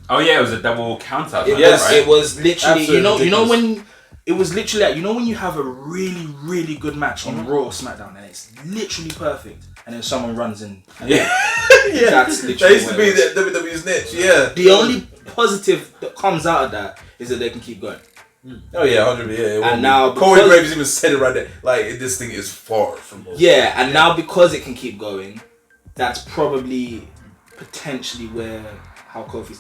Oh yeah, it was a double count out.
It was literally,
Absolutely
you know when it was literally like, you know when you have a really, really good match on Raw or SmackDown and it's literally perfect, and then someone runs in. And that's literally
That used to
where
be
it
the WWE's niche. Yeah.
is. The only positive that comes out of that is that they can keep going.
Oh yeah, 100. Yeah.
And now
Corey
because-
Graves even said it right there. Like, this thing is far from over.
Yeah, and now because it can keep going, that's probably potentially where how Kofi's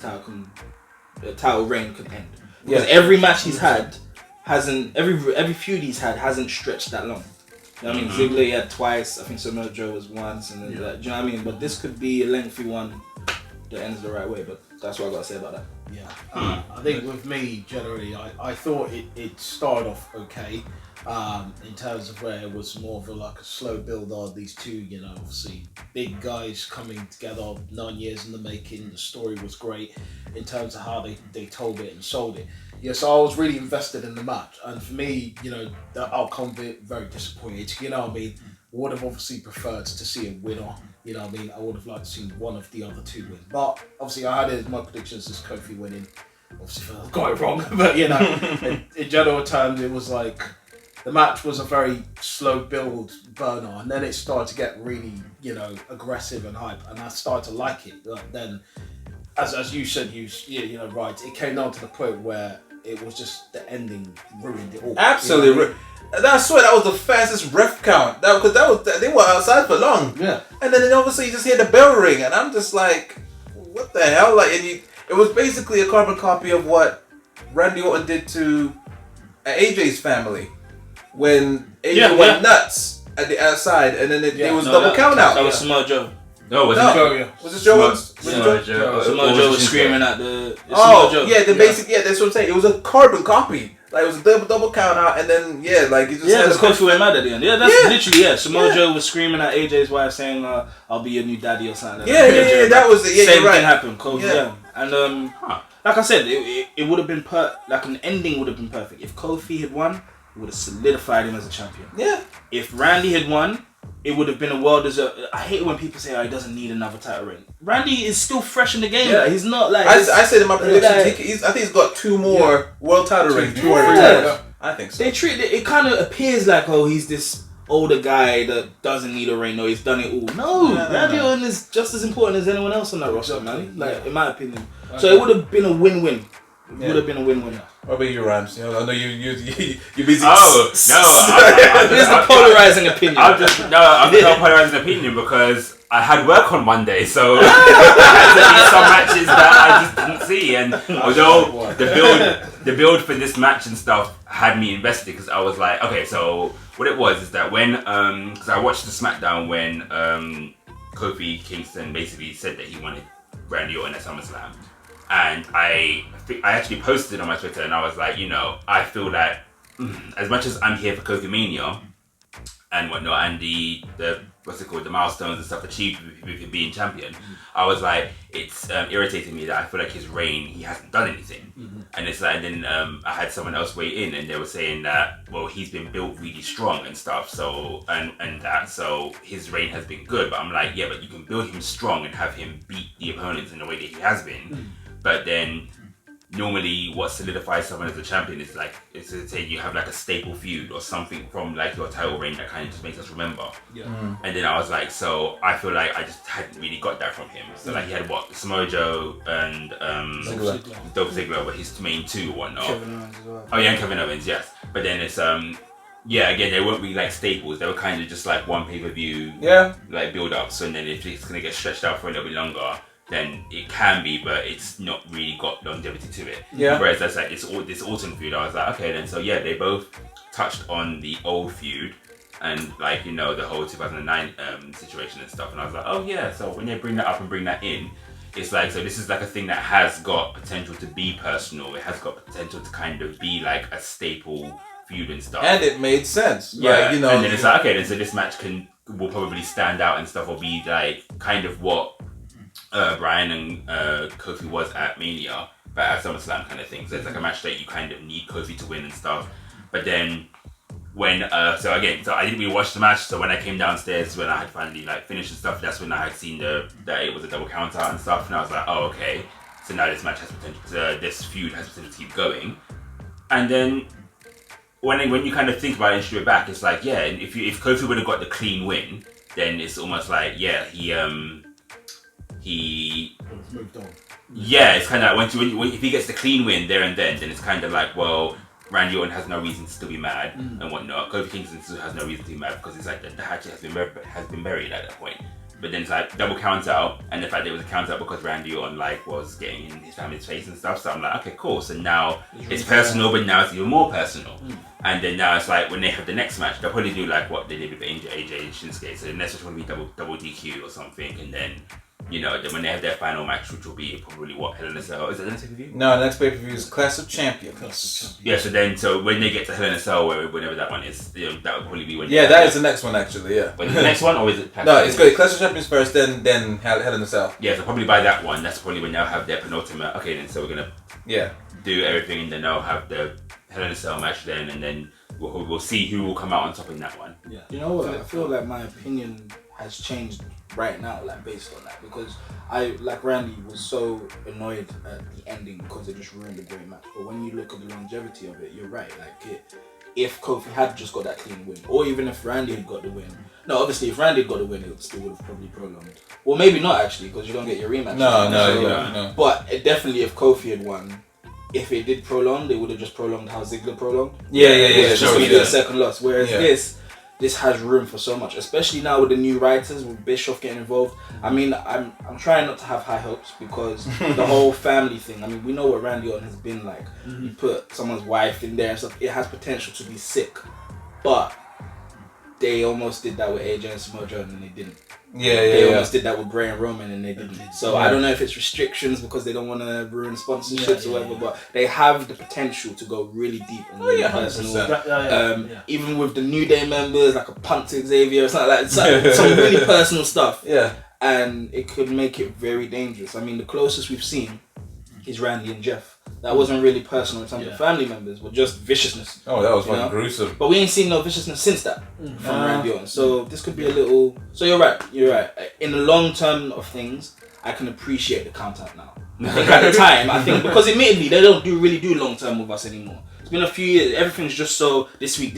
title reign could end. Because every match he's had hasn't, every feud he's had hasn't stretched that long. You know what I mean? Ziggler he had twice. I think Samoa Joe was once, and then do you know what I mean? But this could be a lengthy one that ends the right way. But that's what I gotta say about that.
Yeah, I think with me generally, I thought it started off okay, in terms of where it was more of a slow build on these two, you know, obviously big guys coming together, 9 years in the making. The story was great in terms of how they told it and sold it. Yeah, so I was really invested in the match, and for me, you know, the outcome of it, very disappointed. You know what I mean? Would have obviously preferred to see a winner. You know what I mean? I would have liked to see one of the other two win. But obviously I had it as my predictions as Kofi winning. Obviously I got it wrong. But you know, in general terms, it was like the match was a very slow build burner, and then it started to get really, you know, aggressive and hype, and I started to like it. But then, as you said, you know, right, it came down to the point where it was just the ending ruined it all.
Absolutely.
You know what I mean?
And I swear that was the fastest ref count. Because they were outside for long.
Yeah.
And then obviously you just hear the bell ring, and I'm just like, what the hell? Like, it was basically a carbon copy of what Randy Orton did to AJ's family when AJ went nuts at the outside, and then it was double count out.
That was Samoa Joe.
No, was
No.
it?
Joe, yeah.
Was it Joe? Was it
Samoa
Joe?
Joe.
Samoa Joe was screaming at the.
Oh,
Samoa Joe.
yeah, that's what I'm saying. It was a carbon copy. Like, it was a double count out, and then, like, it just
Yeah,
had
because Kofi went mad at the end. Yeah, that's literally, Samoa Joe was screaming at AJ's wife saying, I'll be your new daddy or something.
Yeah, that was it. Yeah,
Same
you're right.
thing happened. Kofi,
Yeah.
And, like I said, it would have been, like an ending would have been perfect. If Kofi had won, it would have solidified him as a champion.
Yeah.
If Randy had won, it would have been a well-deserved. I hate it when people say, he doesn't need another title reign. Randy is still fresh in the game.
Yeah.
Like, he's not like...
I said in my predictions,
like-
I think he's got 2 more world title reigns. 2 or 3
Yeah.
more. I think so.
They treat it kind of appears like, he's this older guy that doesn't need a reign, or he's done it all. No, Randy Orton is just as important as anyone else on that roster, man. Like, in my opinion. So it would have been a win-win. It would have been a win-win.
What about you, Rymz? You know, I know you're busy.
Oh, no.
Here's the polarizing opinion.
I'm not polarizing opinion because I had work on Monday, so there had some matches that I just didn't see. And although the build for this match and stuff had me invested, because I was like, okay, so what it was is that when because I watched the SmackDown when Kofi Kingston basically said that he wanted Randy Orton at SummerSlam. And I actually posted on my Twitter, and I was like, you know, I feel that as much as I'm here for Kofi Mania and whatnot, and the milestones and stuff achieved with him being champion, I was like, it's irritating me that I feel like his reign, he hasn't done anything. And it's like, and then I had someone else weigh in, and they were saying that, well, he's been built really strong and stuff, so and that, so his reign has been good. But I'm like, yeah, but you can build him strong and have him beat the opponents in the way that he has been. But then normally what solidifies someone as a champion is like, it's to say you have like a staple feud or something from like your title reign that kind of just makes us remember. And then I was like, so I feel like I just hadn't really got that from him. So like he had what, Samoa Joe and Dolph Ziggler were his main 2 or whatnot.
Kevin Owens as well.
Oh yeah, and Kevin Owens, yes. But then it's yeah, again, they weren't really like staples. They were kind of just like one pay-per-view, like build-ups. And then if it's gonna get stretched out for a little bit longer, then it can be, but it's not really got longevity to it.
Yeah.
Whereas that's like this autumn feud, I was like, okay, then so yeah, they both touched on the old feud and like, you know, the whole 2009 situation and stuff. And I was like, oh yeah, so when they bring that up and bring that in, it's like, so this is like a thing that has got potential to be personal. It has got potential to kind of be like a staple feud and stuff.
And it made sense.
Yeah,
like, you know.
and then it's like, okay, then so this match will probably stand out and stuff, or be like kind of what Brian and Kofi was at Mania, but at SummerSlam kind of thing. So it's like a match that you kind of need Kofi to win and stuff. But then when so I didn't really watch the match. So when I came downstairs, when I had finally like finished and stuff, that's when I had seen that it was a double counter and stuff, and I was like, oh okay. So now this match has potential. This feud has potential to keep going. And then when you kind of think about it and strip it back, it's like, yeah, if Kofi would have got the clean win, then it's almost like, yeah, he
moved on.
Yeah, it's kind of like if he gets the clean win there and then it's kind of like, well, Randy Orton has no reason to still be mad and whatnot. Kofi Kingston still has no reason to be mad because it's like the hatchet has been buried at that point. But then it's like double count out, and the fact that it was a count out because Randy Orton like was getting in his family's face and stuff. So I'm like, okay, cool. So now it's personal, but now it's even more personal. And then now it's like when they have the next match, they'll probably do like what they did with AJ and Shinsuke. So the next match will be double DQ or something, and then, you know, then when they have their final match, which will be probably what, Hell in a Cell? Is it the next pay-per-view?
No, the next pay-per-view is Clash of Champions.
Yeah, so when they get to Hell in a Cell, whenever that one is, you know, that would probably be when.
Yeah, that is the next one actually. Yeah.
But is it the next one, or is it?
No, it's good. Clash of Champions first, then Hell in a Cell.
Yeah, so probably by that one, that's probably when they'll have their penultimate. Okay, then so we're gonna do everything, and then they'll have the Hell in a Cell match then, and then we'll see who will come out on top in that one.
Yeah. You know what? I feel like my opinion has changed right now, like based on that, because I, like Randy, was so annoyed at the ending because it just ruined a great match. But when you look at the longevity of it, you're right. Like if Kofi had just got that clean win, or even if Randy had got the win. No, obviously if Randy had got the win, it still would have probably prolonged. Well, maybe not actually, because you don't get your rematch.
No.
But definitely if Kofi had won, if it did prolong, they would have just prolonged how Ziggler prolonged.
Yeah.
Just be the second loss. Whereas this has room for so much, especially now with the new writers, with Bischoff getting involved. I mean, I'm trying not to have high hopes because the whole family thing. I mean, we know what Randy Orton has been like. You put someone's wife in there and stuff. It has potential to be sick, but they almost did that with AJ and Samoa Joe and they didn't. They almost did that with Bray and Roman and they didn't. So I don't know if it's restrictions because they don't want to ruin sponsorships or whatever, but they have the potential to go really deep and really personal. Even with the New Day members, like a punt to Xavier, something like some really personal stuff.
Yeah.
And it could make it very dangerous. I mean, the closest we've seen is Randy and Jeff. That wasn't really personal in terms of family members, but just viciousness.
Oh, that was fucking gruesome.
But we ain't seen no viciousness since that from Randy Orton. So this could be a little. So you're right. In the long term of things, I can appreciate the count out now. I think at the time, because admittedly they don't really do long term with us anymore. It's been a few years. Everything's just so this week,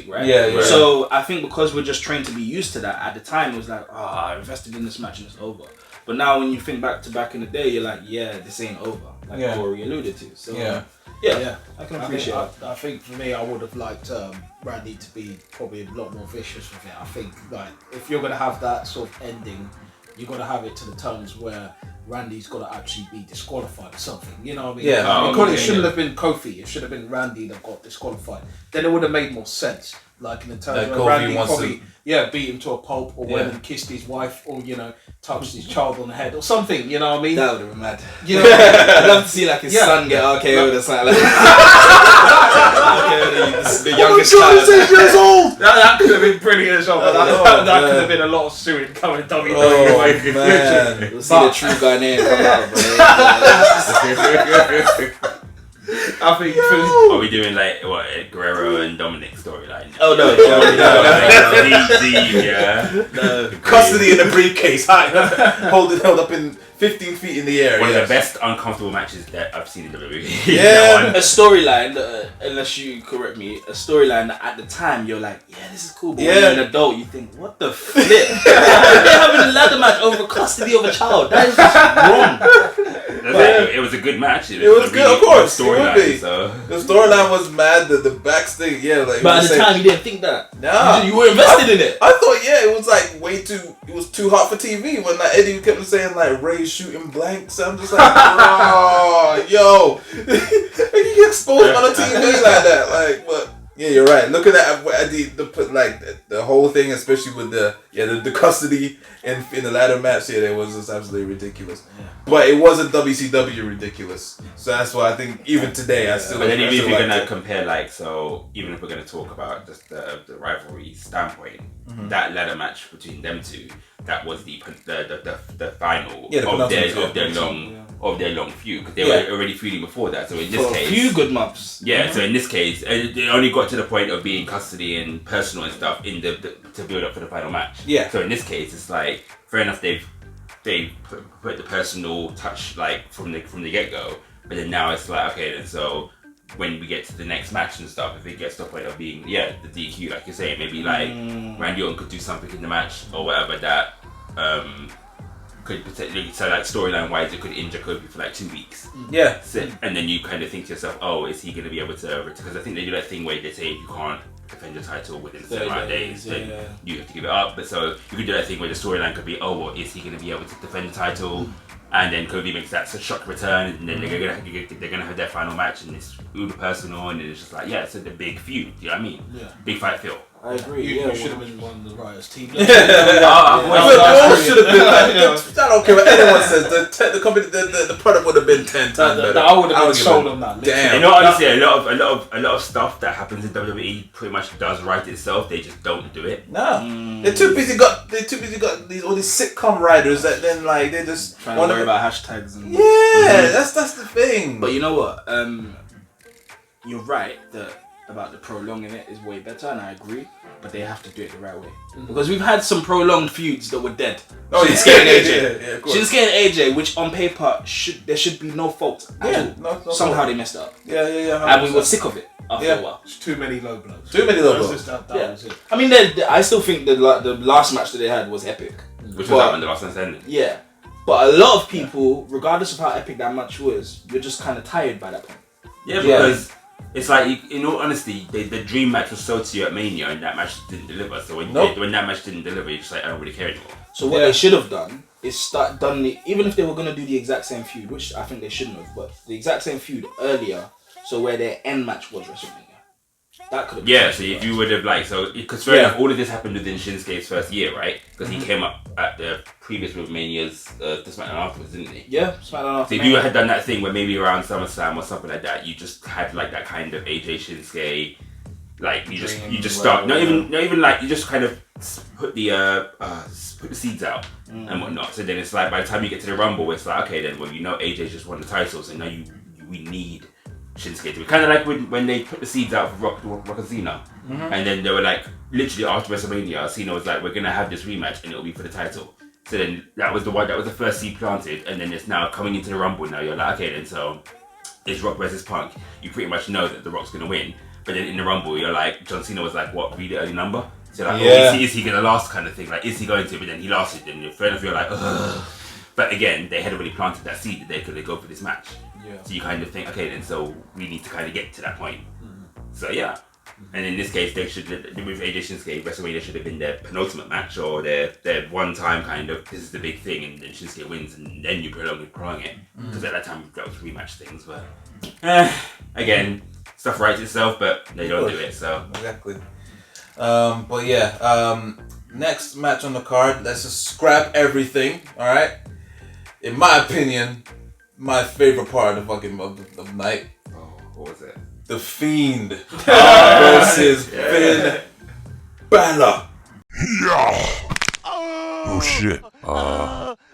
right?
Yeah.
So I think because we're just trained to be used to that. At the time, it was like, I invested in this match and it's over. But now when you think back in the day, you're like, this ain't over. Like Corey alluded to. So I can appreciate it.
I think for me, I would have liked Randy to be probably a lot more vicious with it. I think like if you're gonna have that sort of ending, you got to have it to the terms where Randy's got to actually be disqualified or something. You know what I mean?
Yeah.
Because it shouldn't have been Kofi. It should have been Randy that got disqualified. Then it would have made more sense. Like in the terms where Randy probably beat him to a pulp or went and kissed his wife or touched his child on the head or something. You know what I mean?
That would have been mad. You know, I'd love to see like his son get RKO'd or something like that. The youngest child.
6 years old. That could have been brilliant as well. That could have been a lot of suing coming WWE.
Oh man, we'll see the true Ghanaian come out, bro.
I think.
Are we doing like what Guerrero and Dominic storyline?
Oh no,
no. Custody in the briefcase, held up in 15 feet in the air.
One of the best uncomfortable matches that I've seen in WWE.
Yeah, a storyline. Unless you correct me, a storyline that at the time you're like, this is cool. But when you're an adult, you think, what the flip? They're having a ladder match over custody of a child. That is just wrong.
That's it was a good match.
It was good, of course. It would be.
So.
The storyline was mad. The backstage, yeah, like.
But at the time, you didn't think that.
Nah,
you were invested in it.
I thought, yeah, it was like way too. It was too hot for TV when like Eddie kept saying like Ray's shooting blanks. I'm just like, oh, yo, you get exposed on a TV like that, like, but. Yeah, you're right. Looking at the whole thing, especially with the custody in the ladder match, it was just absolutely ridiculous. Yeah. But it wasn't WCW ridiculous, so that's why I think even today I still.
But then even if you're gonna compare, even if we're gonna talk about just the rivalry standpoint, that ladder match between them two, that was the final of their long feud, because they were already feuding before that. So in this case,
a few good months.
Yeah. So in this case, it only got to the point of being custody and personal and stuff to build up for the final match.
Yeah.
So in this case, it's like fair enough. They put the personal touch like from the get go, but then now it's like okay, then so when we get to the next match and stuff, if it gets to the point of being the DQ, like you're saying, maybe like Randy Orton could do something in the match or whatever that could potentially, so like storyline wise, it could injure Kobe for like 2 weeks.
Yeah.
So, and then you kind of think to yourself, oh, is he going to be able to? Because I think they do that thing where they say if you can't defend your title within 7 amount of days, then you have to give it up. But so you could do that thing where the storyline could be, oh, well, is he going to be able to defend the title? And then Kobe makes that shock return, and then they're gonna have their final match, and it's uber personal, and it's just like it's a big feud. You know what I mean? Yeah. Big fight feel.
I agree.
You should have been one of the writers' team.
All should have been. I don't care what anyone says. The company, the product would have been 10 times better.
I would have been sold on that.
Damn.
You know, honestly, a lot of stuff that happens in WWE pretty much does right itself. They just don't do it.
No, they're too busy. Got all these sitcom writers that then like they just
trying to worry about hashtags and
that's the thing.
But you know what? You're right about the prolonging it is way better, and I agree. But they have to do it the right way, because we've had some prolonged feuds that were dead. Shinsuke and AJ, Shinsuke and AJ, which on paper there should be no fault at all. No somehow they messed up.
Yeah. 100%.
And we were sick of it after a while.
It's too many low blows.
That was it. I mean, I still think the last match that they had was epic.
Which was that when the last one's ended.
Yeah, but a lot of people, regardless of how epic that match was, you're just kind of tired by that point.
Yeah, because it's like, in all honesty, the dream match was sold to you at Mania, and that match didn't deliver. So when that match didn't deliver, you're just like, I don't really care anymore.
So what they should have done is even if they were gonna do the exact same feud, which I think they shouldn't have, but the exact same feud earlier, so where their end match was WrestleMania. That could have been
so if you would have because fair enough, all of this happened within Shinsuke's first year, right? Because he came up at the previous WrestleManias, the SmackDown afterwards, didn't he?
Yeah, SmackDown afterwards.
So if you had done that thing where maybe around SummerSlam or something like that, you just had like that kind of AJ Shinsuke, like you just start not even like you just kind of put the seeds out and whatnot. So then it's like by the time you get to the Rumble, it's like okay then, well AJ just won the title, so now we need Shinsuke to be kind of like when they put the seeds out for Rock and Cena, and then they were like literally after WrestleMania, Cena was like, we're gonna have this rematch and it'll be for the title. So then that was the first seed planted, and then it's now coming into the Rumble. Now you're like, okay then, so it's Rock versus Punk. You pretty much know that the Rock's gonna win, but then in the Rumble you're like, John Cena was like, what, read the early number? So like, is he gonna last kind of thing? Like, is he going to? But then he lasted, and fair enough, you're like, ugh. But again, they had already planted that seed that they could go for this match. Yeah. So you kind of think, okay, then so we need to kind of get to that point. So yeah, and in this case, they should with AJ Shinsuke, WrestleMania should have been their penultimate match or their one time kind of this is the big thing, and then Shinsuke wins, and then you prolong it because at that time that was rematch things. But again, stuff writes itself, but they don't do it. So
exactly. But yeah, next match on the card. Let's just scrap everything. All right. In my opinion, my favorite part of the night.
Oh, what was it?
The Fiend versus Finn Balor.
Yeah. Oh shit.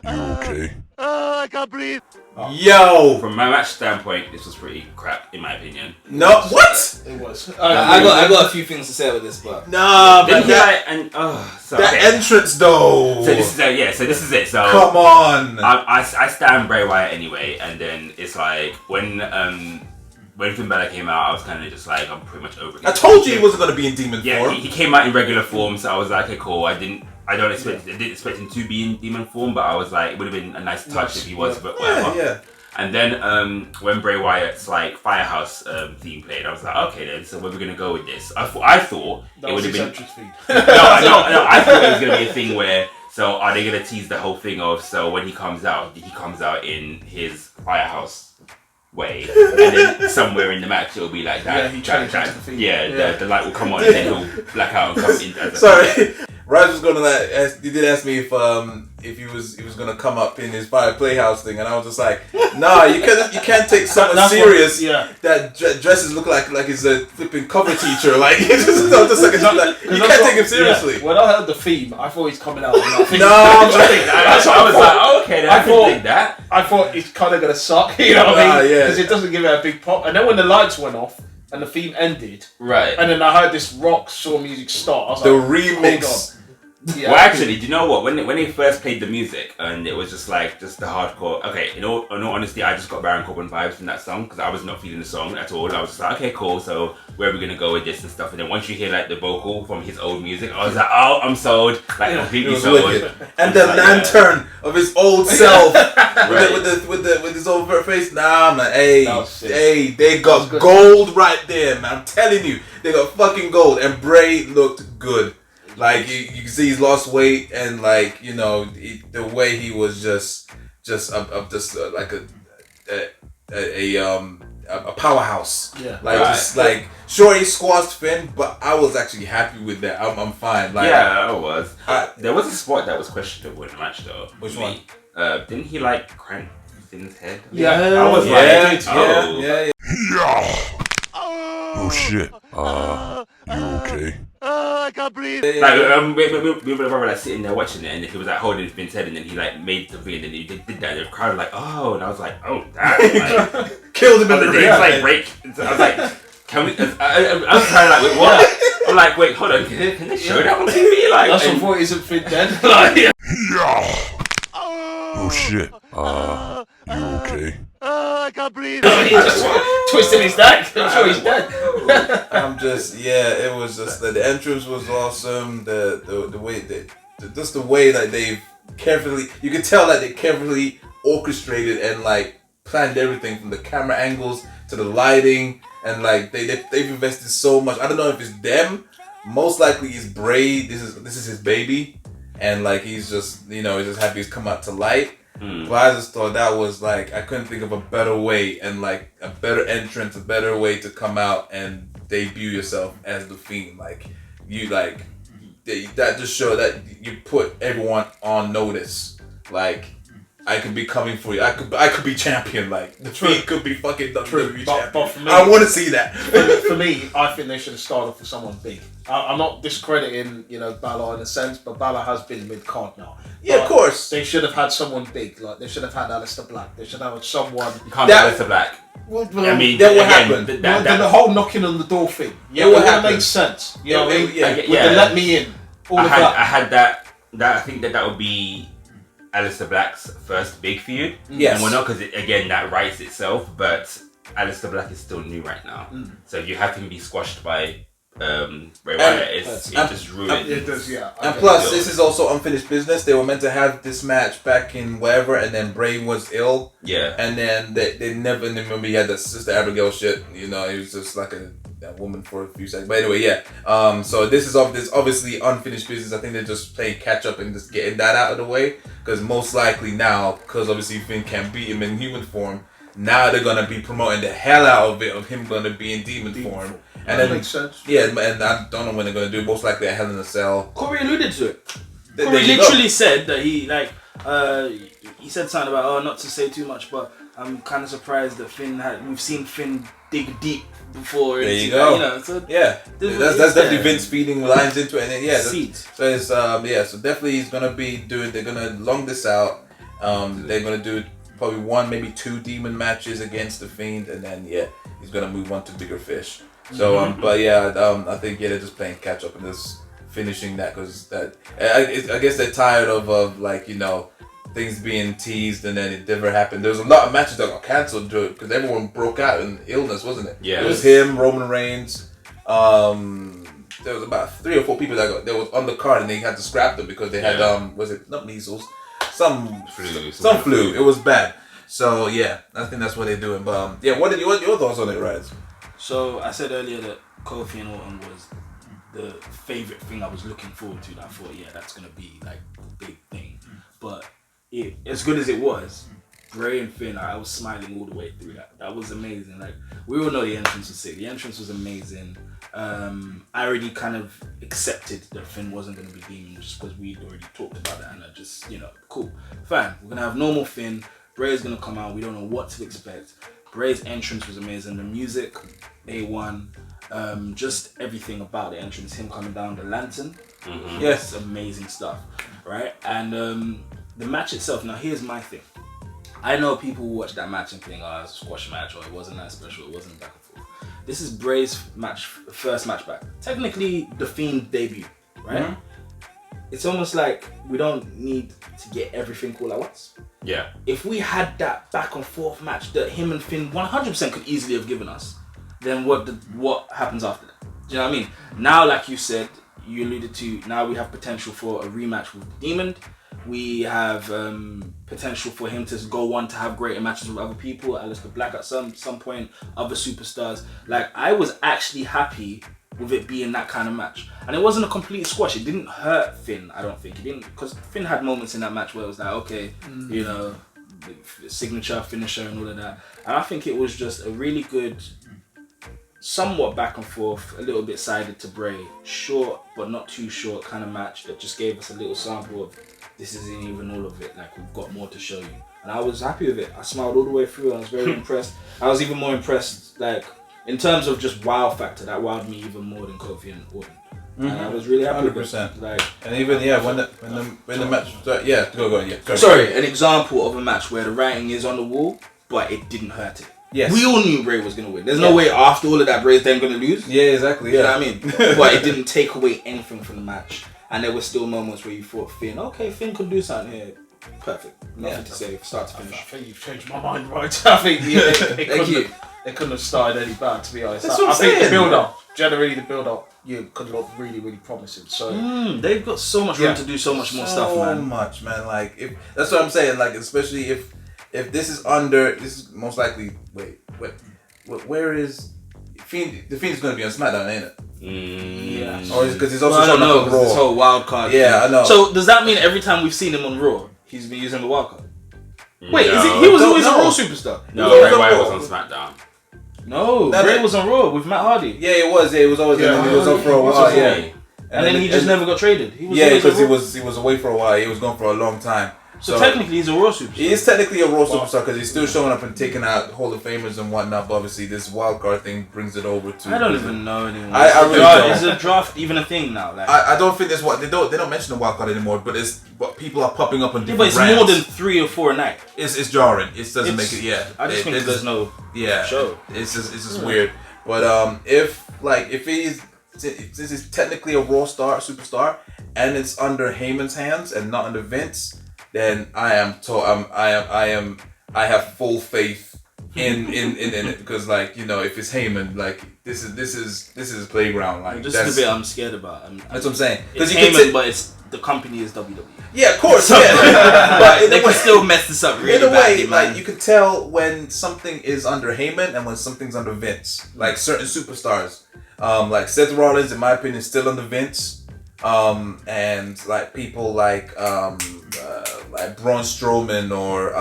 You okay? I can't breathe.
Yo.
From my match standpoint, this was pretty crap in my opinion.
No, what?
It was.
I got a few things to say about this, but
nah, but entrance though.
So this is So this is it. So
come on.
I stand Bray Wyatt anyway, and then it's like when Finn Balor came out, I was kind of just like, I'm pretty much over it.
I told you he wasn't gonna be in demon form.
Yeah, he came out in regular form, so I was like, okay, cool. I didn't expect him to be in demon form, but I was like, it would have been a nice touch if he was, but whatever. And then when Bray Wyatt's like Firehouse theme played, I was like, okay then, so where are we gonna go with this? I thought
That
it
was
would have
his
been.
entrance feed.
No, I thought it was gonna be a thing where. So are they gonna tease the whole thing of so when he comes out in his Firehouse way, and then somewhere in the match it'll be like that.
Yeah, he changed into the theme.
The light will come on and then he'll black out and come in. As a
Sorry, Raj was gonna he did ask me if he was gonna come up in his Fire Playhouse thing, and I was just like, nah, you can't take someone serious that dresses look like he's a flipping cover teacher, like you can't take him seriously.
When I heard the theme, I thought he's coming out.
I was like, okay, then I can think that.
I thought he's kind of gonna suck, you know what I mean?
Yeah.
Because it doesn't give it a big pop. And then when the lights went off and the theme ended,
Right.
and then I heard this rock show music start, I was
The
like,
remix.
hold on. Yeah,
Well, actually, do you know what? When they first played the music and it was just the hardcore. Okay, in all honesty, I just got Baron Corbin vibes from that song because I was not feeling the song at all. I was just like, okay, cool. So where are we gonna go with this and stuff? And then once you hear like the vocal from his old music, I was like, oh, I'm sold, like completely sold.
Wicked. And the lantern of his old self with his old face. Nah, man. Hey, they got gold right there, man. I'm telling you, they got fucking gold. And Bray looked good. Like you can see he's lost weight, and like the way he was just like a powerhouse.
Yeah.
Like just like sure he squashed Finn, but I was actually happy with that. I'm fine. Like
Yeah, I was. There was a spot that was questionable in the match though.
Which one?
Didn't he like crank Finn's head?
Yeah.
I was
yeah.
Oh shit. You okay?
I can't breathe.
Like we were like sitting there watching it, and he was like holding Finn's head, and then he like made the thing, and then he did that, and the crowd was like, oh, and I was like, oh, that like,
Killed him in the ring.
like break. I was like, can we? I was trying to like, wait, what? I'm like, wait, hold on, can they show that on TV? Like,
That's what voice isn't Finn dead. Like,
Yeah. Oh shit. You okay?
I can't breathe.
he just twisted his neck. I'm sure he's dead.
It was just that the entrance was awesome. The way just the way that they've carefully, you can tell that they carefully orchestrated and like planned everything from the camera angles to the lighting, and like they've invested so much. I don't know if it's them. Most likely it's Bray. This is his baby, and like he's just he's just happy he's come out to light. But I just thought that was like, I couldn't think of a better way and like a better entrance, a better way to come out and debut yourself as the Fiend. Like you that just showed that you put everyone on notice. Like I could be coming for you. I could be champion. Like the Fiend could be fucking WWE champion.
But for me,
I want to see that.
for me, I think they should have started off with someone big. I'm not discrediting, Balor in a sense, but Balor has been mid-card now.
Yeah, of course.
They should have had someone big. Like they should have had Aleister Black. They should have had someone.
You can't get Aleister Black.
Well,
I mean,
then what
again,
happened?
the whole knocking on the door thing. Yeah,
what
it
happened?
makes sense. You know what I mean?
Yeah.
With the let me in. All of that.
I had that. I think that would be Aleister Black's first big feud.
Yes.
And well, not because again that writes itself, but Aleister Black is still new right now, so you have him be squashed by Bray Wyatt. It just ruined.
It does, yeah.
And plus, this is also unfinished business. They were meant to have this match back in wherever, and then Bray was ill.
Yeah.
And then they never remember he had that Sister Abigail shit. He was just like a woman for a few seconds. But anyway, yeah. So this is obviously unfinished business. I think they're just playing catch up and just getting that out of the way. Because most likely now, because obviously Finn can't beat him in human form, now they're gonna be promoting the hell out of it of him gonna be in demon form. And
that
then,
makes sense.
Yeah, and I don't know when they're gonna do it. Most likely at Hell in a Cell.
Corey alluded to it.
There
Corey
you go.
literally said that he said something about not to say too much, but I'm kind of surprised that we've seen Finn dig deep before.
There you go.
So
Yeah, that's definitely Vince feeding lines into it, and then, yeah.
Seeds.
So it's so definitely he's gonna be doing. They're gonna long this out. They're gonna do probably one, maybe two demon matches against the Fiend, and then he's gonna move on to bigger fish. So I think they're just playing catch up and just finishing that because I guess they're tired of things being teased and then it never happened. There was a lot of matches that got cancelled because everyone broke out in illness, wasn't it?
Yeah.
It was him, Roman Reigns. There was about 3 or 4 people that was on the card and they had to scrap them because they had was it not measles, some flu. It was bad.
So yeah, I think that's what they're doing. But yeah, what your thoughts on it, Ridez?
So I said earlier that Kofi and Orton was the favorite thing I was looking forward to. That I thought, yeah, that's gonna be like the big thing. But as good as it was, Bray and Finn, I was smiling all the way through that. That was amazing. Like, we all know the entrance was sick. The entrance was amazing. I already kind of accepted that Finn wasn't going to be Demon just because we'd already talked about that, and I just, cool, fine. We're going to have normal Finn. Bray's going to come out. We don't know what to expect. Bray's entrance was amazing. The music, A1. Just everything about the entrance. Him coming down the lantern. Mm-hmm. Yes, amazing stuff, right? And the match itself. Now, here's my thing. I know people watch that match and think, oh, it's a squash match, or it wasn't that special, it wasn't back and forth. This is Bray's first match back. Technically, the Fiend debut, right? Mm-hmm. It's almost like we don't need to get everything all at once.
Yeah.
If we had that back and forth match that him and Finn 100% could easily have given us, then what happens after that? Do you know what I mean? Now, like you said, you alluded to, now we have potential for a rematch with Demon. We have potential for him to go on to have greater matches with other people, Aleister Black at some point, other superstars. Like, I was actually happy with it being that kind of match. And it wasn't a complete squash. It didn't hurt Finn, I don't think. It didn't, because Finn had moments in that match where it was like, okay, signature, finisher and all of that. And I think it was just a really good, somewhat back and forth, a little bit sided to Bray, short but not too short kind of match that just gave us a little sample of this isn't even all of it, like we've got more to show you. And I was happy with it. I smiled all the way through. I was very impressed. I was even more impressed, like, in terms of just wow factor, that wowed me even more than Kofi and Orton. Mm-hmm. And I was really happy 100%. With it. Like,
and even when the match started, go.
Sorry, an example of a match where the writing is on the wall, but it didn't hurt it. Yes. We all knew Bray was going to win. There's no way after all of that Bray's then going to lose.
Yeah, exactly. Yeah.
You know what I mean? But it didn't take away anything from the match. And there were still moments where you thought Finn could do something here. Perfect. Nothing to say, start to finish.
I think you've changed my mind, right? I think they couldn't have started any bad, to be honest.
That's what I'm saying.
Think the build-up, generally the build-up, could look really, really promising. So
they've got so much room to do so much more stuff, man.
So much, man. Like, that's what I'm saying. Like, especially if this is most likely. Wait, where is Fiend? The Fiend is going to be on SmackDown, ain't it?
Yeah.
Or because he's also showing up on Raw.
This whole wild card.
Yeah, I know.
So does that mean every time we've seen him on Raw, he's been using the wild card? Wait,
No.
he was always a Raw superstar?
No, Bray Wyatt was on SmackDown.
No, Bray was on Raw with Matt Hardy.
Yeah, it was. Yeah, it was always. Yeah, he was up for a while. Yeah.
And then he just never got traded.
Because he was away for a while. He was gone for a long time.
So technically he's a Raw superstar.
He is technically a Raw superstar because he's still showing up and taking out Hall of Famers and whatnot. But obviously this wild card thing brings it over to.
I don't even know anymore.
I really don't.
Is the draft even a thing now? Like,
I don't think that's what they don't mention the wild card anymore. But people are popping up on different
but it's
brands.
more than 3 or 4 a night.
It's jarring. It doesn't make it. Yeah.
I just think there's no show.
It's just weird. But if this is technically a Raw superstar and it's under Heyman's hands and not under Vince, then I have full faith in it because if it's Heyman, this is playground.
This is the bit I'm scared about.
That's what I'm saying.
It's Heyman, but the company is WWE.
Yeah, of course. Yeah.
But they can still mess this up really badly.
In a way, you can tell when something is under Heyman and when something's under Vince. Like certain superstars, like Seth Rollins, in my opinion, is still under Vince. And like people like Braun Strowman or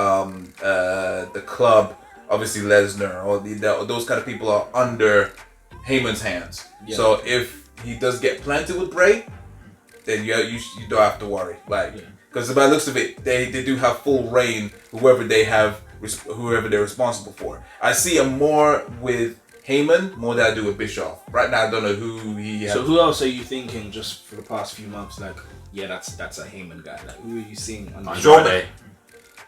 the Club, obviously Lesnar, or those kind of people are under Heyman's hands. Yeah. So if he does get planted with Bray, then you don't have to worry. Because by the looks of it, they do have full reign, whoever they're responsible for. I see him more with Heyman more than I do with Bischoff. Right now, I don't know who he has.
So who else are you thinking just for the past few months? That's a Heyman guy. Like, who are you seeing?
Andrade.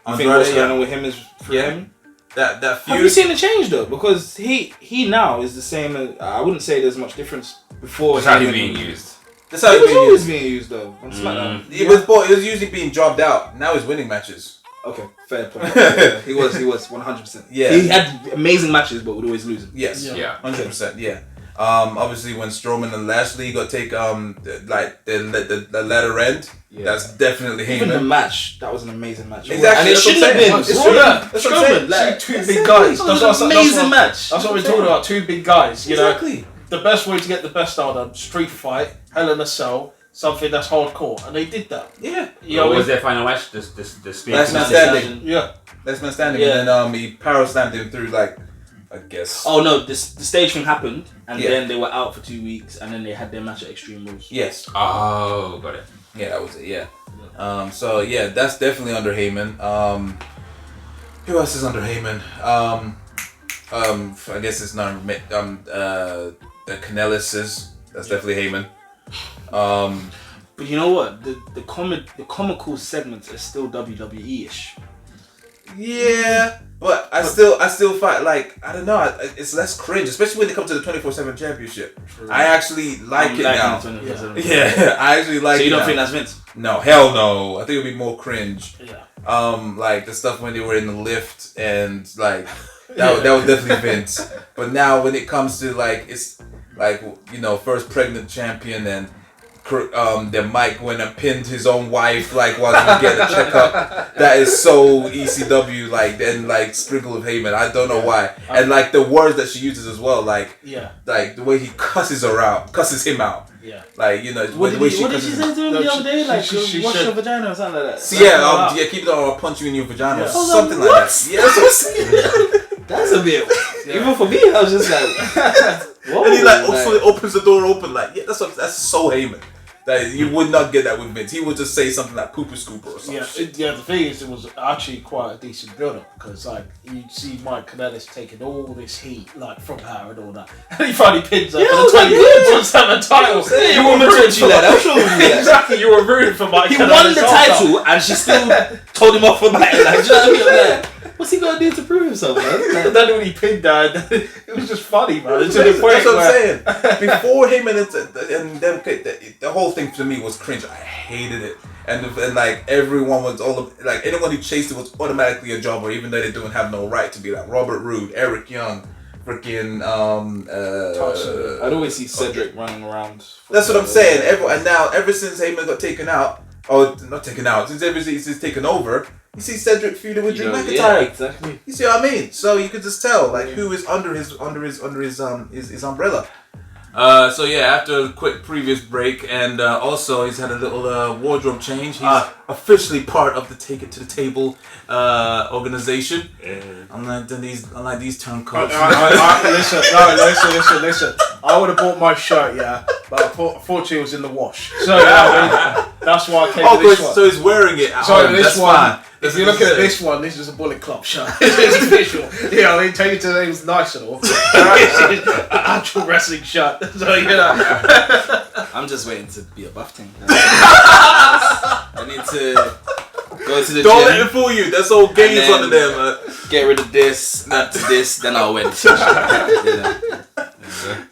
I think what's going on with him is for him.
That feud.
Have you seen the change though? Because he now is the same. I wouldn't say there's much difference before.
That's how he's being used.
That's how he was always being used though on SmackDown.
It was usually being jobbed out. Now he's winning matches.
Okay, fair point. Yeah, he was 100%.
Yeah,
he had amazing matches, but would always lose.
Yes,
yeah,
100%. Yeah,
Obviously, when Strowman and Lashley got take the latter end, that's definitely
Even the
Heyman.
match, that was an amazing match.
Exactly,
And it
that's what
shouldn't
I'm
have been.
saying.
Strowman,
That's what I'm saying.
like,
two big guys.
That was an amazing match.
That's what we're talking about. Two big guys. You
Exactly.
know, the best way to get the best out of them: street fight, Hell in a Cell, something that's hardcore, and they did that.
Yeah.
You know,
What was their final match? The spear.
Last man standing.
yeah.
Last man standing.
Yeah.
And then he power slammed him through I guess.
Oh no, the stage thing happened, and
Yeah.
then they were out for 2 weeks, and then they had their match at Extreme Rules.
Yes.
Oh, got it.
Yeah, that was it. Yeah. So yeah, that's definitely under Heyman. Who else is under Heyman? I guess it's not the Canellises. That's definitely Heyman.
But you know what? The comical segments are still WWE-ish.
Yeah, but I still fight I don't know. It's less cringe, especially when it comes to the 24/7 championship.
True.
I actually like it now. Yeah, I actually like it.
So you don't
now.
think that's Vince?
No, hell no. I think it'd be more cringe.
Yeah.
Like the stuff when they were in the lift and that was definitely Vince. But now when it comes to it's first pregnant champion and that Mike went and pinned his own wife while he was getting a checkup. That is so ECW and sprinkle of Heyman. I don't know why. And the words that she uses as well, the way he cusses him out.
Yeah.
What did she say to him the other day?
she
Wash
said-
your vagina or something like that.
So yeah, keep it on. I'll punch you in your vagina, or
Yeah.
something like that. Yeah, that's what I'm saying.
That's a bit. Even for me, I was just like, whoa.
And he fully opens the door open that's so Heyman. That you would not get that with Vince. He would just say something like pooper scooper or something.
Yeah, the thing is, it was actually quite a decent build up because you see Mike Kanellis taking all this heat from her and all that, and he finally pins her for the 20 minutes on the title.
You were rooting for that. I'm sure
Exactly, you were rooting for Mike.
He won the title, and she still told him off about it. Do you know what I mean? I'm like, what's he gonna do to prove himself, man?
And then when he pinned her, it was just funny, man.
That's what I'm saying. Before him and them, the whole thing to me was cringe. I hated it, and everyone was anyone who chased it was automatically a jobber, even though they don't have no right to be Robert Roode, Eric Young, freaking
I'd always see Cedric running around.
That's what I'm saying. Ever since Heyman got taken out, or not taken out, since he's taken over. You see Cedric feuding with Drew McIntyre.
Yeah, exactly.
You see what I mean? So you could just tell who is under his umbrella.
So yeah, after a quick previous break, and also he's had a little wardrobe change. He's officially part of the Take It to the Table organization. Unlike these turncoats.
Listen. I would have bought my shirt, but unfortunately it was in the wash. So that's why I came to this one.
So he's wearing it.
This one.
Fine.
If you're looking at this one, this is a Bullet Club shirt. It's official. Take it to the was nice and all. An actual wrestling shirt. So
I'm just waiting to be a buff team. I need to go to the
Don't
gym.
let it fool you. That's all games
And then
under there, man.
Get rid of this, add to this, then I'll win.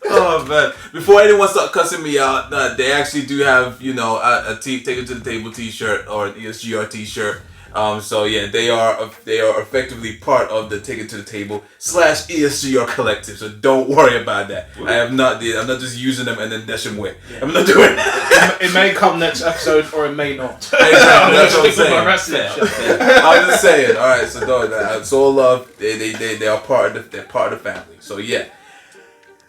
Oh man! Before anyone start cussing me out, they actually do have a Take It to the Table T-shirt or an ESGR T-shirt. So yeah, they are effectively part of the Take It to the Table / ESGR collective. So don't worry about that. I'm not just using them and then dashing away. I'm not doing that.
it may come next episode or it may not.
Exactly, that's what I'm saying.
My wrestling shirt.
I'm just saying. All right, so it's all love. They are part of the family. So yeah.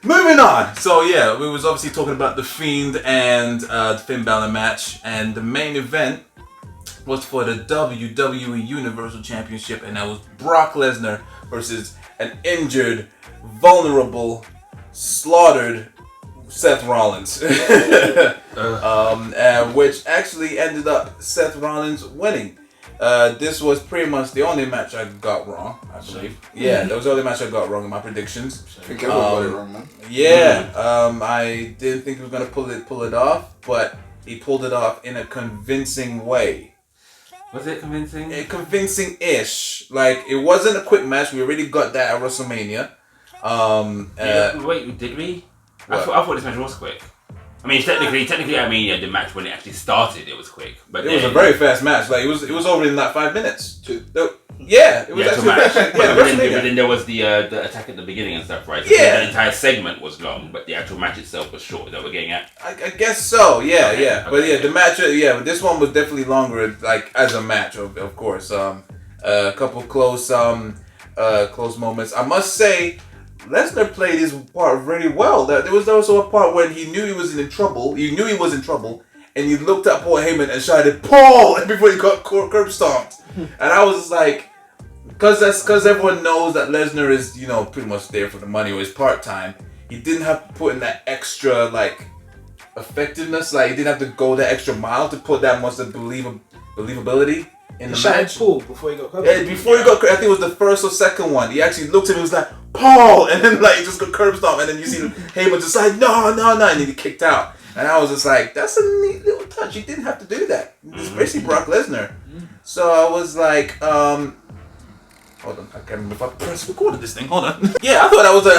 Moving on. So yeah, we was obviously talking about the Fiend and the Finn Balor match, and the main event was for the WWE Universal Championship, and that was Brock Lesnar versus an injured, vulnerable, slaughtered Seth Rollins, which actually ended up Seth Rollins winning. This was pretty much the only match I got wrong, I believe. Yeah, that was the only match I got wrong in my predictions.
I think everyone got it wrong, man.
Yeah, I didn't think he was gonna pull it off, but he pulled it off in a convincing way.
Was it convincing?
Convincing-ish. It wasn't a quick match. We already got that at WrestleMania.
Wait, did we? I thought this match was quick. I mean, technically, I mean, the match when it actually started, it was quick. But
it was a very fast match. It was over in 5 minutes.
Yeah, it was
Yeah,
actually
match.
yeah,
But
WrestleMania.
then there was the attack at the beginning and stuff, right? So
Yeah.
the entire segment was long, but the actual match itself was short. Is that what we're getting at?
I guess so. Yeah,
Okay,
yeah. But
okay,
yeah,
okay.
the match. Yeah, but this one was definitely longer. Like as a match, of course. A couple close close moments. I must say, Lesnar played his part very well. There was also a part when he knew he was in trouble. He knew he was in trouble, and he looked at Paul Heyman and shouted "Paul!" before he got curb stomped. And I was just like, because everyone knows that Lesnar is, you know, pretty much there for the money or is part time. He didn't have to put in that extra like effectiveness. Like he didn't have to go that extra mile to put that much of believability in the match.
Paul before he got curb.
Yeah, before he got, I think it was the first or second one. He actually looked at him and was like, "Paul," and then like just got curb stomped, and then you see Heyman just like, "No," and then he kicked out. And I was just like, "That's a neat little touch. He didn't have to do that. Especially Brock Lesnar." So I was like, hold on, I can't remember if I press record of this thing. Hold on. Yeah, I thought that was I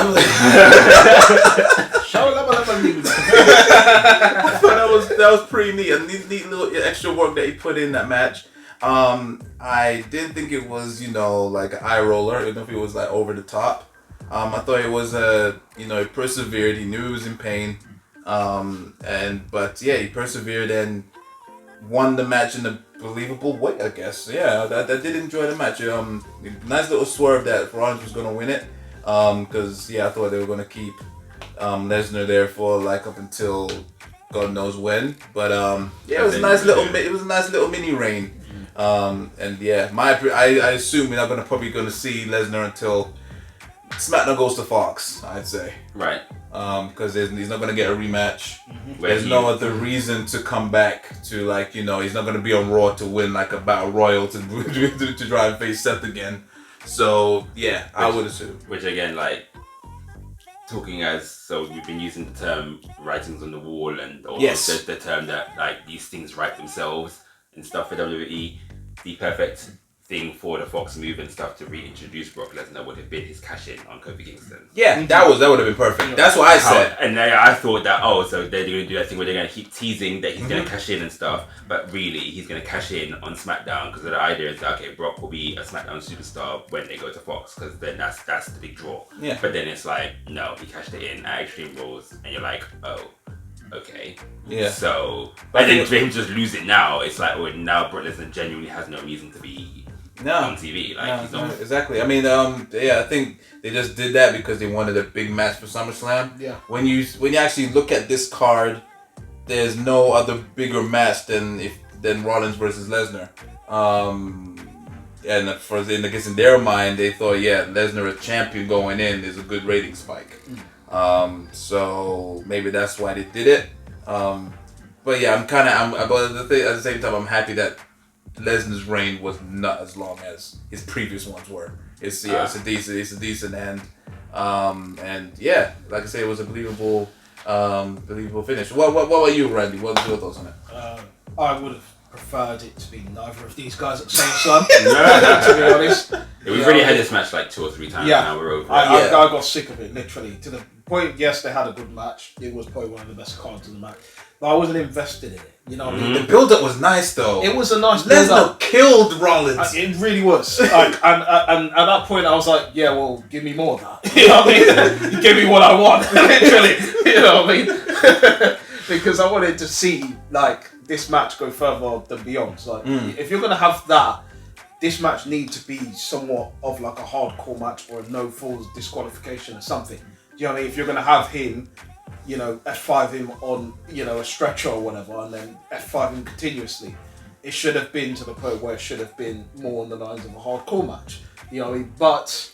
thought that was pretty neat. A neat little extra work that he put in that match. I didn't think it was, you know, like an eye roller. I didn't know if it was like over the top. I thought it was you know, he persevered. He knew he was in pain. But yeah, he persevered and won the match in a believable way, I guess. Yeah, I did enjoy the match. Nice little swerve that Rollins was gonna win it. Because yeah, I thought they were gonna keep Lesnar there for like up until God knows when. But yeah, it was a nice little mini reign. And yeah, I assume we're not probably gonna see Lesnar until SmackDown goes to Fox, I'd say.
Right.
Because he's not gonna get a rematch.
Where
There's no other reason to come back to, like, you know, he's not gonna be on Raw to win like a battle royal to try and face Seth again. So yeah, I would assume.
Which again, like, talking as, so you've been using the term writings on the wall and or
Yes.
the term that like these things write themselves and stuff for WWE. The perfect thing for the Fox move and stuff to reintroduce Brock Lesnar would have been his cash in on Kofi Kingston.
Yeah, that would have been perfect. That's what I said.
And I thought that, so they're going to do that thing where they're going to keep teasing that he's going to cash in and stuff, but really he's going to cash in on SmackDown because the idea is that, okay, Brock will be a SmackDown superstar when they go to Fox because then that's the big draw.
Yeah.
But then it's like, no, he cashed it in at Extreme Rules and you're like, oh, okay.
Yeah.
So,
But
and then for him to just lose it now, it's like, oh, now Brock Lesnar genuinely has no reason to be on TV. Like, he's not.
Exactly. I mean, yeah, I think they just did that because they wanted a big match for SummerSlam.
Yeah.
When you actually look at this card, there's no other bigger match than Rollins versus Lesnar. And I guess in their mind, they thought, yeah, Lesnar as champion going in is a good rating spike. So maybe that's why they did it. But yeah, but at the same time, I'm happy that Lesnar's reign was not as long as his previous ones were. It's a decent end. And yeah, like I say, it was a believable finish. What about you, Randy? What was your thoughts on it?
I would have preferred it to be neither of these guys at the same time. To be honest,
We've already had this match like 2 or 3 times
Yeah.
now. We're over it.
I got sick of it, literally, to the point. Yes, they had a good match. It was probably one of the best cards in the match, but I wasn't invested in it. You know what I mean?
The build-up was nice though.
It was a nice
Lesnar
build-up.
killed Rollins.
It really was. Like, and at that point, I was like, yeah, well, give me more of that. You know what I mean? Give me what I want, literally. You know what I mean? Because I wanted to see like this match go further than beyond. So, like, if you're gonna have that, this match needs to be somewhat of like a hardcore match or a no falls disqualification or something. Do you know what I mean? If you're gonna have him, you know, F5 him on, you know, a stretcher or whatever, and then F5 him continuously, it should have been to the point where it should have been more on the lines of a hardcore match. You know what I mean? But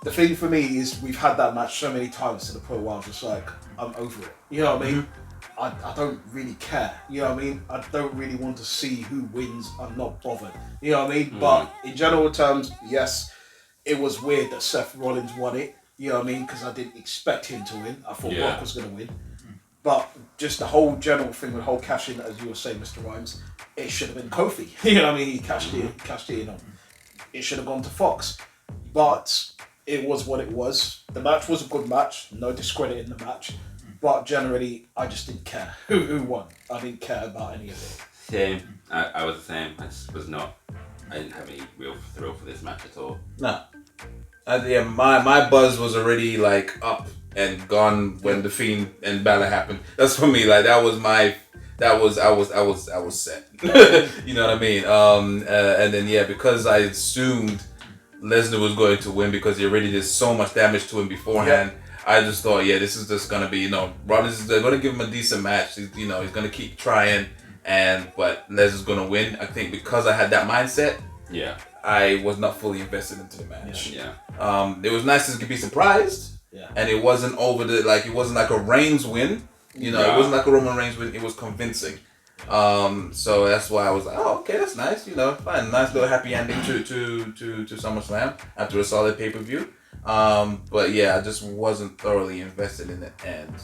the thing for me is we've had that match so many times to the point where I was just like, I'm over it. You know what I mean? I don't really care. You know what I mean? I don't really want to see who wins. I'm not bothered. You know what I mean? But in general terms, yes, it was weird that Seth Rollins won it. You know what I mean? Because I didn't expect him to win. I thought Brock was going to win. But just the whole general thing, the whole cash in, as you were saying, Mr. Rhymes, it should have been Kofi. You know what I mean? He cashed in on. It should have gone to Fox. But it was what it was. The match was a good match. No discredit in the match. But generally, I just didn't care who won. I didn't care about any of it.
Same. I was the same. I just was not. I didn't have any real thrill for this match at all.
No. Yeah, my buzz was already like up and gone when the Fiend and Balor happened. That's for me. Like I was set. You know what I mean? And then yeah, because I assumed Lesnar was going to win because he already did so much damage to him beforehand. Yeah. I just thought, yeah, this is just gonna be, Rollins. They're gonna give him a decent match. He's gonna keep trying, but Lesnar's gonna win. I think because I had that mindset.
Yeah.
I was not fully invested into the match.
Yeah.
It was nice to be surprised.
Yeah.
And it wasn't it wasn't like a Reigns win. It wasn't like a Roman Reigns win. It was convincing. So that's why I was like, oh, okay, that's nice. Fine, nice little happy ending to SummerSlam after a solid pay-per-view. But yeah, I just wasn't thoroughly invested in it, and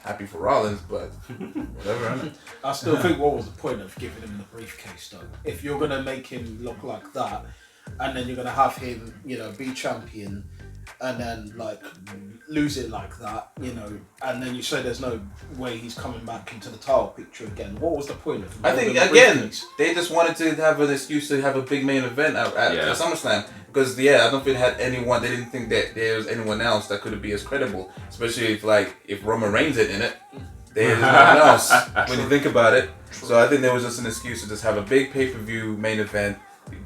happy for Rollins, but whatever.
I still think, what was the point of giving him the briefcase though? If you're gonna make him look like that, and then you're gonna have him, be champion, and then lose it like that, and then you say there's no way he's coming back into the title picture again. What was the point of him?
I think again, they just wanted to have an excuse to have a big main event at SummerSlam. Because I don't think they had anyone. They didn't think that there was anyone else that could be as credible, especially if Roman Reigns is in it. There's no one else when you think about it. So I think there was just an excuse to just have a big pay-per-view main event.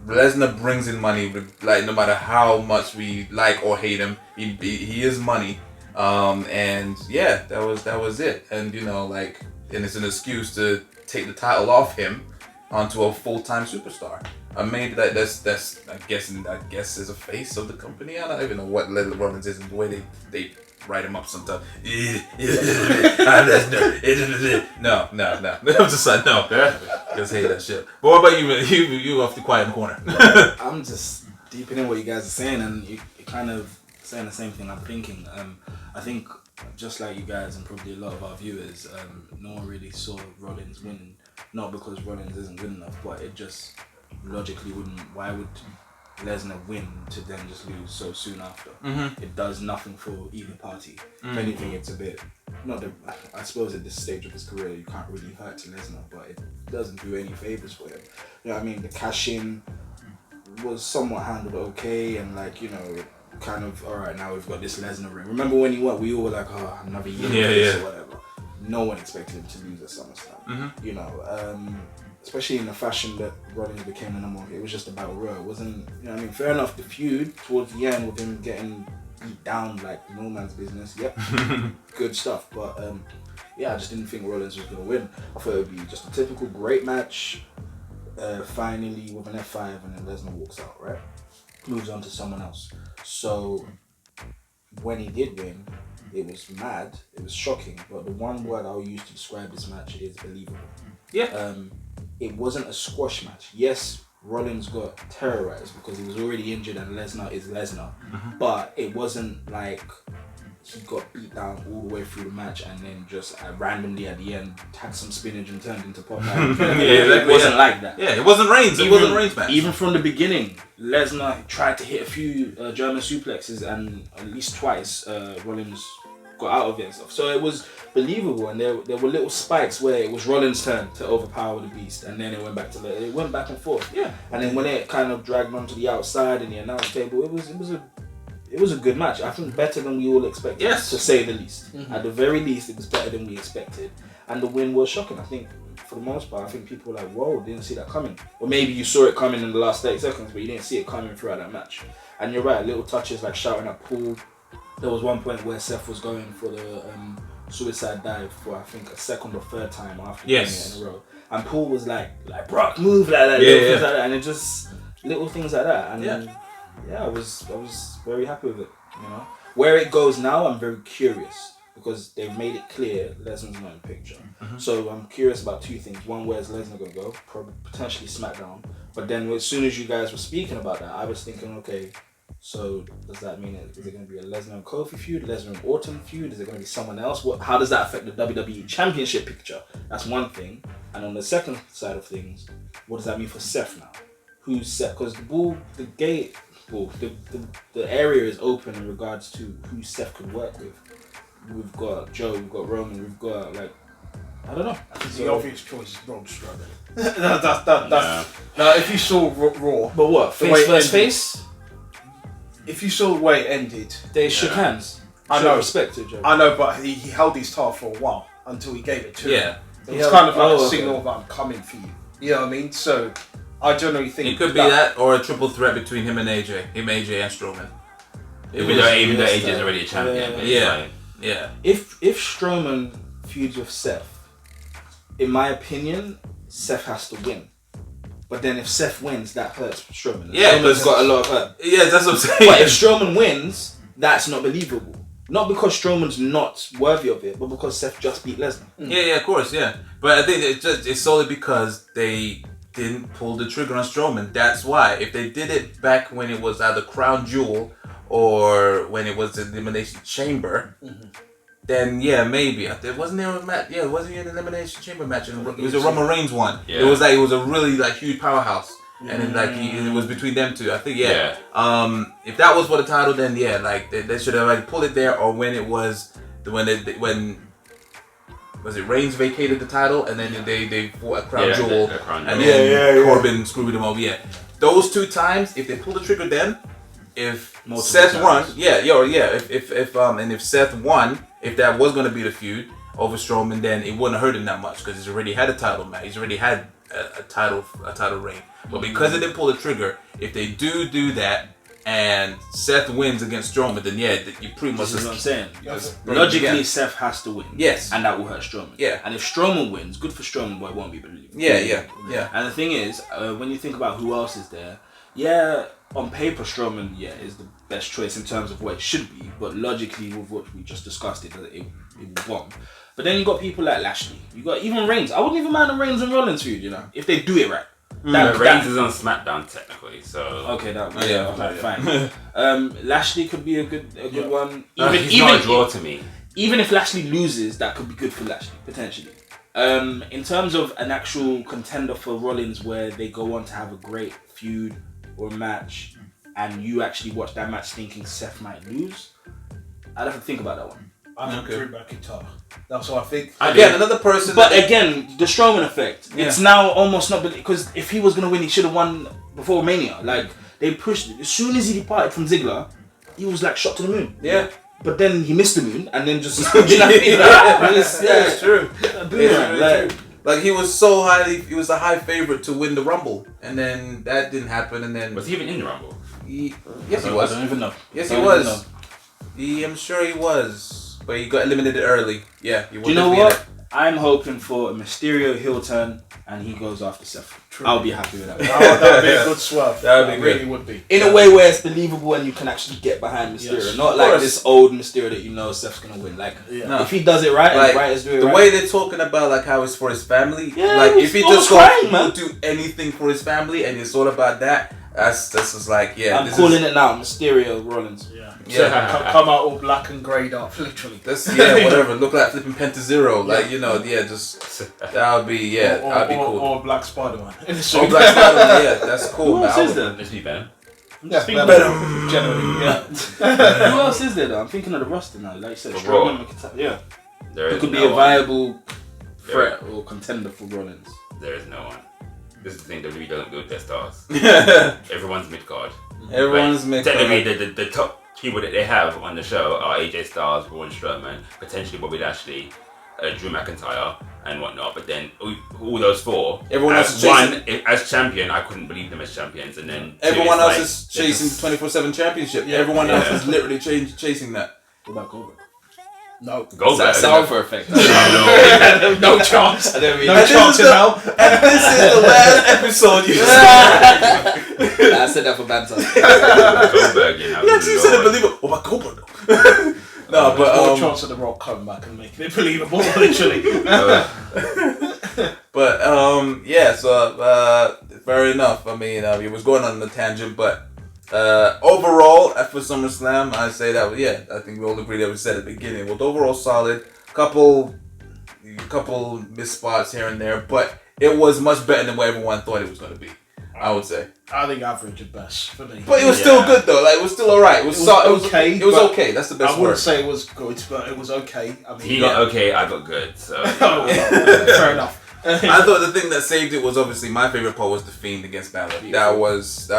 Lesnar brings in money, no matter how much we like or hate him, he is money. And yeah, that was it. And and it's an excuse to take the title off him onto a full-time superstar. I made that's I guess is a face of the company. I don't even know what Rollins is and the way they write him up sometimes. No. I'm just like no. Just hate that shit. But what about you? You off the quiet corner.
I'm just deeping in what you guys are saying, and you're kind of saying the same thing I'm thinking. I think just like you guys and probably a lot of our viewers, no one really saw Rollins winning. Not because Rollins isn't good enough, but it just logically wouldn't. Why would Lesnar win to then just lose so soon after? Mm-hmm. It does nothing for either party. Mm-hmm. If anything, it's a bit. I suppose at this stage of his career, you can't really hurt Lesnar, but it doesn't do any favors for him. You know what I mean? The cash in was somewhat handled okay, and kind of alright. Now we've got this Lesnar ring. Remember when he won? We all were like, oh, another year or whatever. No one expected him to lose at SummerSlam. Mm-hmm. Especially in the fashion that Rollins became the number one. It was just about Raw. It wasn't, fair enough, the feud towards the end with him getting beat down like no man's business. Yep, good stuff. But I just didn't think Rollins was going to win. I thought it would be just a typical great match, finally with an F5, and then Lesnar walks out, right? Moves on to someone else. So when he did win, it was mad, it was shocking, but the one word I'll use to describe this match is believable. Yeah. It wasn't a squash match. Yes, Rollins got terrorized because he was already injured and Lesnar is Lesnar. Mm-hmm. But it wasn't like he got beat down all the way through the match and then just randomly at the end had some spinach and turned into Popeye. It wasn't like that.
Yeah, it wasn't Reigns. It wasn't Reigns match.
Even from the beginning, Lesnar tried to hit a few German suplexes and at least twice Rollins got out of it and stuff. So it was believable, and there were little spikes where it was Rollins' turn to overpower the Beast, and then it went back and forth. Yeah. And then when it kind of dragged on to the outside in the announce table, it was a good match. I think better than we all expected. Yes. To say the least. Mm-hmm. At the very least, it was better than we expected, and the win was shocking. I think for the most part, people were like, "Whoa, didn't see that coming." Or maybe you saw it coming in the last 30 seconds, but you didn't see it coming throughout that match. And you're right, little touches like shouting at Paul. There was one point where Seth was going for the suicide dive for I think a second or third time after doing it in a row, and Paul was like Brock, move like that, things like that, and it just little things like that, and I was very happy with it. Where it goes now, I'm very curious because they've made it clear Lesnar's not in the picture. Mm-hmm. So I'm curious about two things. One, where's Lesnar gonna go? Probably potentially SmackDown. But then as soon as you guys were speaking about that, I was thinking, okay. So does that mean is it going to be a Lesnar and Kofi feud, Lesnar and Orton feud? Is it going to be someone else? How does that affect the WWE Championship picture? That's one thing. And on the second side of things, what does that mean for Seth now? Who's Seth? Because the area is open in regards to who Seth could work with. We've got Joe, we've got Roman, we've got I don't know.
The obvious choice is Braun Strowman. that's now if you saw Raw,
But what?
The
Face
way it
versus
ended.
face?
if you saw the way it ended,
They shook hands.
I
Show
know.
respect to each other.
I know, but he held his title for a while until he gave it to him.
Yeah.
It was kind of like a
okay.
signal of I'm coming for you. You know what I mean? So I generally think
It could be that or a triple threat between him and AJ. Him, AJ, and Strowman.
Even though AJ is already a champion. but it's
Yeah.
fine.
Yeah.
If Strowman feuds with Seth, in my opinion, Seth has to win. But then if Seth wins, that hurts Strowman.
Yeah,
Strowman's
because-
got a lot of hurt.
Yeah, that's what I'm saying.
But if Strowman wins, that's not believable. Not because Strowman's not worthy of it, but because Seth just beat Lesnar.
Yeah, of course, yeah. But I think it's solely because they didn't pull the trigger on Strowman. That's why. If they did it back when it was either Crown Jewel or when it was the Elimination Chamber, then yeah, maybe. Wasn't there a match? Yeah, wasn't there an Elimination Chamber match? It was a Roman Reigns one.
Yeah.
It was a really huge powerhouse. And then it was between them two. I think if that was for the title, then yeah, they should have pulled it there, or when it was when was it Reigns vacated the title and then they fought at Crown Jewel
the Crown
and
Jewel.
then Corbin screwed him over. Yeah, those two times, if they pulled the trigger, then if Seth won, if Seth won, if that was going to be the feud over Strowman, then it wouldn't hurt him that much because he's already had a title match. He's already had a title reign. But because they didn't pull the trigger, if they do that and Seth wins against Strowman, then yeah, you pretty much
This is what I'm saying.
just
Logically,
yeah.
Seth has to win.
Yes.
And that will hurt Strowman.
Yeah.
And if Strowman wins, good for Strowman, but it won't be believable.
Yeah.
And the thing is, when you think about who else is there, yeah, on paper, Strowman, is the best choice in terms of what it should be, but logically, with what we just discussed, it won't. But then you got people like Lashley. You got even Reigns. I wouldn't even mind a Reigns and Rollins feud, you know, if they do it right.
Reigns is on SmackDown technically, so
Okay,
Yeah.
fine. Lashley could be a good one.
he's not a draw to me.
Even if Lashley loses, that could be good for Lashley, potentially. In terms of an actual contender for Rollins where they go on to have a great feud or match and you actually watch that match thinking Seth might lose, I'd have to think about that one.
I think Drew McIntyre. That's what I think.
Again, another person.
But again, the Strowman effect.
Yeah.
It's now almost not because if he was gonna win, he should have won before Mania. Like they pushed it. As soon as he departed from Ziggler, he was like shot to the moon.
Yeah.
But then he missed the moon and then just you know what I mean?
It's true.
Like,
Like he was so highly, he was a high favorite to win the Rumble, and then that didn't happen, and then
Was he even in the Rumble?
yes, he was.
I don't even know.
Yes, he
I don't
was.
even know.
I'm sure he was, but he got eliminated early. Yeah, he
Do you know what? I'm hoping for a Mysterio heel turn and he goes after Seth.
True.
I'll be happy with that.
That would be a good swerve.
That would be
It
good.
really would be.
In a way where it's believable and you can actually get behind Mysterio.
Yes.
Not
Of
like
course.
this old Mysterio that you know Seth's gonna win. Like
Yeah.
if he does it right and
Like
the writers do it
the
right.
way they're talking about like how it's for his family.
Yeah,
like
he was
if he
almost
just
crying,
will
man.
do anything for his family and it's all about that. That's just like
I'm
this
calling
is,
it now, Mysterio Rollins.
Yeah.
Come out all black and greyed up, literally.
That's whatever. Look like flipping Penta Zero. Like just that would be that'd be cool.
Or Black Spider-Man.
Oh, Black Spider, that's cool.
Who
man.
else is there?
Let's be better.
Generally, yeah.
Who else is there though? I'm thinking of the roster now. Like you said,
For Raw.
Strowman, McIntyre. Yeah.
There
It
is
could be
no
a
one.
viable threat or contender for Rollins.
There is no one. This is the thing, WWE doesn't build their stars. Everyone's mid card.
Everyone's
Like,
mid-card.
technically, the top people that they have on the show are AJ Styles, Braun Strowman, potentially Bobby Lashley, Drew McIntyre, and whatnot. But then all those four,
Everyone else
as
is
one as champion, I couldn't believe them as champions. And then two,
Everyone
it's
else
like,
is chasing
they're just-
24/7 championship. Everyone else
Yeah.
is literally chasing that.
What about Goldberg?
No.
Goldberg.
Silver effect.
No chance.
I don't mean.
No chance in hell.
And this is the last episode. You
I said that for banter.
Goldberg, you know.
You actually said it believable. What about Cobra though? No,
There's more
but
chance of the Rock coming back and making it believable, literally.
so fair enough. I mean, it was going on a tangent, but overall, for SummerSlam, I say that I think we all agree that we said at the beginning. Well, overall solid. Couple missed spots here and there, but it was much better than what everyone thought it was going to be.
I would say.
I think average at best for me.
But it was still good though. Like it was still alright. It was okay. It was okay. That's the best
I
word.
wouldn't say it was good, but it was okay. I mean,
He got okay, I got good. So
fair enough.
I thought the thing that saved it was obviously my favorite part was the Fiend against Balor. That was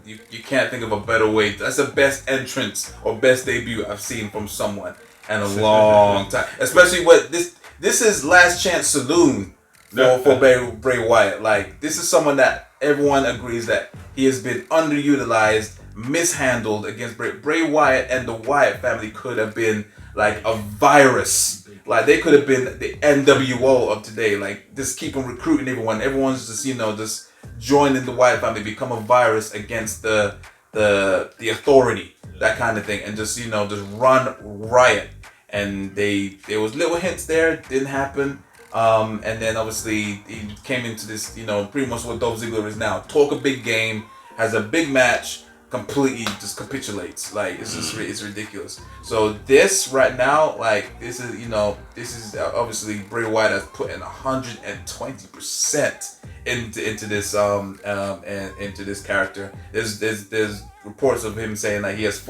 you can't think of a better way. That's the best entrance or best debut I've seen from someone in a long time. Especially what this is Last Chance Saloon for Bray Wyatt. Like this is someone that everyone agrees that he has been underutilized, mishandled against Bray Wyatt, and the Wyatt family could have been like a virus. Like they could have been the NWO of today. Like just keep on recruiting everyone. Everyone's just just joining the Wyatt family, become a virus against the authority, that kind of thing, and just just run riot. And there was little hints there, didn't happen. And then obviously he came into this pretty much what Dolph Ziggler is now. Talk a big game, has a big match, completely just capitulates. Like it's just it's ridiculous. So this right now, like this is obviously Bray Wyatt has put in 120% into this into this character. There's reports of him saying that he has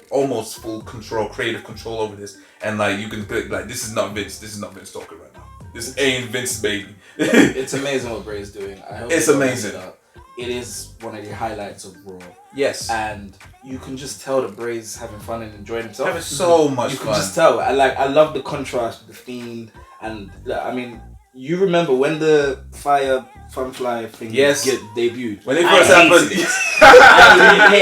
almost full control, creative control over this, and like you can put like this is not Vince talking right now. This ain't Vince's baby.
It's amazing what Bray's doing. I hope
it's amazing.
It is one of the highlights of Raw.
Yes.
And you can just tell that Bray's having fun and enjoying himself.
Having so much
you
fun.
You can just tell. I love the contrast with the Fiend. And I mean, you remember when the Firefly thing debuted.
When it first happened.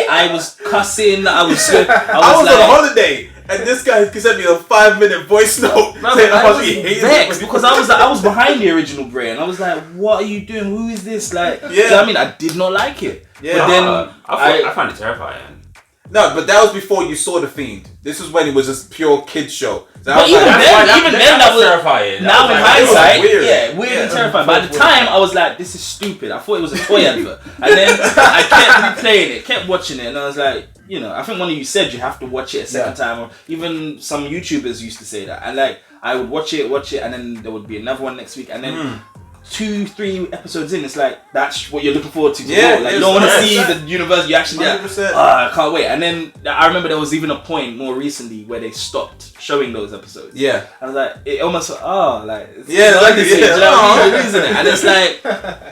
I was cussing. I was
on a holiday. And this guy sent me a 5-minute voice note saying
I was vexed because I was behind the original Bray and I was like, what are you doing? Who is this? Like, I mean, I did not like it.
Yeah, but then I found it terrifying.
No, but that was before you saw The Fiend. This was when it was just pure kids show. So
but even then, that was
terrifying.
Now in hindsight,
weird.
Weird and terrifying. But at the time, I was like, this is stupid. I thought it was a toy advert. And then I kept replaying it, kept watching it, and I was like, I think one of you said you have to watch it a second time, or even some YouTubers used to say that. And like, I would watch it, and then there would be another one next week, and then 2-3 episodes in, it's like that's what you're looking forward to. Like you don't want to see the universe. You actually I can't wait. And then I remember there was even a point more recently where they stopped showing those episodes.
Yeah,
I was like, it almost isn't it? And it's like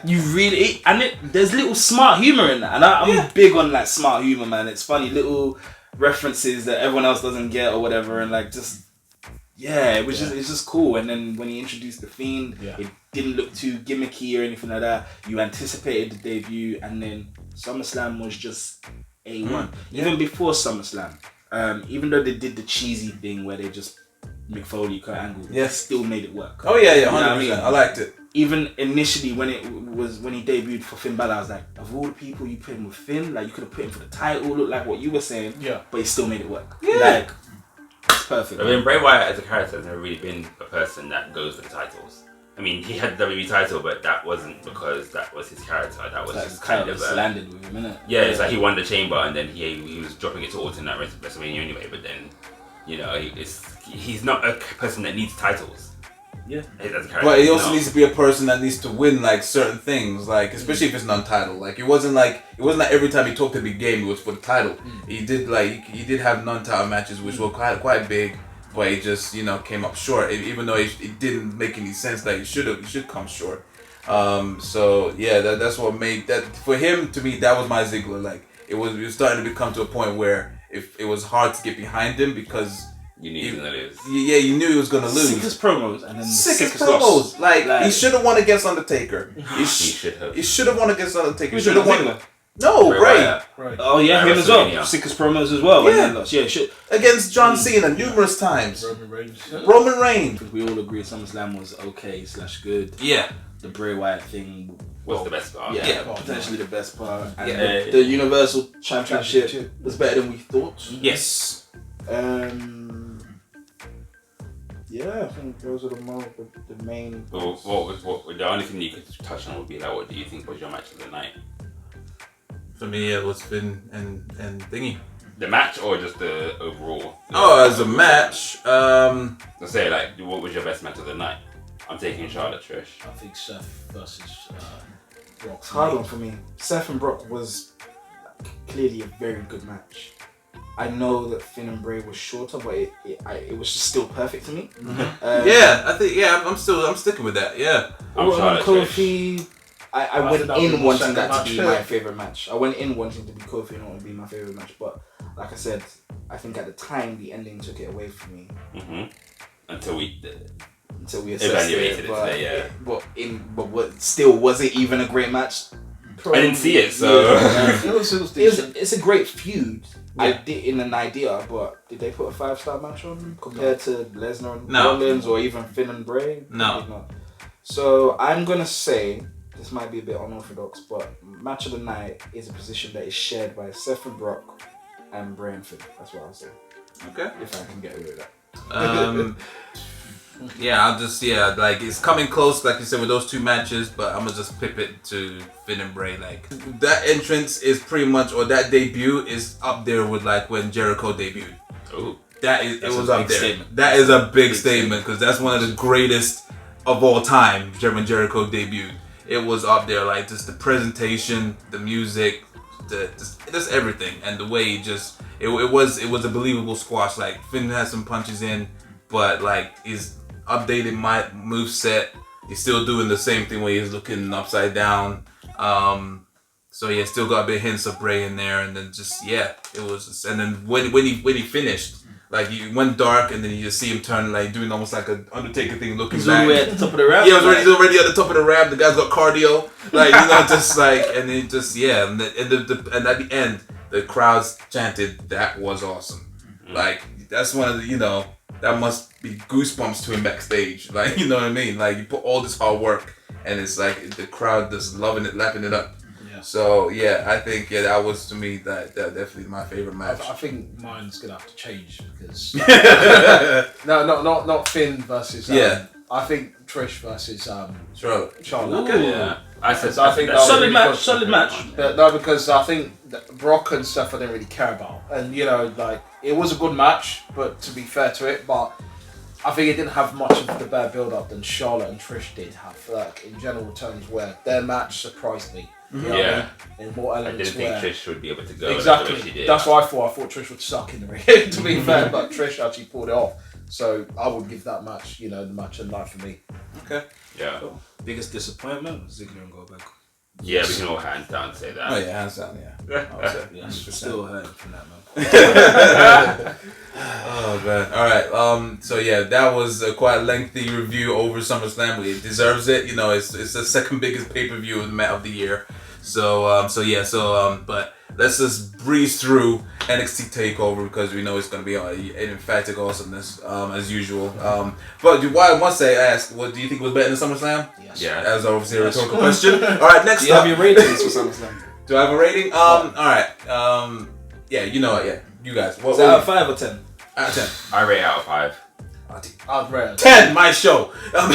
you really there's little smart humor in that, and I'm big on like smart humor, man. It's funny little references that everyone else doesn't get or whatever, and like just. Yeah, it's just cool. And then when he introduced the Fiend, it didn't look too gimmicky or anything like that. You anticipated the debut, and then SummerSlam was just A1. Even before SummerSlam, even though they did the cheesy thing where they just McFoley, Kurt Angle, they still made it work.
Oh yeah, 100%.
You know what I mean?
I liked it.
Even initially when he debuted for Finn Balor, I was like, of all the people you put him with Finn, like you could have put him for the title, look like what you were saying, but he still made it work. Like. Perfect.
I mean, Bray Wyatt as a character has never really been a person that goes for the titles. I mean, he had the WWE title, but that wasn't because that was his character. That was just kind of
landed with him, innit?
Yeah, it's like he won the Chamber and then he was dropping it to Orton at WrestleMania anyway. But then, he's not a person that needs titles.
Yeah,
as a character.
But he also needs to be a person that needs to win like certain things, like especially if it's non-title. Like it wasn't like every time he talked a big game it was for the title. He did have non-title matches which were quite big, but he just came up short. Even though it didn't make any sense that he should come short. So yeah, that's what made that for him. To me, that was my Ziggler. Like it was starting to become to a point where if it was hard to get behind him because.
You knew he was gonna lose.
Yeah, you knew he was gonna lose.
Sickest promos and then
sickest promos. Like he should have won against Undertaker. He should have won against Undertaker. He should have won. No, Bray.
Right. Oh yeah, him as well. Sickest promos as well. Yeah, shit.
Against John Cena numerous times. Roman Reigns.
We all agree SummerSlam was okay / good.
Yeah.
The Bray Wyatt thing
was the best part.
Yeah, potentially the best part. And the Universal Championship was better than we thought.
Yes.
Yeah, I think those are the main.
What the only thing you could touch on would be like, what do you think was your match of the night?
For me, it was Finn and Thingy.
The match or just the overall?
As a match,
let's say what was your best match of the night? I'm taking Charlotte Trish.
I think Seth versus Brock.
It's a hard one for me. Seth and Brock was clearly a very good match. I know that Finn and Bray was shorter, but it was just still perfect to me.
I'm sticking with that. Yeah.
Kofi. I went in wanting that to be
match.
my favorite match. I went in wanting to be Kofi and wanting to be my favorite match, but like I said, I think at the time the ending took it away from me.
Until we
Assessed
evaluated it
but
today,
still, was it even a great match?
I didn't see it, so
It's a great feud. I did in an idea, but did they put a 5-star match on compared to Lesnar and Rollins or even Finn and Bray?
No.
So I'm gonna say this might be a bit unorthodox, but match of the night is a position that is shared by Seth and Brock and Bray and Finn. That's what I'll say.
Okay.
If I can get away with that.
Like it's coming close, like you said, with those two matches, but I'm gonna just pip it to Finn and Bray. Like that entrance is pretty much, or that debut is up there with like when Jericho debuted.
Ooh.
It was up there. That is a big statement because that's one of the greatest of all time. When Jericho debuted, it was up there. Like just the presentation, the music, just everything, and the way it was a believable squash. Like Finn had some punches in, but like his updated move set, he's still doing the same thing where he's looking upside down. So yeah, still got a bit of hints of Bray in there, and then it was just, and then when he finished, like he went dark, and then you just see him turn, like doing almost like an Undertaker thing, looking
He's
back.
all the way at the top of the ramp.
Yeah, he's already at the top of the ramp. The guy's got cardio, like just like, and then and at the end, the crowds chanted, "That was awesome!" Like that's one of the that must be goosebumps to him backstage. Like you know what I mean? Like you put all this hard work, and it's like the crowd just loving it, lapping it up. So I think that was to me that definitely my favorite match.
I think mine's gonna have to change because not Finn versus I think Trish versus Charlotte.
Okay.
Yeah. I think
Solid match.
But no, because I think that Brock and stuff I didn't really care about, and like it was a good match, but to be fair to it, but I think it didn't have much of the better build up than Charlotte and Trish did have. Like in general terms, where their match surprised me. You know what I mean? In more
I
elements
didn't think Trish would be able to go
exactly.
the way she did.
That's what I thought. I thought Trish would suck in the ring. To be fair, but Trish actually pulled it off. So I would give that match, the match of the night for me.
Okay.
Yeah.
So, biggest disappointment, Ziggler and Goldberg.
Yeah, we can all hands down say that.
Oh yeah, hands down. Yeah.
Still hurting from that, man.
Oh man. All right. So that was a quite lengthy review over SummerSlam. It deserves it. It's the second biggest pay-per-view of the year. But let's just breeze through NXT Takeover because we know it's going to be an emphatic awesomeness as usual. But what I must say, ask, what do you think was better than SummerSlam?
Yes.
Yeah.
As obviously a rhetorical question. All right, next
Do you
up.
have your ratings for SummerSlam?
Do I have a rating? All right. Yeah, you know it. Yeah, you guys. What?
Is that out of 5 or 10?
Out of 10.
I rate out of 5.
I'd rate
10. My show.
Oh,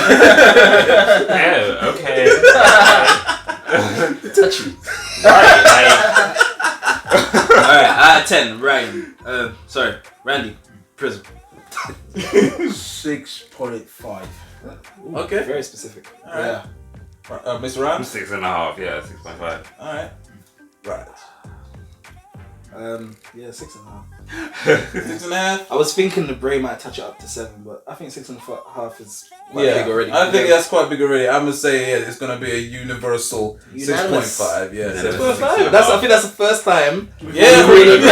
okay.
Touchy. Alright, out of 10, Ryan. Randy Prizzle.
6.5.
Okay.
Very specific.
All right. Mr. Ram?
6.5, yeah, 6.5.
All right. Right.
6.5.
6.5.
I was thinking the Bray might touch it up to 7, but I think 6.5 is quite big already.
I think that's quite big already. I'm gonna say it's gonna be a universal 6.5. Yeah,
6.5. I think that's the first time.
Yeah,
really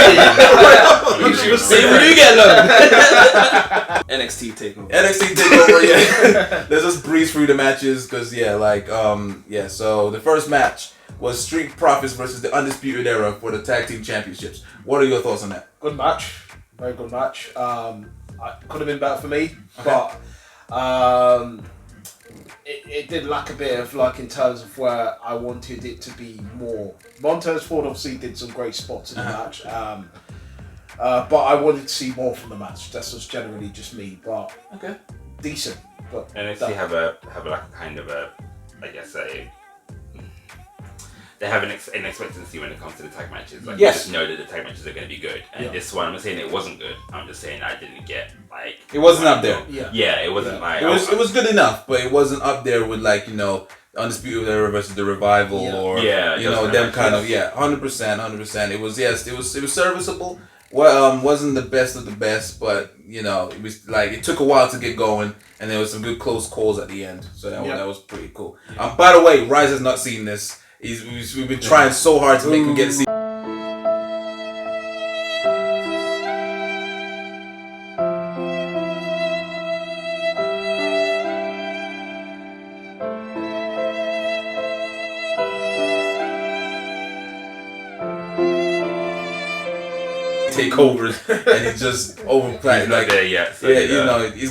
See when you get along. NXT Takeover.
NXT Takeover. Yeah. Let's just breeze through the matches because So the first match was Street Profits versus the Undisputed Era for the Tag Team Championships. What are your thoughts on that?
Good match. Very good match. Could have been better for me, but it did lack a bit of in terms of where I wanted it to be more. Montez Ford obviously did some great spots in the match, but I wanted to see more from the match. That's just generally just me, but decent. But
NXT have a kind of a, I guess they have an expectancy when it comes to the tag matches. You just know that the tag matches are going to be good. And this one, I'm not saying it wasn't good. I'm just saying I didn't get
It wasn't up there.
Yeah, it wasn't
It was good enough, but it wasn't up there with
Undisputed Era versus the Revival, or them kind of 100%. It was it was serviceable. Well, wasn't the best of the best, but it was like it took a while to get going, and there was some good close calls at the end. So that was pretty cool. By the way, Rise has not seen this. We've been trying so hard to make him get to see. Takeovers, and he's just overplaying.
Like there yet. So
he's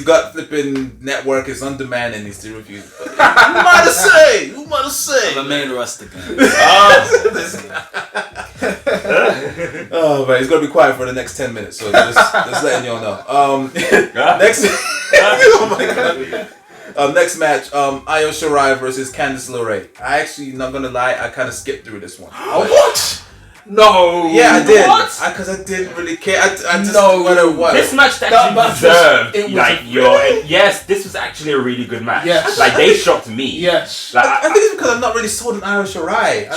got flipping network. It's on demand, and he still refuses. Who might say?
I'm a main roster guy.
Oh man, he's gonna be quiet for the next 10 minutes. So just letting y'all know. Next. Oh my god. Next match, Io Shirai versus Candice LeRae. I actually, not gonna lie, I kind of skipped through this one.
What? No.
Yeah, I did.
What?
Because I didn't really care. I just what it was.
This match yes, this was actually a really good match.
Yes.
Like they shocked me.
Yes.
Like,
I think it's because I'm not really sold on Io Shirai.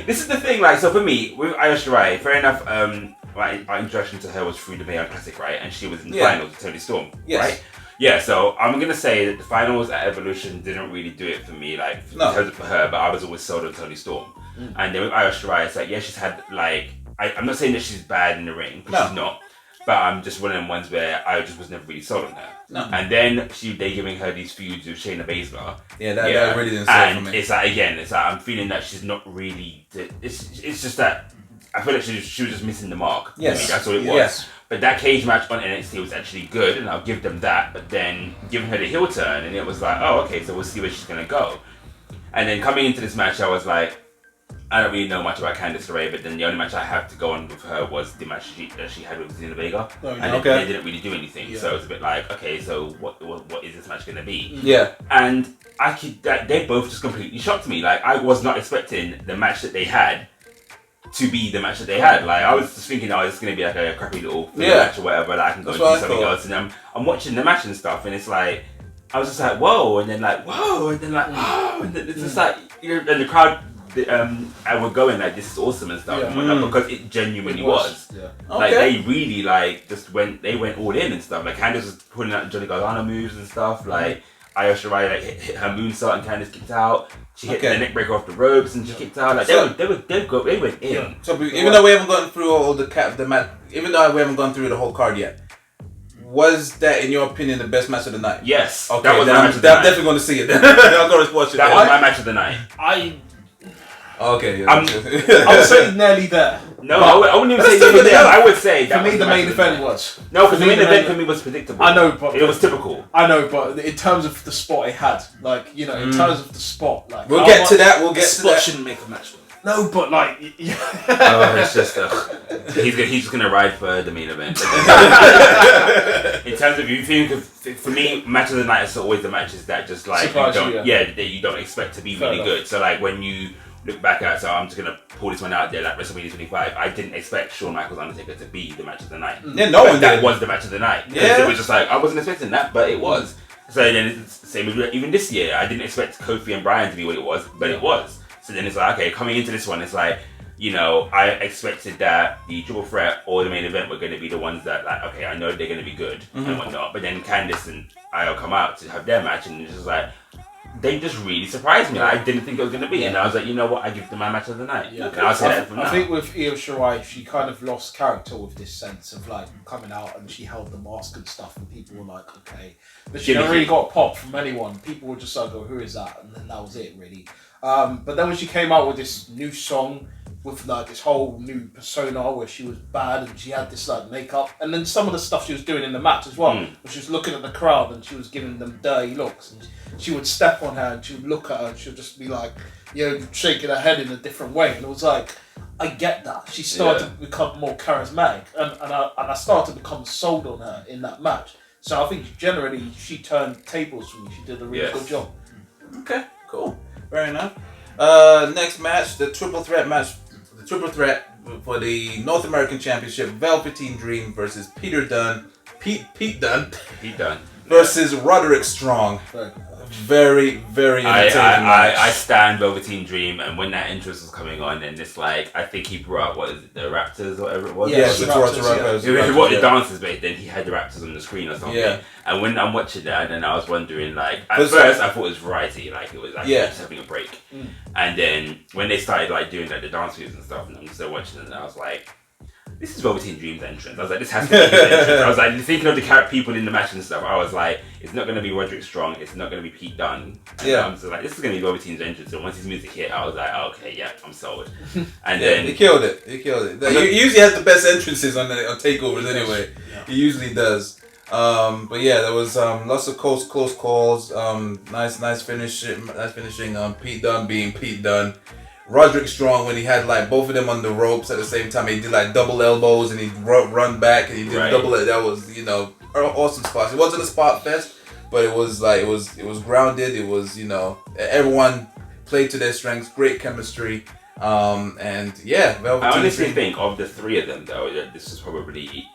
This is the thing. Like, so for me, with Io Shirai, fair enough. Our introduction to her was through the Mae Classic, right? And she was in the finals with Toni Storm, right? Yeah, so I'm gonna say that the finals at Evolution didn't really do it for me, like in terms of for her, but I was always sold on Toni Storm. And then with Io Shirai, it's like, she's had like, I'm not saying that she's bad in the ring, because she's not, but I'm just one of them ones where I just was never really sold on her. No. And then they giving her these feuds with Shayna Baszler.
That really didn't sell for me.
It's like I'm feeling that she's not really. It's just that I feel like she was just missing the mark.
Yes,
that's what it was.
Yes.
But that cage match on NXT was actually good, and I'll give them that. But then giving her the heel turn, and it was like, oh, okay, so we'll see where she's gonna go. And then coming into this match, I was like, I don't really know much about Candice LeRae, but then the only match I have to go on with her was the match that she had with Zelina Vega, and they didn't really do anything. Yeah. So it's a bit like, okay, so what is this match gonna be?
Yeah.
And they both just completely shocked me. Like, I was not expecting the match that they had to be the match that they had. Like, I was just thinking, it's going to be like a crappy little match or whatever, that I can go and do something else. And I'm watching the match and stuff, and it's like, I was just like, whoa, and then like, whoa, and then like, oh, and then it's just like, and the crowd, and we're going like, this is awesome and stuff, and whatnot, because it genuinely was. Yeah. Like, they really like they went all in and stuff. Like, Candice was pulling out Johnny Gargano moves and stuff. Like, Io Shirai like hit her moonsault and Candice kicked out. She hit the neck breaker off the ropes and she kicked out. Like, they went in.
Yeah. So even though we haven't gone through all the match, even though we haven't gone through the whole card yet, was that, in your opinion, the best match of the night?
Yes.
Okay,
that was my match of the night.
I'm definitely going to see it. I'm going to watch it.
That was my match of the night.
Okay, yeah.
I would say nearly there.
No, I wouldn't even say nearly there. I would say
for me the main event was.
No, because the main event for me was predictable.
I know, but
it was typical.
I know, but in terms of the spot it had, like, in terms of the spot, like,
we'll get to that. We'll get to that.
Shouldn't make a match. No, but like,
it's just he's just gonna ride for the main event. In terms of, you think for me, match of the night is always the matches that just like that you don't expect to be really good. So like, when you look back at, so I'm just gonna pull this one out there, like WrestleMania 25, I didn't expect Shawn Michaels Undertaker to be the match of the night.
Yeah, no one did.
That was the match of the night. It was just like, I wasn't expecting that, but it was. So then it's the same as even this year, I didn't expect Kofi and Bryan to be what it was, but it was. So then it's like, okay, coming into this one, it's like, I expected that the triple threat or the main event were going to be the ones that, like, okay, I know they're going to be good and whatnot, but then Candice and Io come out to have their match, and it's just like, they just really surprised me. Like, I didn't think it was going to be, and I was like, you know what, I give them my match of the night. Yeah. And I'll say that from now.
I think with Io Shirai, she kind of lost character with this sense of like coming out, and she held the mask and stuff, and people were like, okay, but she never really got pop from anyone. People were just like, oh, who is that? And then that was it, really. But then when she came out with this new song with like this whole new persona where she was bad and she had this like makeup, and then some of the stuff she was doing in the match as well, where she was looking at the crowd and she was giving them dirty looks, and she would step on her and she would look at her and she would just be like, shaking her head in a different way, and it was like, I get that. She started to become more charismatic, and I started to become sold on her in that match. So I think generally she turned tables for me. She did a really good job.
Okay, cool. Fair enough. Next match, the triple threat match. The triple threat for the North American Championship: Velveteen Dream versus Pete Dunne versus Roderick Strong. very, very entertaining match.
I stand Velveteen Dream, and when that entrance was coming on, and it's like, I think he brought, what is it, the Raptors or whatever it was?
Yeah, the Toronto
Raptors. He brought the dancers, but then he had the Raptors on the screen or something.
Yeah.
And when I'm watching that, and then I was wondering, like, at first I thought it was variety, like it was like just having a break. And then when they started like doing like the dance moves and stuff, and I'm still watching it, and I was like, this is Velveteen Dream's entrance. I was like, this has to be his entrance. I was like, thinking of the people in the match and stuff. I was like, it's not going to be Roderick Strong. It's not going to be Pete Dunne. And I'm just like, this is going to be Velveteen's entrance. And once his music hit, I was like, oh, okay, yeah, I'm sold. And then
he killed it. He usually has the best entrances on takeovers anyway. Yeah. He usually does. But yeah, there was lots of close calls. Nice finishing. Pete Dunne being Pete Dunne. Roderick Strong, when he had like both of them on the ropes at the same time, he did like double elbows and he'd run back and he did double. That was awesome spots. It wasn't a spot fest, but it was like it was grounded. It was everyone played to their strengths. Great chemistry. And yeah,
I honestly think of the three of them though, that this is probably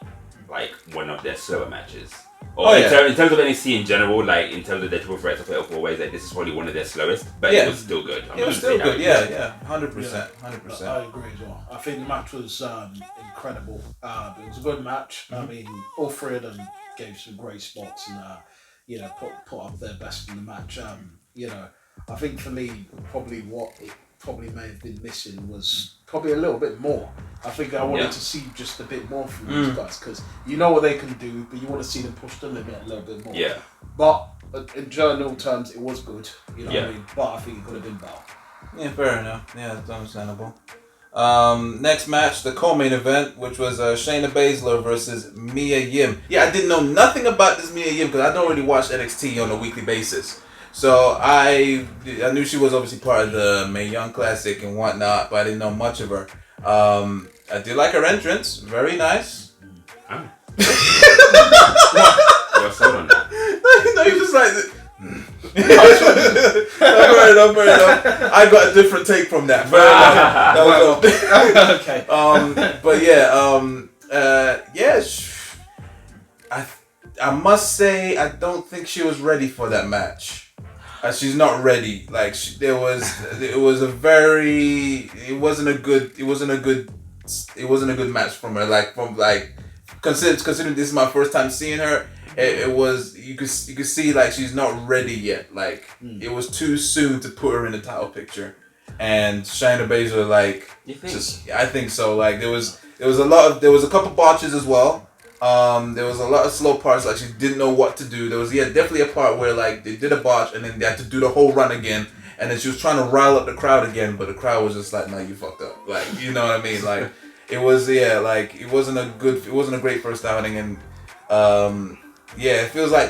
like one of their slower matches. Or in terms of NXT in general, like in terms of their triple threats or fatal four ways, like this is probably one of their slowest, but it was still good.
It was still good. Yeah, 100%.
I agree as well. I think the match was incredible. It was a good match. I mean, all three of them gave some great spots and put up their best in the match. I think for me, probably what it probably may have been missing was probably a little bit more. I think I wanted to see just a bit more from these guys, because you know what they can do, but you want to see them push the limit a little bit more.
Yeah.
But in general terms, it was good. You know what I mean? But I think it could have been better.
Yeah, fair enough. Yeah, it's understandable. Next match, the co-main event, which was Shayna Baszler versus Mia Yim. Yeah, I didn't know nothing about this Mia Yim because I don't really watch NXT on a weekly basis. So I knew she was obviously part of the Mae Young Classic and whatnot, but I didn't know much of her. I did like her entrance. Very nice.
You're sold on that.
No, you're just like... Fair enough. I got a different take from that.
Okay.
But yeah, I must say I don't think she was ready for that match. She's not ready. Like it wasn't a good match from her. Considering this is my first time seeing her, you could see like she's not ready yet. Like it was too soon to put her in the title picture. And Shayna Baszler, like,
you think?
I think so. Like there was a couple botches as well. There was a lot of slow parts, like she didn't know what to do. There was definitely a part where like they did a botch and then they had to do the whole run again, and then she was trying to rile up the crowd again, but the crowd was just like, "No, you fucked up." Like, you know what I mean? Like it wasn't a great first outing, and it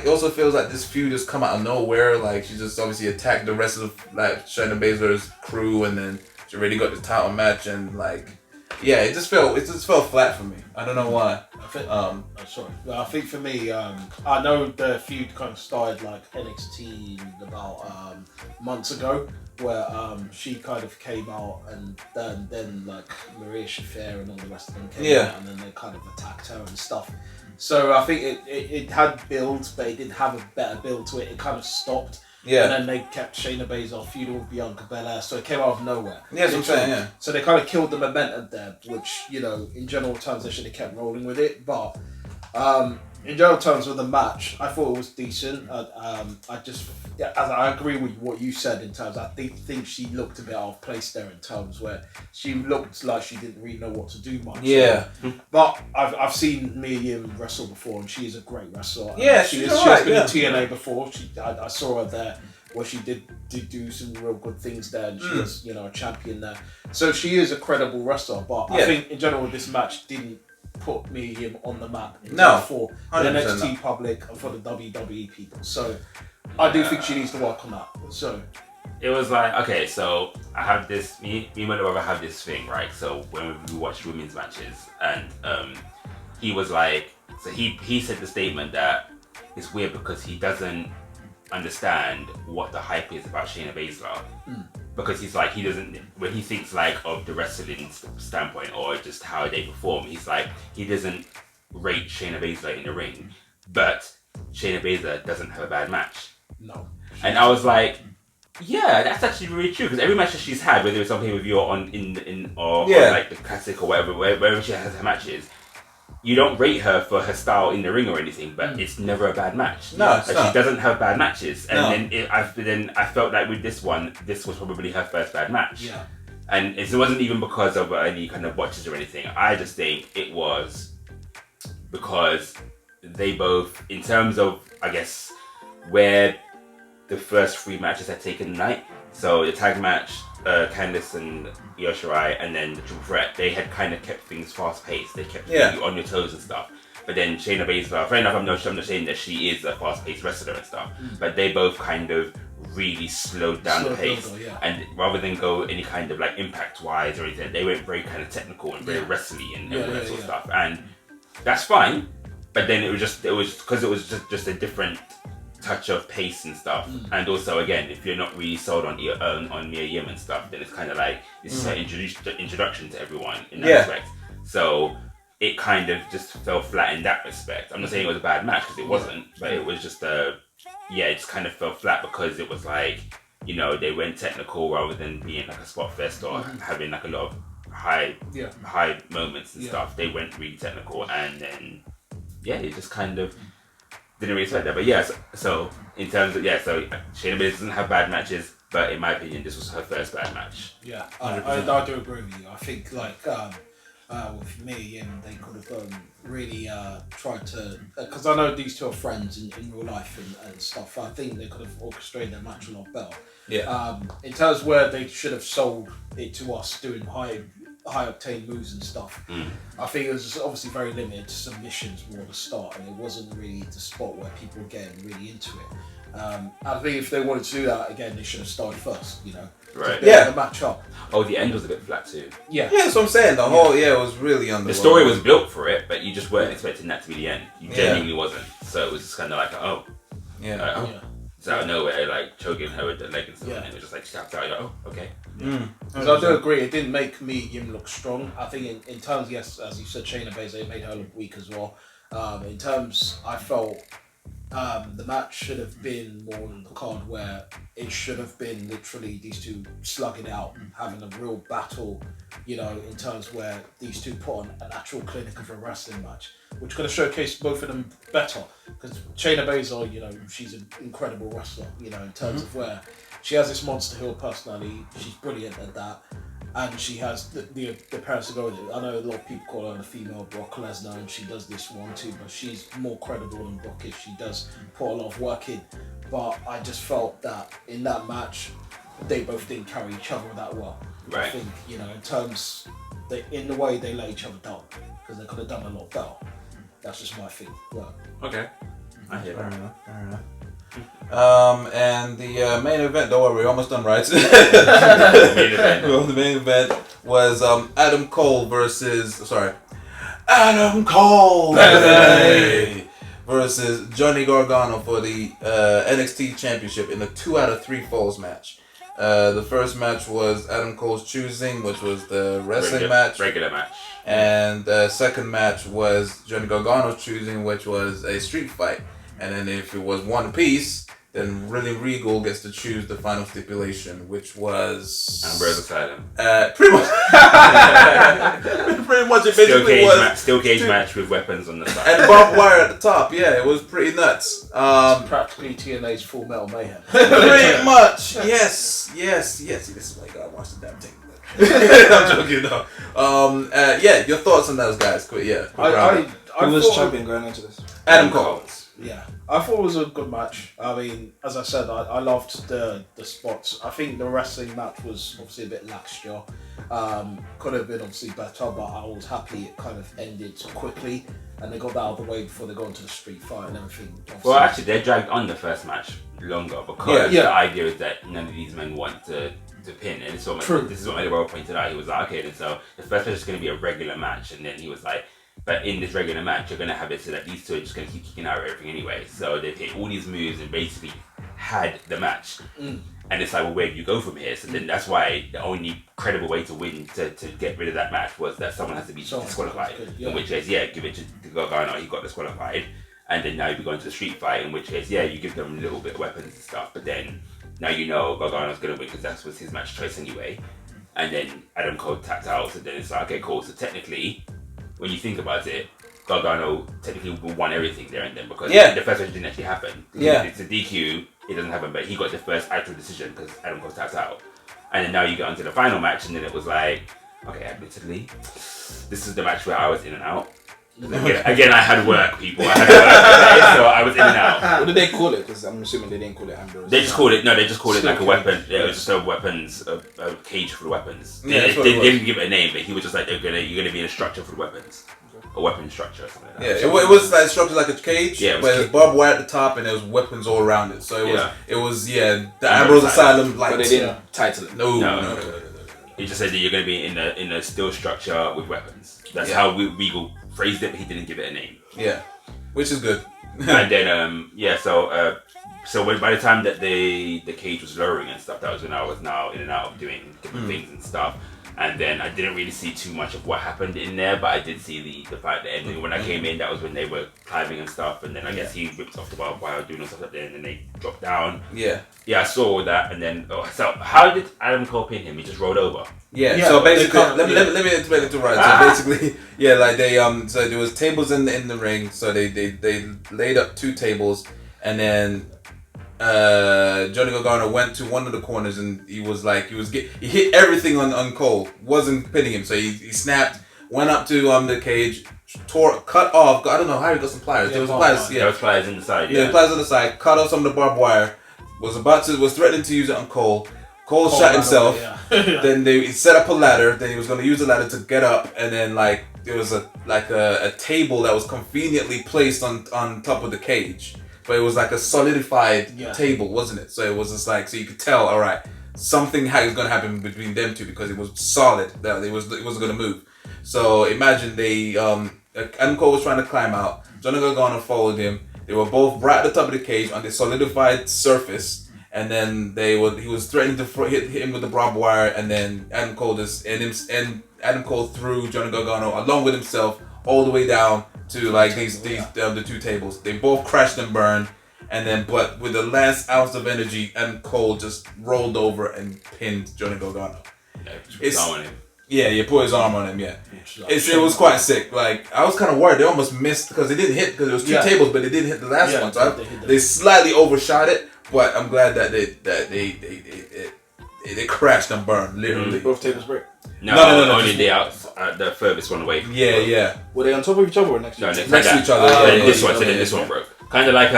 also feels like this feud just come out of nowhere. Like she just obviously attacked the rest of like Shayna Baszler's crew, and then she already got the title match, and like. Yeah, it just felt flat for me. I don't know why.
I think for me, I know the feud kind of started like NXT about months ago, where she kind of came out, and then like Maria Shafir and all the rest of them came out, and then they kind of attacked her and stuff. So I think it had builds, but it didn't have a better build to it. It kind of stopped. Yeah. And then they kept Shayna Baszler feuding with Bianca Belair, so it came out of nowhere.
Yeah, that's what I'm saying, yeah.
So they kind of killed the momentum there, which, in general terms, they should have kept rolling with it. But in general terms with the match, I thought it was decent. I agree with what you said in terms, I think she looked a bit out of place there in terms where she looked like she didn't really know what to do much.
Yeah.
But I've seen Mia Yim wrestle before, and she is a great wrestler.
Yeah,
she has been in TNA before. I saw her there where she did do some real good things there, and she was, a champion there. So she is a credible wrestler, but I think in general this match didn't put Mia Yim on the map for the NXT public and for the WWE people. So I do think she needs to work on that. So
it was like, okay, so I have this, me and my brother have this thing, right? So when we watched women's matches, and he was like, so he said the statement that it's weird because he doesn't understand what the hype is about Shayna Baszler. Because he's like, he doesn't, when he thinks like of the wrestling standpoint or just how they perform, he's like, he doesn't rate Shayna Baszler in the ring, but Shayna Baszler doesn't have a bad match.
No.
And I was like, yeah, that's actually really true, because every match that she's had, whether it's on pay-per-view or on like the classic or whatever, wherever she has her matches, you don't rate her for her style in the ring or anything, but it's never a bad match.
No, it's not.
She doesn't have bad matches, and then I felt like with this one, this was probably her first bad match.
Yeah.
And it wasn't even because of any kind of watches or anything. I just think it was because they both, in terms of, I guess, where the first 3 matches had taken the night. So the tag match, Candice and Io Shirai, and then the triple threat, they had kind of kept things fast paced. They kept you on your toes and stuff. But then Shayna Baszler, fair enough, I'm not saying that she is a fast paced wrestler and stuff, but they both kind of really slowed down the pace. And rather than go any kind of like impact wise or anything, they went very kind of technical and very wrestly and all that sort of stuff. And that's fine. But then it was because it was just a different touch of pace and stuff. And also, again, if you're not really sold on Mia Yim and stuff, then it's kind of like this is her introduction to everyone in that respect. So it kind of just fell flat in that respect. I'm not saying it was a bad match, because it wasn't, but it was just it just kind of fell flat because it was like, you know, they went technical rather than being like a spot fest or having like a lot of high moments and stuff. They went really technical, and then it just kind of didn't really expect that. But so in terms of so Shayna Baszler doesn't have bad matches, but in my opinion, this was her first bad match.
Yeah, I do agree with you. I think like with me, and they could have really tried to, because I know these two are friends in real life and stuff. I think they could have orchestrated their match a lot better.
Yeah.
In terms where they should have sold it to us doing high octane moves and stuff. I think it was just obviously very limited to submissions more at the start, and it wasn't really the spot where people were getting really into it. I think if they wanted to do that again, they should have started first, you know,
Right.
to build the match up.
Oh, the end was a bit flat too.
Yeah,
That's what I'm saying. The whole it was really
The story was built for it, but you just weren't expecting that to be the end. You genuinely wasn't. So it was just kind of like, so out of nowhere, like choking her with the leg and stuff, and it was just like she tapped out. You're like, oh, okay.
because I do agree, it didn't make Yim look strong. I think in terms, yes, as you said, Shayna Baszler, it made her look weak as well. In terms, I felt the match should have been more on the card where it should have been literally these two slugging out, having a real battle, you know, in terms where these two put on an actual clinic of a wrestling match, which could have showcased both of them better. Because Shayna Baszler, you know, she's an incredible wrestler, you know, in terms of where she has this monster heel personality, she's brilliant at that. And she has the appearance to go with it. I know a lot of people call her the female Brock Lesnar, and she does this one too, but she's more credible than Brock is. She does put a lot of work in. But I just felt that in that match, they both didn't carry each other that well.
Right.
I think, you know, in terms, in the way they let each other down, because they could have done a lot better. That's just my thing. But,
Okay. I hear that.
Fair enough. And the main event, don't worry, we're almost done, right? The main event was Adam Cole versus Johnny Gargano for the NXT Championship in a 2 out of 3 falls match. The first match was Adam Cole's choosing, which was the wrestling match.
Regular match.
And the second match was Johnny Gargano's choosing, which was a street fight. And then if it was one piece, then Really Regal gets to choose the final stipulation, which was
Ambrose Asylum.
Pretty much. Pretty much, it basically was
steel cage match with weapons on the side
and barbed wire at the top. Yeah, it was pretty nuts.
practically TNA's Full Metal Mayhem.
Pretty much. Yes. This is why you gotta watch the damn thing. I'm joking though. Your thoughts on those guys? Quick,
Who was champion going into this?
Adam Cole.
Yeah, I thought it was a good match. I mean, as I said, I loved the spots. I think the wrestling match was obviously a bit lackluster. Could have been obviously better, but I was happy it kind of ended quickly and they got that out of the way before they got into the street fight and everything. Obviously.
Well, actually, they dragged on the first match longer because the idea is that none of these men want to pin, and this is what Eddie pointed out. He was like, okay, then so the first match is going to be a regular match, and then he was like, but in this regular match, you're going to have it so that these two are just going to keep kicking out everything anyway. So they've hit all these moves and basically had the match. And it's like, well, where do you go from here? So then that's why the only credible way to win, to get rid of that match, was that someone has to be disqualified. In which case, give it to Gargano, he got disqualified. and then now you'd be going to a street fight, in which case, yeah, you give them a little bit of weapons and stuff, but then now you know Gargano's going to win because that was his match choice anyway. And then Adam Cole tapped out, so then it's like, okay, cool. So technically, when you think about it, Gargano technically won everything there and then because the first one didn't actually happen. It's a DQ, it doesn't happen, but he got the first actual decision because Adam Cole tapped out. And then now you get onto the final match, and then it was like, okay, admittedly, this is the match where I was in and out. Again, I had work, people. I had work, so I was in and out.
What did they call it? Because I'm assuming they didn't call it Ambrose.
They just called it like a weapon. Yeah, it was just a weapons, a cage for the weapons.
Yeah,
they didn't give it a name, but he was just like, you're gonna be in a structure for the weapons. A weapon structure or something like that.
Yeah, it was like structured like a cage,
yeah,
but there's barbed wire at the top and there was weapons all around it. So it was the Ambrose Asylum like.
But they didn't title it.
No.
He just said that you're gonna be in a steel structure with weapons. That's how Regal phrased it, but he didn't give it a name.
Yeah, which is good.
And then so when, by the time that the cage was lowering and stuff, that was when I was now in and out of doing different things and stuff. And then I didn't really see too much of what happened in there, but I did see the fact that ending. When I came in, that was when they were climbing and stuff, and then I guess he ripped off the barbed wire doing all stuff up there, and then they dropped down.
Yeah,
I saw all that, and then so how did Adam Cole pin him? He just rolled over.
So basically, let me explain it to Ryan. So basically, like they so there was tables in the ring, so they laid up 2 tables, and then Johnny Gargano went to one of the corners and he hit everything on Cole, wasn't pinning him, so he snapped, went up to the cage, cut off. I don't know how he got some pliers. There was pliers.
There was pliers in the side.
Yeah, pliers on the side. Cut off some of the barbed wire. Was threatening to use it on Cole. Cole shot himself. Then he set up a ladder. Then he was going to use the ladder to get up, and then there was a table that was conveniently placed on top of the cage. But it was like a solidified table, wasn't it? So it was just like, so you could tell, all right, something is going to happen between them two because it was solid. That it wasn't going to move. So imagine Adam Cole was trying to climb out. Johnny Gargano followed him. They were both right at the top of the cage on the solidified surface, and then he was threatening to hit him with the barbed wire, and then Adam Cole Adam Cole threw Johnny Gargano along with himself all the way down to like the 2 tables. They both crashed and burned, and then but with the last ounce of energy, Adam Cole just rolled over and pinned Johnny Gargano. Put his arm on him. Yeah, it was quite sick. Like I was kind of worried they almost missed because they didn't hit because there was 2 tables, but they didn't hit the last one. So they slightly overshot it, but I'm glad that they crashed and burned literally.
Both tables break.
No, only the furthest one away.
Yeah.
Were they on top of each other or next to
each other?
This one broke. Kind of like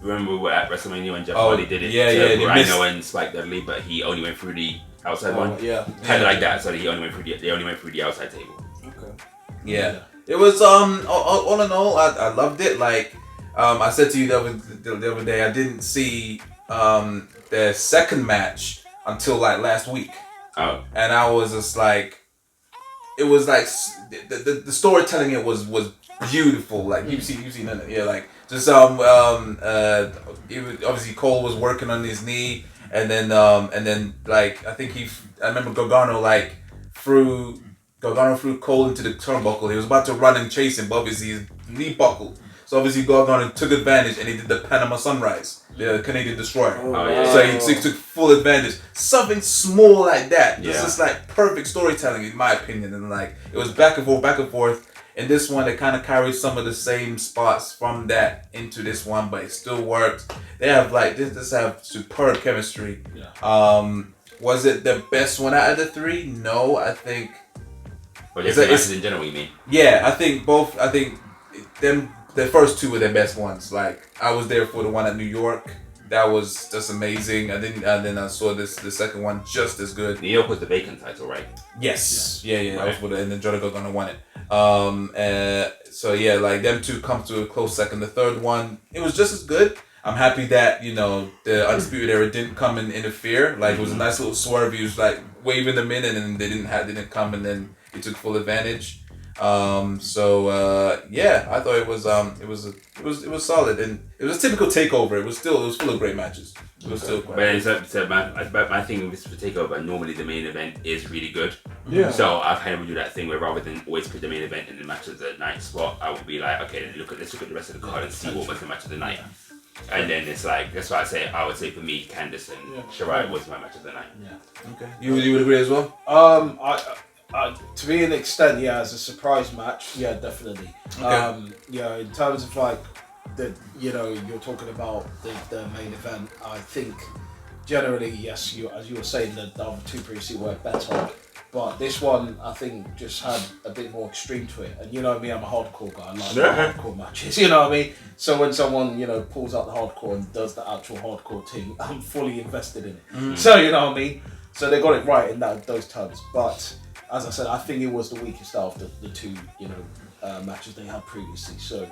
remember we were at WrestleMania when Jeff Hardy did it to Rhino and Spike Dudley, but he only went through the outside one.
Yeah.
Kind of like that. So they only went through the outside table.
Okay.
Yeah. It was all in all, I loved it. Like I said to you the other day, I didn't see the second match until like last week.
Oh.
And I was just like, it was like the storytelling it was beautiful. Like you've seen it, yeah. Like just it was, obviously Cole was working on his knee, and then like I remember Gargano threw Cole into the turnbuckle. He was about to run and chase him, but obviously his knee buckled. So obviously Gargano took advantage and he did the Panama Sunrise, the Canadian Destroyer. So he took full advantage. Something small like that. This is like perfect storytelling in my opinion. And like it was back and forth. In this one, they kind of carried some of the same spots from that into this one, but it still worked. They have like this have superb chemistry. Yeah. Was it the best one out of the 3? No, I think.
But it's in general, you mean?
Yeah, I think both. I think them. The first 2 were their best ones. Like I was there for the one at New York. That was just amazing. And then I saw the second one just as good.
New York was the vacant title, right?
Yes. Yeah. That was for and then Johnny Gargano won it. So yeah, like them 2 come to a close second. The third one, it was just as good. I'm happy that the Undisputed Era didn't come and interfere. Like it was a nice little swerve. He was like waving them in, and then they didn't come, and then he took full advantage. Yeah, I thought it was solid, and it was a typical takeover. It was full of great matches. It was still quite.
But my thing with this takeover, normally the main event is really good.
Yeah.
So I kind of would do that thing where rather than always put the main event in the match of the night spot, I would be like, okay, let's look at the rest of the card and see what was the match of the night. And then it's like, that's why I would say for me, Candice and Shirai was my match of the night.
Yeah.
Okay. You would agree as well?
To be an extent, yeah, as a surprise match, yeah, definitely.
Okay.
Yeah, in terms of like you're talking about the main event. I think generally, yes, as you were saying, the other two previously were better, but this one I think just had a bit more extreme to it. And you know me, I'm a hardcore guy. I like hardcore matches. You know what I mean? So when someone pulls out the hardcore and does the actual hardcore thing, I'm fully invested in it. So you know what I mean? So they got it right in those terms, but. As I said, I think it was the weakest out of the two, matches they had previously. So,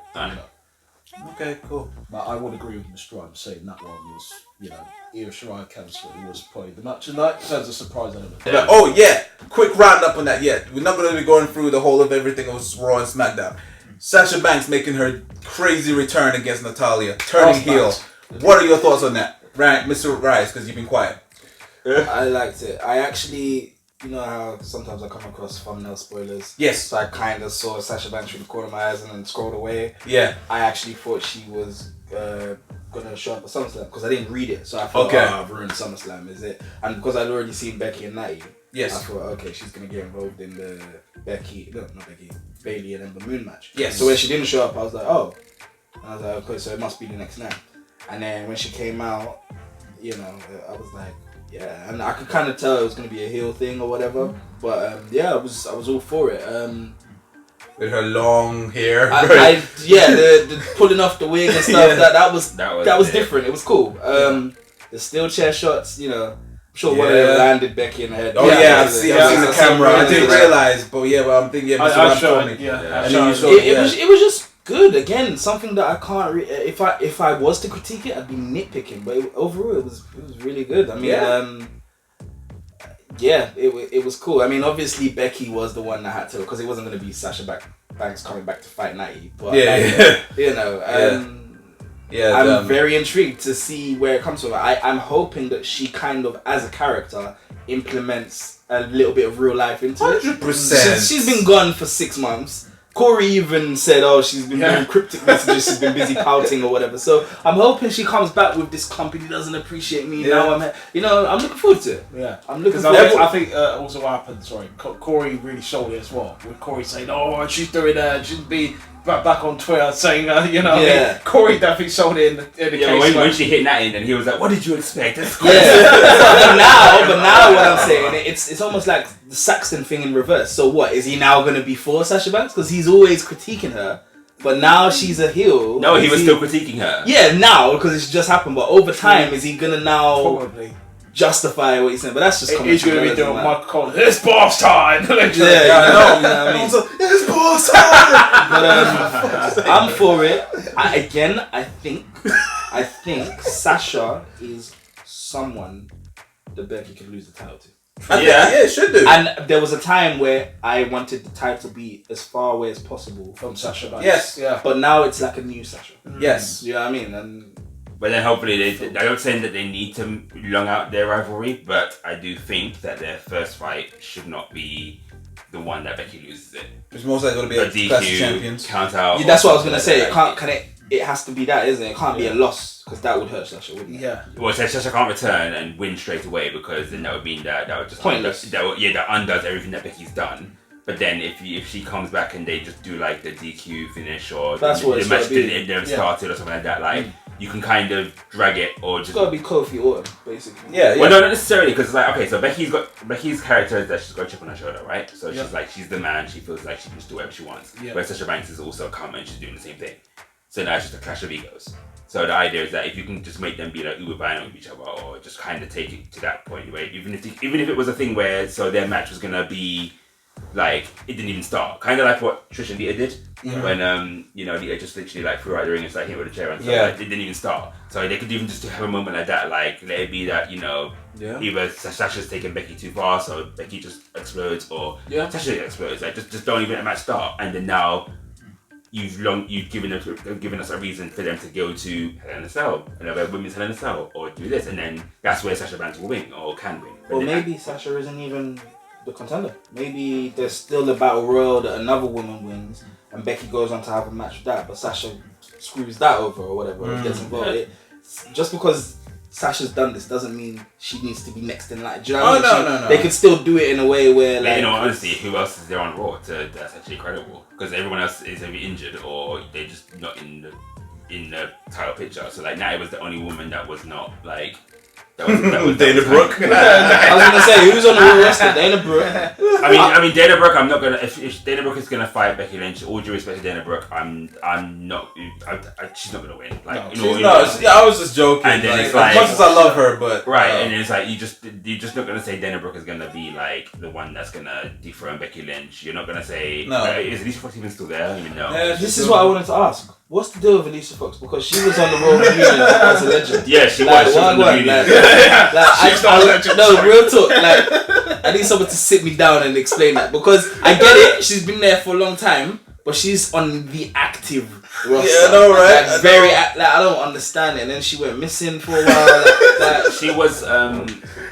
Okay, cool.
But I would agree with Mr. Rhymes saying that one was, Io Shirai Cancer was probably the match of the night in terms of surprise element.
Yeah. Oh yeah, quick roundup on that. Yeah, we're not going to be going through the whole of everything of Raw and SmackDown. Sasha Banks making her crazy return against Natalya, turning heel. What are your thoughts on that, right, Mr. Rise? Because you've been quiet.
I liked it. I actually. You know how sometimes I come across thumbnail spoilers?
Yes.
So I kind of saw Sasha Banks through the corner of my eyes and then scrolled away.
Yeah.
I actually thought she was going to show up at SummerSlam because I didn't read it. So I thought, I've ruined SummerSlam, is it? And because I'd already seen Becky and Natty, I thought, okay, she's going to get involved in the Bayley and Ember Moon match.
Yes.
So when she didn't show up, I was like, oh. And I was like, okay, so it must be the next night. And then when she came out, I was like, yeah, and I could kind of tell it was going to be a heel thing or whatever, but I was all for it.
With her long hair,
the pulling off the wig and stuff. That was different. It was cool. The steel chair shots, I'm sure one of them landed Becky in the head.
Oh yeah, I've seen the camera. I didn't realize, but I'm thinking,
it was just good. Again, something that I can't. If I was to critique it, I'd be nitpicking. But overall, it was really good. I mean, it was cool. I mean, obviously Becky was the one that had to, because it wasn't going to be Sasha Banks coming back to fight Natty. But I'm very intrigued to see where it comes from. I'm hoping that she kind of, as a character, implements a little bit of real life into it.
100%.
She's been gone for 6 months. Corey even said, she's been doing cryptic messages, she's been busy pouting or whatever. So I'm hoping she comes back with this company doesn't appreciate me. Now I'm looking forward to it.
Yeah.
I'm looking forward to it.
I think also what happened, Corey really showed it as well. With Corey saying, she's doing that, she'd be back on Twitter saying, Corey definitely showed it in the case.
When she hit Natty, and he was like, what did you expect?
But now what I'm saying, it's almost like the Saxton thing in reverse. So what, is he now going to be for Sasha Banks? Because he's always critiquing her, but now she's a heel.
No, he was still critiquing her.
Yeah, now, because it's just happened, but over time, is he going to now
probably
justify what he's saying? But that's just
he's going to be doing Michael Cole, it's boss time!
I know.
It's boss time!
But I'm for it. I think Sasha is someone that Becky could lose the title to.
It should do.
And there was a time where I wanted the title to be as far away as possible from Sasha Banks.
Yes, yeah.
But now it's like a new Sasha.
Yes.
You know what I mean?
But then hopefully I'm not saying that they need to long out their rivalry, but I do think that their first fight should not be the one that Becky loses it.
It's most likely going to be a Clash of Champions.
Count out.
Yeah, that's what I was going to say. It has to be that, isn't it? It can't be a loss, because that would hurt Sasha, wouldn't it?
Yeah.
Well, Sasha can't return and win straight away, because then that would mean that would just
pointless.
That undoes everything that Becky's done. But then if she comes back and they just do like the DQ finish or the match didn't never started or something like that, you can kind of drag it or just.
It's got to be Kofi Orton, basically.
Yeah. Well, no, not necessarily, because it's like, okay, so Becky's character is that she's got a chip on her shoulder, right? So she's like, she's the man. She feels like she can just do whatever she wants. Yeah. Whereas Sasha Banks is also come and she's doing the same thing. So now it's just a clash of egos. So the idea is that if you can just make them be like uber violent with each other, or just kind of take it to that point, where even if it was a thing where their match was gonna be like it didn't even start. Kind of like what Trish and Lita did when Lita just literally like threw out the ring and started hitting with a chair and stuff. Like, it didn't even start. So they could even just have a moment like that, like let it be that either Sasha's taking Becky too far, so Becky just explodes, or Sasha explodes. Like just don't even let the match start, and then now you've given us a reason for them to go to Hell in a Cell, another women's Hell in a Cell, or do this, and then that's where Sasha Banks will win or can win.
Or maybe Sasha isn't even the contender. Maybe there's still a battle royal that another woman wins, and Becky goes on to have a match with that, but Sasha screws that over or whatever, or gets involved. Just because Sasha's done this doesn't mean she needs to be next in line. Do you know what I mean?
No.
They could still do it in a way where, like,
honestly, who else is there on Raw that's actually credible? Because everyone else is either injured or they're just not in the title picture. So like, Natty was the only woman that was not like. That was
Dana Brooke.
I was gonna say, who's on the Raw roster? Dana Brooke.
I mean, Dana Brooke. I'm not gonna. If Dana Brooke is gonna fight Becky Lynch, all due respect to Dana Brooke, I'm not. She's not gonna win. Like,
I was just joking.
And then it's
as much as I love her, but
and it's like you're just not gonna say Dana Brooke is gonna be like the one that's gonna dethrone Becky Lynch. You're not gonna say is Alicia Fox even still there? I don't even know.
Yeah,
this is what I wanted to ask. What's the deal with Alicia Fox? Because she was on the Raw reunion as a legend.
Yeah, she was on the reunion.
No, real talk. Like, I need someone to sit me down and explain that, because I get it. She's been there for a long time, but she's on the active roster.
Yeah, I know, right?
Like, I don't understand it. And then she went missing for a while. Like,
she was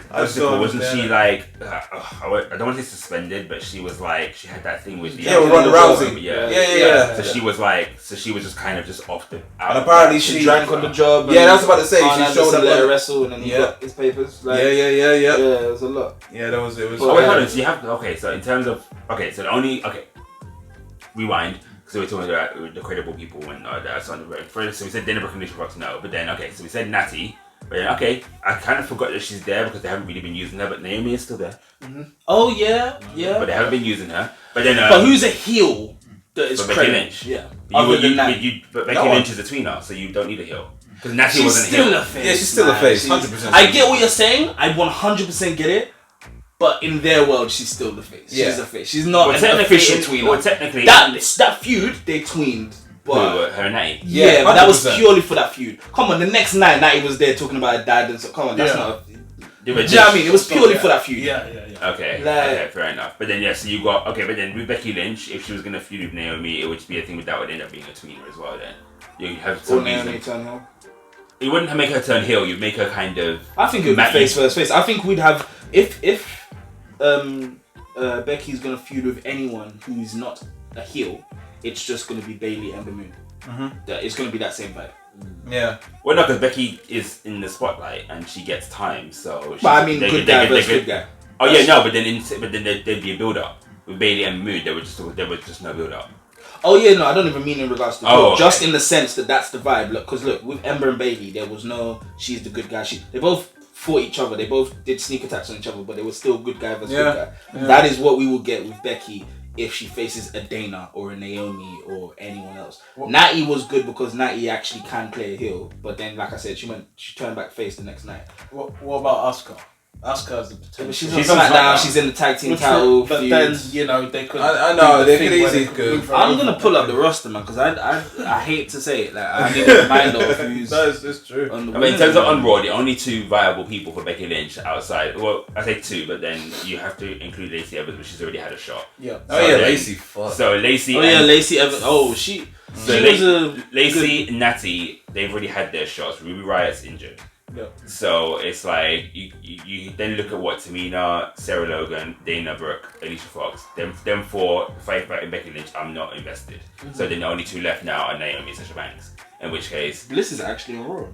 wasn't she like I don't want to say suspended, but she was like, she had that thing with
with Ronda Rousey.
Yeah. So she was just kind of just off the.
And apparently she
drank on the job.
Yeah, that's about to say. She showed up
at wrestle, and then he got his papers. Like,
Yeah,
it was a lot.
Yeah, it was.
Wait, hold on. So you have so in terms of rewind. So we're talking about the credible people when that's on the road. So we said Dana Brooke and Alicia Fox, no. But then so we said Natty. But then, I kind of forgot that she's there because they haven't really been using her. But Naomi is still there.
Mm-hmm. Oh yeah.
But they haven't been using her. But then,
but who's a heel that is
Becky Lynch?
Yeah.
But Becky Lynch is a tweener, so you don't need a heel. Because Natty wasn't
still
a
face.
Yeah, she's still a face. 100%.
I get what you're saying. I 100% get it. But in their world, she's still the face.
Yeah.
She's a face. She's not an official tweener.
Well, technically,
that feud they tweened. But
her and Natty.
Yeah, but that was purely for that feud. Come on, the next night Natty was there talking about her dad and so. Come on, that's not. Do you know what I mean? It was purely for that feud.
Yeah.
Okay, fair enough. But then so you got but then with Becky Lynch, if she was gonna feud with Naomi, it would be a thing that would end up being a tweener as well. Then you have some
Naomi turn heel.
You wouldn't make her turn heel. You'd make her kind of.
I think it would be face versus face. I think we'd have if Becky's gonna feud with anyone who's not a heel, it's just gonna be Bayley and the Moon. It's gonna be that same vibe.
Yeah.
Well, no, because Becky is in the spotlight and she gets time, so.
But I mean, good guy versus good guy.
Oh yeah, no, but then there'd be a build up with Bayley and Moon. There was just no build up.
Oh yeah, no, I don't even mean in regards to just in the sense that that's the vibe. Look, because look, with Ember and Bayley, there was no she's the good guy. They both fought each other. They both did sneak attacks on each other, but they were still good guy versus good guy. Yeah. That is what we will get with Becky if she faces a Dana or a Naomi or anyone else. Natty was good because Natty actually can play a heel, but then like I said, she turned back face the next night.
What about Asuka? Asuka has the potential.
She's on SmackDown. She's in the tag team title.
But
feuds.
then they could.
I know they could easily go.
I'm gonna pull up the roster, man, because I hate to say it. Like I need to remind of who's.
That's true.
I mean, in terms of on Raw, the only two viable people for Becky Lynch outside. Well, I say two, but then you have to include Lacey Evans, but she's already had a shot.
Yeah.
Lacey. Fuck.
So Lacey.
Lacey Evans. Oh, she.
So Lacey, Natty, they've already had their shots. Ruby Riot's injured.
Yep.
So it's like you then look at what Tamina, Sarah Logan, Dana Brooke, Alicia Fox, them four fight back in Becky Lynch. I'm not invested. So then the only two left now are Naomi and Sasha Banks. In which case,
Bliss is actually on Raw.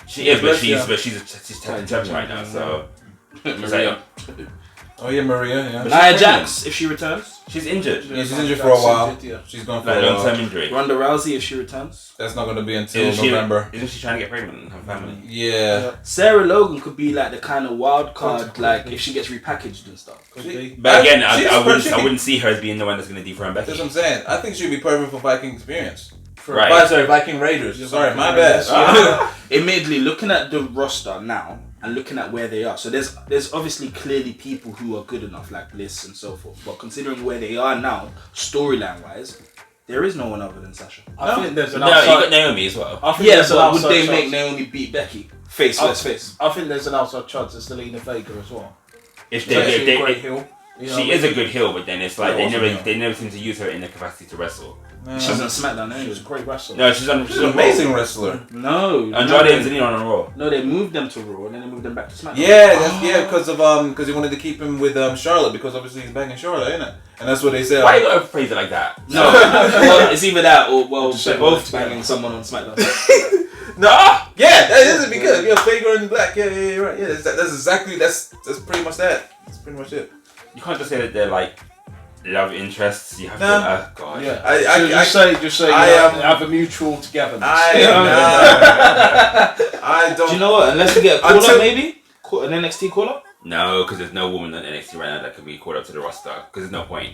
She is, but she's tag champion right now. So
Maria.
Oh yeah, Maria. Yeah.
Nia Jax, if she returns.
She's injured.
Yeah, she's injured for a while. She's gone for a while.
Long-term injury.
Ronda Rousey, if she returns.
That's not going to be until November.
Isn't she trying to get pregnant and have family?
Yeah.
Sarah Logan could be like the kind of wild card, like if she gets repackaged and stuff.
But again, I wouldn't see her as being the one that's going to dethrone Becky.
That's what I'm saying. I think she'd be perfect for Viking Experience.
Right.
Sorry, Viking Raiders. Sorry, my bad.
Admittedly, looking at the roster now, and looking at where they are. So there's obviously clearly people who are good enough, like Bliss and so forth. But considering where they are now, storyline wise, there is no one other than Sasha.
I think there's an
No, you
outside.
got Naomi as well.
I think
Yeah,
there's an
but would
outside
they make
chance.
Naomi beat Becky? Face versus face.
I think there's an outside chance it's Zelina Vega as well.
If
She's actually a
they
great heel. You know
she
what I
is a
mean?
good heel, but then it's like
Yeah, awesome heel.
they never seem to use her in the capacity to wrestle.
She's on SmackDown
She
anyway.
was a great wrestler.
No, she's on.
She's an amazing wrestler.
No,
Andrade and Zelina on a Raw.
No, they moved them to Raw and then they moved them back to SmackDown.
Yeah, because he wanted to keep him with Charlotte because obviously he's banging Charlotte, ain't it? And that's what they said.
Why you gotta phrase it like that?
No, well, it's either that or
Just
they're
say
both
what?
banging someone on SmackDown.
No, yeah, that is because yeah, Vega and Black. Yeah, you're right. Yeah, that's pretty much that. That's pretty much it.
You can't just say that they're like love interests. You have
No.
to. God.
Yeah. Just say
I
have a mutual togetherness.
I don't.
Do you know what? Unless we get a call
Until-
up, maybe an NXT call up.
No, because there's no woman on NXT right now that can be called up to the roster. Because there's no point.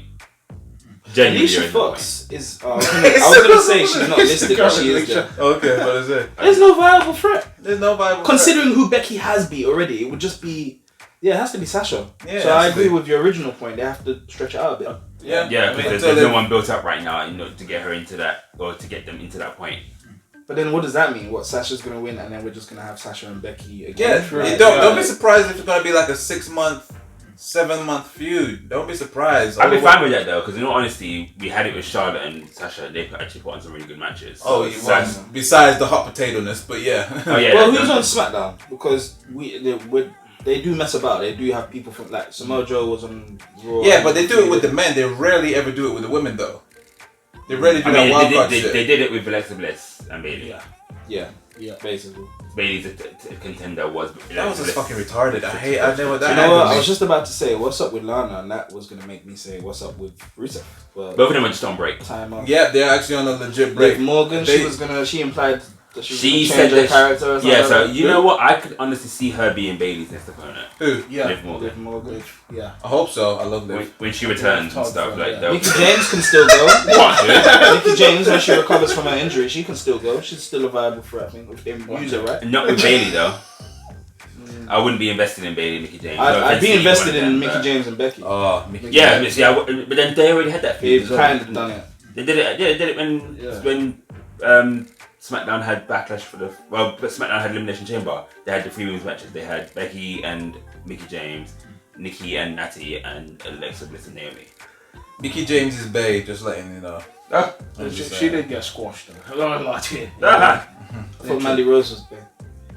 Genuinely,
Alicia
there is no point.
Fox is. I was gonna say she's not listed, but she is there.
Okay, but is it?
There's no viable threat.
There's no viable.
Considering who Becky has beat already, it would just be. Yeah, it has to be Sasha.
Yeah,
so
it
I
has to
agree
be.
with your original point. They have to stretch it out a bit.
Yeah,
Yeah,
I mean,
because
until
there's no
they-
one built up right now, to get her into that or to get them into that point.
But then what does that mean? What, Sasha's gonna win and then we're just gonna have Sasha and Becky again?
Yeah,
Right.
don't be surprised if it's gonna be like a 6-month, 7-month feud. Don't be surprised.
I'd be fine with that though, because in all honesty, we had it with Charlotte and Sasha. They could actually put on some really good matches.
Oh,
So
well,
Sasha-
besides the hot potato-ness, but yeah.
oh yeah.
Well,
that-
who's on SmackDown? Because they do mess about. They do have people from like Samoa Joe was on Raw.
Yeah, but they do it with the men. They rarely ever do it with the women, though. They rarely do
I
that
mean,
wild card
they
shit.
did it with Alexa Bliss and Bayley.
Yeah, basically.
Bayley's a contender was.
That was just
Bliss.
fucking retarded. I never that.
You know what? I
happened.
was just about to say what's up with Lana, and that was gonna make me say what's up with Rusev. But
Both of them are just on break.
time up.
Yeah, they're actually on a legit break.
Liv Morgan,
They-
she implied that she was
She
gonna
said
change her
that
character. Or
Yeah, so
something.
you know what? I could honestly see her being Bayley's next opponent.
Who?
Yeah.
Liv Morgan.
Liv Morgan.
Yeah.
I hope so. I love Liv.
When she returns and stuff like that.
Mickey James can still go. Mickey James, when she recovers from her injury, she can still go. She's still a viable threat, I think, if they use her right.
Not with Bayley though. I wouldn't be invested in Bayley and Mickey James. No
I'd
offense
be
to
invested
either one
in
of
Mickey
them,
James and Becky.
Oh, Mickey.
but but then they already had that feud.
They've kind of done it.
They did it. Yeah, they did it when SmackDown had Backlash for SmackDown had Elimination Chamber. They had the 3 women's matches. They had Becky and Mickey James, Nikki and Natty, and Alexa Bliss and Naomi.
Mickey James is bae. Just letting you know.
She did get squashed though. I don't like it.
I thought Mandy Rose was big.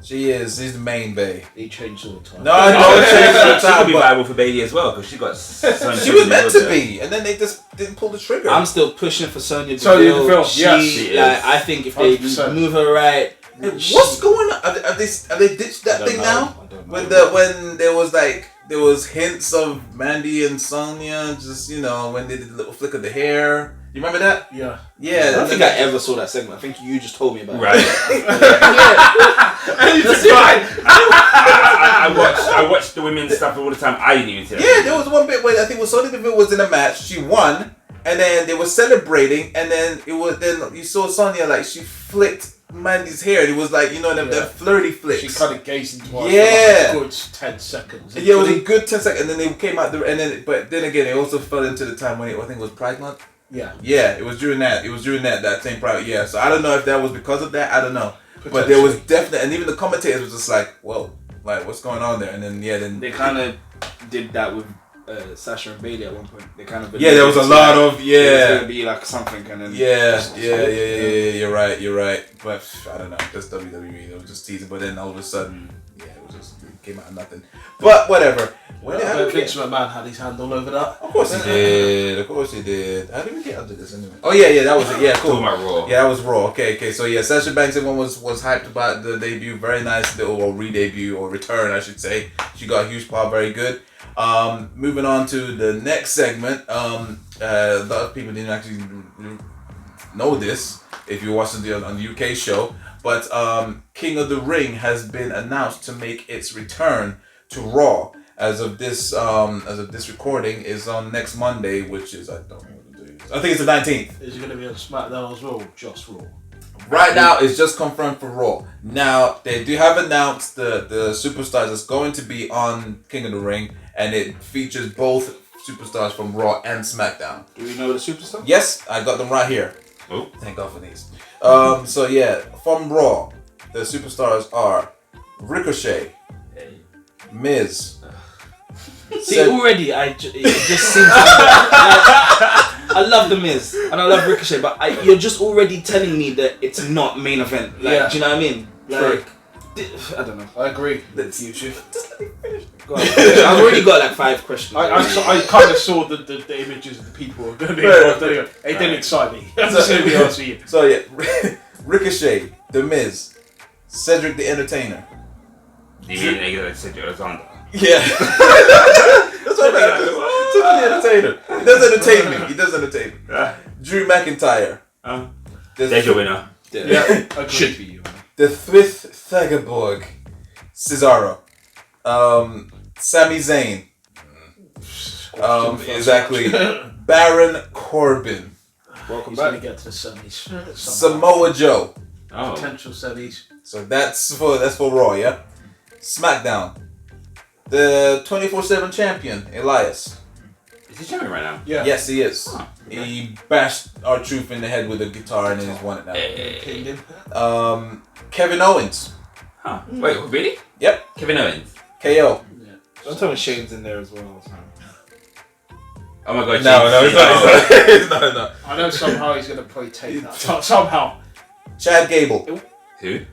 She is. She's the main bae.
He changed all the time.
No, I know it changed all the
She could
time,
be
but
viable for Bayley as well because she got.
she was meant to be, and then they just didn't pull the trigger.
I'm still pushing for Sonya
Sonya
Deville.
Deville,
She,
yes.
She is.
like, I think if they
100%.
move her right,
Hey, what's going on? Are they ditched that thing now? When there was hints of Mandy and Sonya, just when they did the little flick of the hair. You remember that?
Yeah.
Yeah.
I don't think I ever saw that segment. I think you just told me about
Right.
it.
I watched the women's stuff all the time. I didn't even see that.
Yeah, there was one bit where I think Sonya Deville was in a match. She won, and then they were celebrating, and then you saw Sonya like she flicked Mandy's hair. And it was like that flirty flicks.
She kind of gazed into us
Yeah.
for like a good 10 seconds.
Yeah, it was a good 10 seconds, and then they came out but then again, it also fell into the time when I think it was Pride Month.
Yeah.
Yeah, it was during that. That same Pride. Yeah, so I don't know if that was because of that. I don't know, but there was definitely, and even the commentators was just like, "Whoa, like what's going on there?" And then
They kind of did that with Sasha and Bayley at one point. They kind of
there was a lot of
It was gonna be like something, and then
yeah. You're right. But I don't know. Just WWE. It was just teasing, but then all of a sudden, it came out of nothing. But whatever.
Vince McMahon had his hand all over that.
Of course he did. How did we get onto this anyway? Oh yeah, that was it. Yeah, cool.
Talking about Raw.
Yeah, that was Raw. Okay. So yeah, Sasha Banks, everyone was hyped about the debut. Very nice little re-debut or return, I should say. She got a huge pop. Very good. Moving on to the next segment. A lot of people didn't actually know this if you watched it on the UK show, but King of the Ring has been announced to make its return to Raw. As of this recording is on next Monday, which is I don't know what the day is. I think it's the 19th.
Is it going to be on SmackDown as well? Or just Raw?
Right now, it's just confirmed for Raw. Now, they do have announced the superstars that's going to be on King of the Ring, and it features both superstars from Raw and SmackDown.
Do we know the superstar?
Yes, I got them right here.
Oh.
Thank God for these. So yeah, from Raw, the superstars are Ricochet, Miz.
See, already, it just seems like, I love The Miz and I love Ricochet, but you're just already telling me that it's not main event. Like, do you know what I mean? Like, I don't know.
I agree.
Let's
you two.
Just let me finish.
Go on. I've already got like 5 questions.
I kind of saw the images of the people who are going to be involved. Anyway. It didn't excite me. I'm just going to be honest with you.
So yeah, Ricochet, The Miz, Cedric the Entertainer.
Do you mean Cedric Alexander?
Yeah. That's what I mean. Cedric the Entertainer. He does entertain me. Drew McIntyre.
There's your winner.
Yeah, should be you.
The Fifth Thagaborg, Cesaro. Sami Zayn. Exactly. Baron Corbin.
Welcome
He's
back.
going to get to the semis.
Samoa Joe.
Oh.
Potential semis.
So that's for Raw, yeah? SmackDown. The 24/7 champion, Elias.
Is he champion right now?
Yeah.
Yes, he is.
Oh, okay.
He bashed R-Truth in the head with a guitar and he's won it now.
Hey.
Kevin Owens.
Huh. Wait, really?
Yep.
Kevin Owens.
KO.
Don't tell me Shane's in there as well.
Oh my god.
No, it's not. No.
I know somehow he's going to probably take that. Somehow.
Chad Gable.
Who?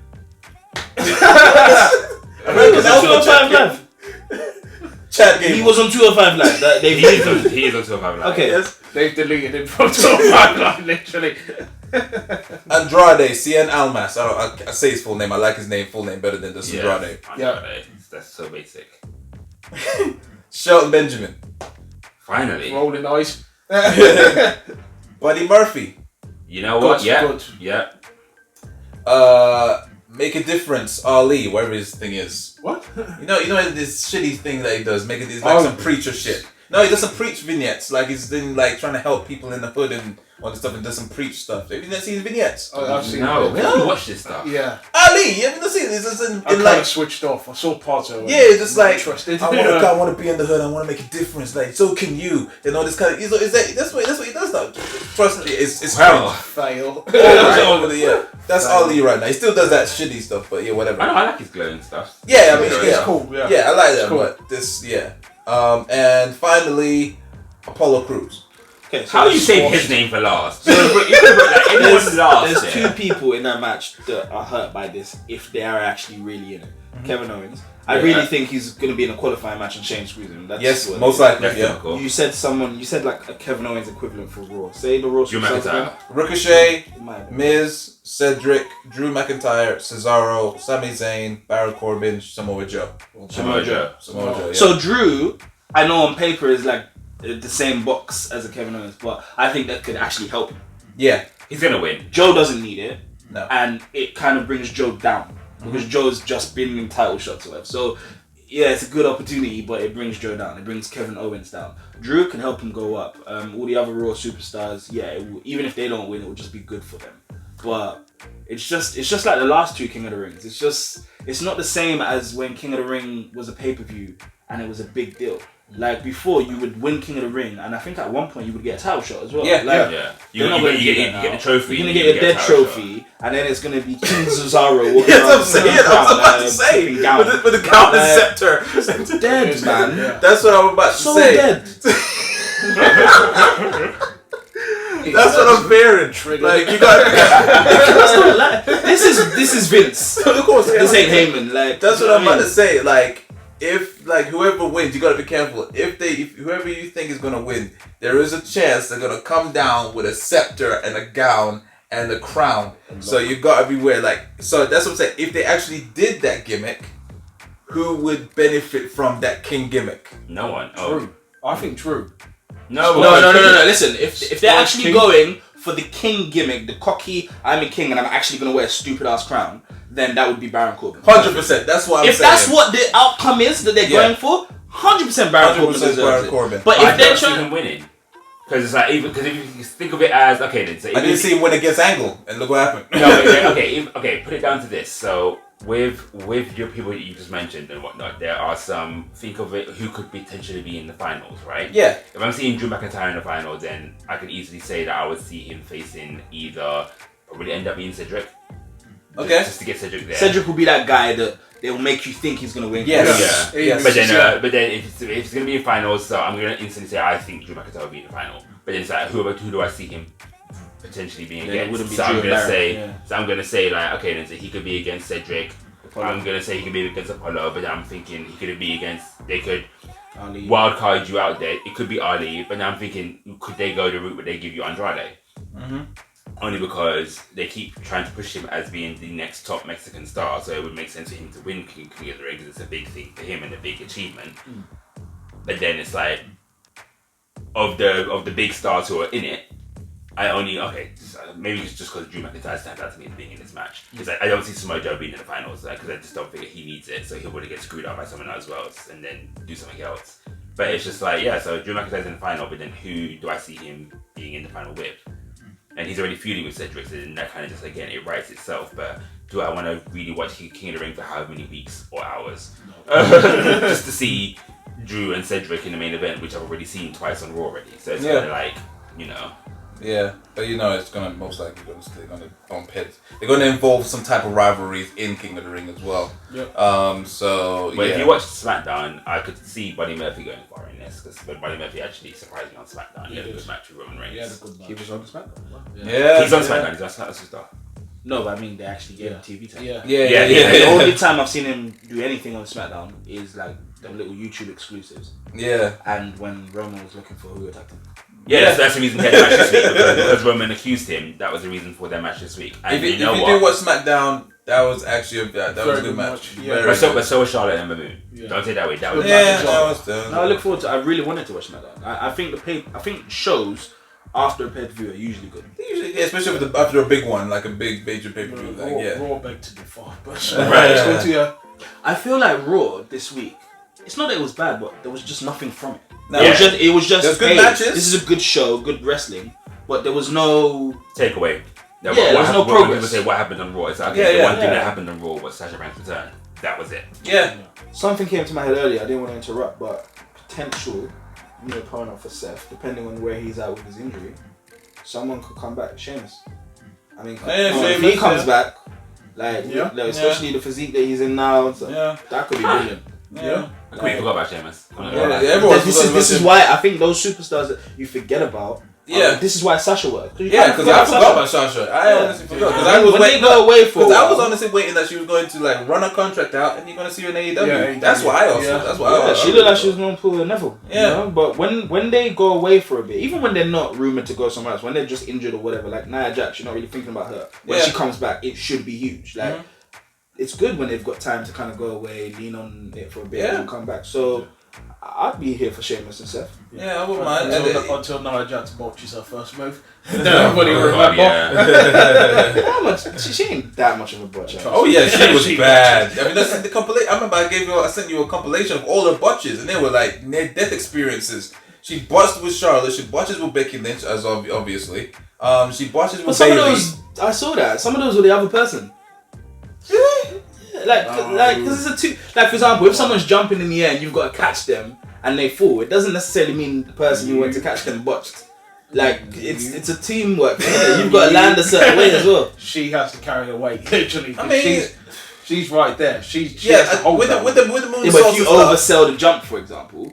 Chad Gable.
He was on 205 Live.
He is on 205 Live.
Okay.
Yes.
They've deleted him from 205 Live, literally.
Andrade, Cien Almas. I say his full name. I like his full name better than just Andrade.
Yeah.
That's so basic.
Shelton Benjamin.
Finally.
Rolling eyes.
Buddy Murphy.
You know what?
Good,
Yeah.
good.
Yeah.
Make a Difference, Ali, whatever his thing is.
What?
You know this shitty thing that he does, make it it's like some preacher shit. No, he does some preach vignettes, like he's been like trying to help people in the hood and all this stuff, and does some preach stuff. Have you not seen his vignettes?
Oh, I've seen
No,
it.
we haven't watched this stuff.
Yeah.
Ali, you haven't seen this? It's
I
in
kind
like
of switched off. I saw parts of it.
yeah, just like
interested.
I want to be in the hood. I want to make a difference. Like so can you? And all this kind of that's what he does now. Trust me, it's
Wow.
Fail.
That's Ali right now. He still does that shitty stuff, but yeah, whatever.
I know, I like his glowing stuff.
Yeah, I mean,
It's
yeah,
cool. Yeah.
yeah, I like that.
cool.
But this, yeah. And finally, Apollo Crews.
Okay, so
How you
let's
save
squash-
his name for last? You could put like anyone last.
There's
there.
2 people in that match that are hurt by this if they are actually really in it. Kevin Owens. I really think he's going to be in a qualifying match and Shane screws him. That's
Yes,
what
most
it
likely.
That's
Yeah.
typical.
is. You said like a Kevin Owens equivalent for Raw. Say the Raw
Drew
superstars
McIntyre.
again.
Ricochet,
It might be.
Miz, Cedric, Drew McIntyre, Cesaro, Sami Zayn, Baron Corbin, Samoa Joe.
Samoa Joe.
Samoa Joe. Yeah.
So Drew, I know on paper is like the same box as a Kevin Owens, but I think that could actually help him.
yeah,
He's gonna win.
Joe doesn't need it,
no.
and it kind of brings Joe down because Joe's just been in title shots or whatever. So yeah, it's a good opportunity, but it brings Joe down. It brings Kevin Owens down. Drew can help him go up. All the other Raw superstars, yeah, even if they don't win, it will just be good for them. But it's just like the last 2 King of the Rings. It's not the same as when King of the Ring was a pay-per-view and it was a big deal. Like before, you would win King of the Ring, and I think at one point you would get a title shot as well.
Yeah,
like,
Yeah.
They're not gonna do
You
that
get
now.
the trophy.
You're gonna
you
get a dead
title shot.
trophy, and then it's gonna be King Cesaro walking
Yes,
around
I'm saying.
with
I was
a
about to say
flipping gown.
with the crown and scepter.
Dead, man.
Yeah.
That's what I'm about to
So
say.
dead.
That's what I'm fearing. Like you got.
This is Vince.
Of course,
This ain't Heyman. Like
That's
you
what
know
I'm about
I
to
mean?
say. Like, if whoever wins, you gotta be careful. If whoever you think is gonna win, there is a chance they're gonna come down with a scepter and a gown and a crown. So you gotta beware. Like, so that's what I'm saying. If they actually did that gimmick, who would benefit from that king gimmick?
No one. Oh.
Drew. I think Drew.
No.
No. Listen, if they're
Squash
actually
king.
going for the king gimmick, the cocky, I'm a king and I'm actually gonna wear a stupid ass crown, then that would be Baron Corbin.
100%. That's what I'm
If
saying.
that's what the outcome is that they're
Yeah.
going for, 100% Baron Corbin
100%
deserves
Baron
it.
Corbin.
But
I
if they're
don't see
trying,
him winning. Because it's like because if you think of it as okay, then so
I didn't see him win against Angle, and look what happened.
No, okay. Put it down to this. So with your people that you just mentioned and whatnot, there are some think of it who could potentially be in the finals, right?
Yeah.
If I'm seeing Drew McIntyre in the finals, then I could easily say that I would see him facing either probably end up being Cedric.
Okay.
Just to get Cedric there.
Cedric will be that guy that they'll make you think he's gonna win.
Yes.
Yeah.
Yes.
But then if it's gonna be in finals, so I'm gonna instantly say I think Drew McIntyre will be in the final. But then it's like who do I see him potentially being
Yeah, it
against?
wouldn't be
So
Drew
I'm gonna
and
say
Baron,
so I'm gonna say like okay, then so he could be against Cedric.
Apollo.
I'm gonna say he could be against Apollo, but I'm thinking he could be against. They could
Ali.
wild card you out there. It could be Ali, but now I'm thinking could they go the route where they give you Andrade? Only because they keep trying to push him as being the next top Mexican star, so it would make sense for him to win King of the Ring because it's a big thing for him and a big achievement. But then it's like of the big stars who are in it, maybe it's just because Drew McIntyre stands out to me as being in this match. Because I don't see Samoa Joe being in the finals because I just don't think he needs it, so he'll probably get screwed up by someone else and then do something else. But it's just like so Drew McIntyre's in the final, but then who do I see him being in the final with? And he's already feuding with Cedric, so then that kind of just, again, it writes itself. But do I want to really watch King of the Ring for how many weeks or hours? Just to see Drew and Cedric in the main event, which I've already seen twice on Raw already. So it's kind of like,
Yeah, but it's gonna most likely they're gonna bump heads. They're gonna involve some type of rivalries in King of the Ring as well.
Yep.
But if you watch SmackDown, I could see Buddy Murphy going far in this because Buddy Murphy actually surprised me on SmackDown. He had a good match with Roman Reigns.
He had a good match.
He was on SmackDown. Wow.
Yeah.
He's on SmackDown. He's on SmackDown superstar.
No, but I mean they actually gave him TV time.
Yeah.
Yeah.
The only time I've seen him do anything on SmackDown is like the little YouTube exclusives.
Yeah.
And when Roman was looking for who attacked him.
Yeah, that's the reason he had the match this week because Roman accused him. That was the reason for their match this week. And
If you do watch SmackDown, that was actually that was a good match.
Yeah.
But so was Charlotte and Baboon.
Yeah.
Don't take that way. That was
Yeah, that was done.
No, I look forward to. I really wanted to watch SmackDown. I think shows after a pay-per-view are usually good.
Usually, especially after a big one, like a big major pay-per-view.
Raw begged to differ. But
Right.
I feel like Raw this week. It's not that it was bad, but there was just nothing from it.
No.
It was just
There's good
hey,
matches.
This is a good show, good wrestling, but there was no.
takeaway.
Yeah, there was no progress.
People say what happened on Raw. It's like, okay, the one thing that happened on Raw was Sasha Banks' return. That was it.
Yeah.
Something came to my head earlier. I didn't want to interrupt, but potential new opponent for Seth, depending on where he's at with his injury, someone could come back. Sheamus. I mean, if he comes back, especially the physique that he's in now, so that could be brilliant.
Yeah.
I completely forgot about Sheamus.
This is why I think those superstars that you forget about. This is why Sasha works.
Yeah, because I forgot about Sasha. I honestly forgot because I was
when they go away for.
Because I was honestly waiting that she was going to like run a contract out and you're going to see her in AEW.
Yeah,
that's why I also.
Yeah.
That's why. I
She looked like she was going to pull a Neville.
Yeah.
You know? But when they go away for a bit, even when they're not rumored to go somewhere else, when they're just injured or whatever, like Nia Jax, you're not really thinking about her. When she comes back, it should be huge. Like it's good when they've got time to kind of go away, lean on it for a bit, and come back. So I'd be here for Sheamus and Seth.
Yeah, I wouldn't mind.
Until Nia Jax botches her first move. Nobody will remember.
How much? She ain't that much of a butcher.
Oh yeah, she was bad. I mean, that's the compilation. I remember I sent you a compilation of all her botches, and they were like near-death experiences. She botched with Charlotte. She botches with Becky Lynch, as obviously. She botches with
But some
Bayley.
of those, I saw that. Some of those were the other person. Like, because it's a two. Like, for example, if someone's jumping in the air and you've got to catch them and they fall, it doesn't necessarily mean the person you went to catch them botched. Like, it's a teamwork. You've got to land a certain way as well.
She has to carry the weight, literally.
I mean,
she's right there. She has to hold
with the
that.
moonsaults.
Yeah, but if you oversell the jump, for example,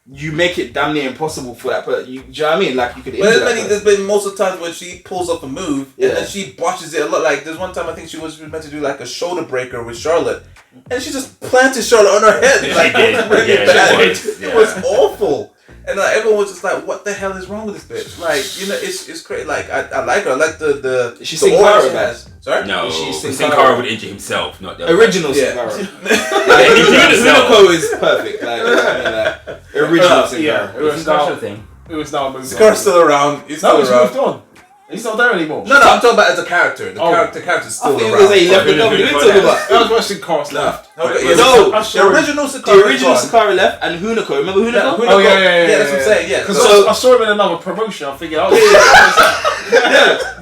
you make it damn near impossible for that person. Do you know what I mean? Like, you could.
But there's been most of the times when she pulls up a move and then she botches it a lot. Like there's one time I think she was meant to do like a shoulder breaker with Charlotte, and she just planted Charlotte on her head. Like it was awful. And like, everyone was just like, "What the hell is wrong with this bitch?" Like, you know, it's crazy. Like, I like her. I like the.
Is she
the
Sin
aura
Cara
she has. Sorry.
No,
Sin
Sin
Cara
Cara would injure himself, not the
original
Yeah.
Sin Cara. Unico is perfect. Like, original Sin Cara.
It was
Sin Cara
now.
thing.
It was now moved
Scar's
on.
still around. He's
No,
still
it's
around.
moved on. He's not there anymore.
No, I'm talking about as a character. The character's still around.
He left the company. What are you talking about?
That was when Sin Cara's left.
Okay,
No,
the original
Sakara left, and Hunico. Remember Hunico?
Oh yeah.
That's what I'm saying. Yeah.
Because I saw him in another promotion. I figured,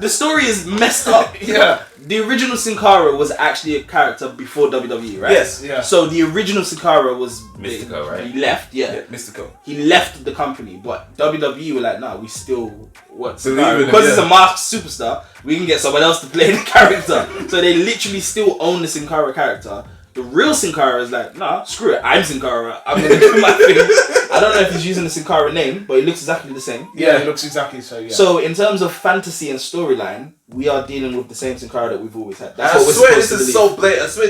The story is messed up.
yeah.
The original Sin Cara was actually a character before WWE, right?
Yes.
Yeah.
So the original Sin Cara was
Mystico, right?
He left,
Mystical.
He left the company, but WWE were like, nah, we still
Believe in him,
because it's a masked superstar. We can get someone else to play the character. So they literally still own the Sin Cara character. The real Sin Cara is like, nah, screw it. I'm Sin Cara. I'm gonna do my thing. I don't know if he's using the Sin Cara name, but it looks exactly the same.
Yeah, it looks exactly so. Yeah.
So in terms of fantasy and storyline, we are dealing with the same Sin Cara that we've always had. That's
I
what we're
swear
supposed
this
to
is
believe.
so blatant. I swear.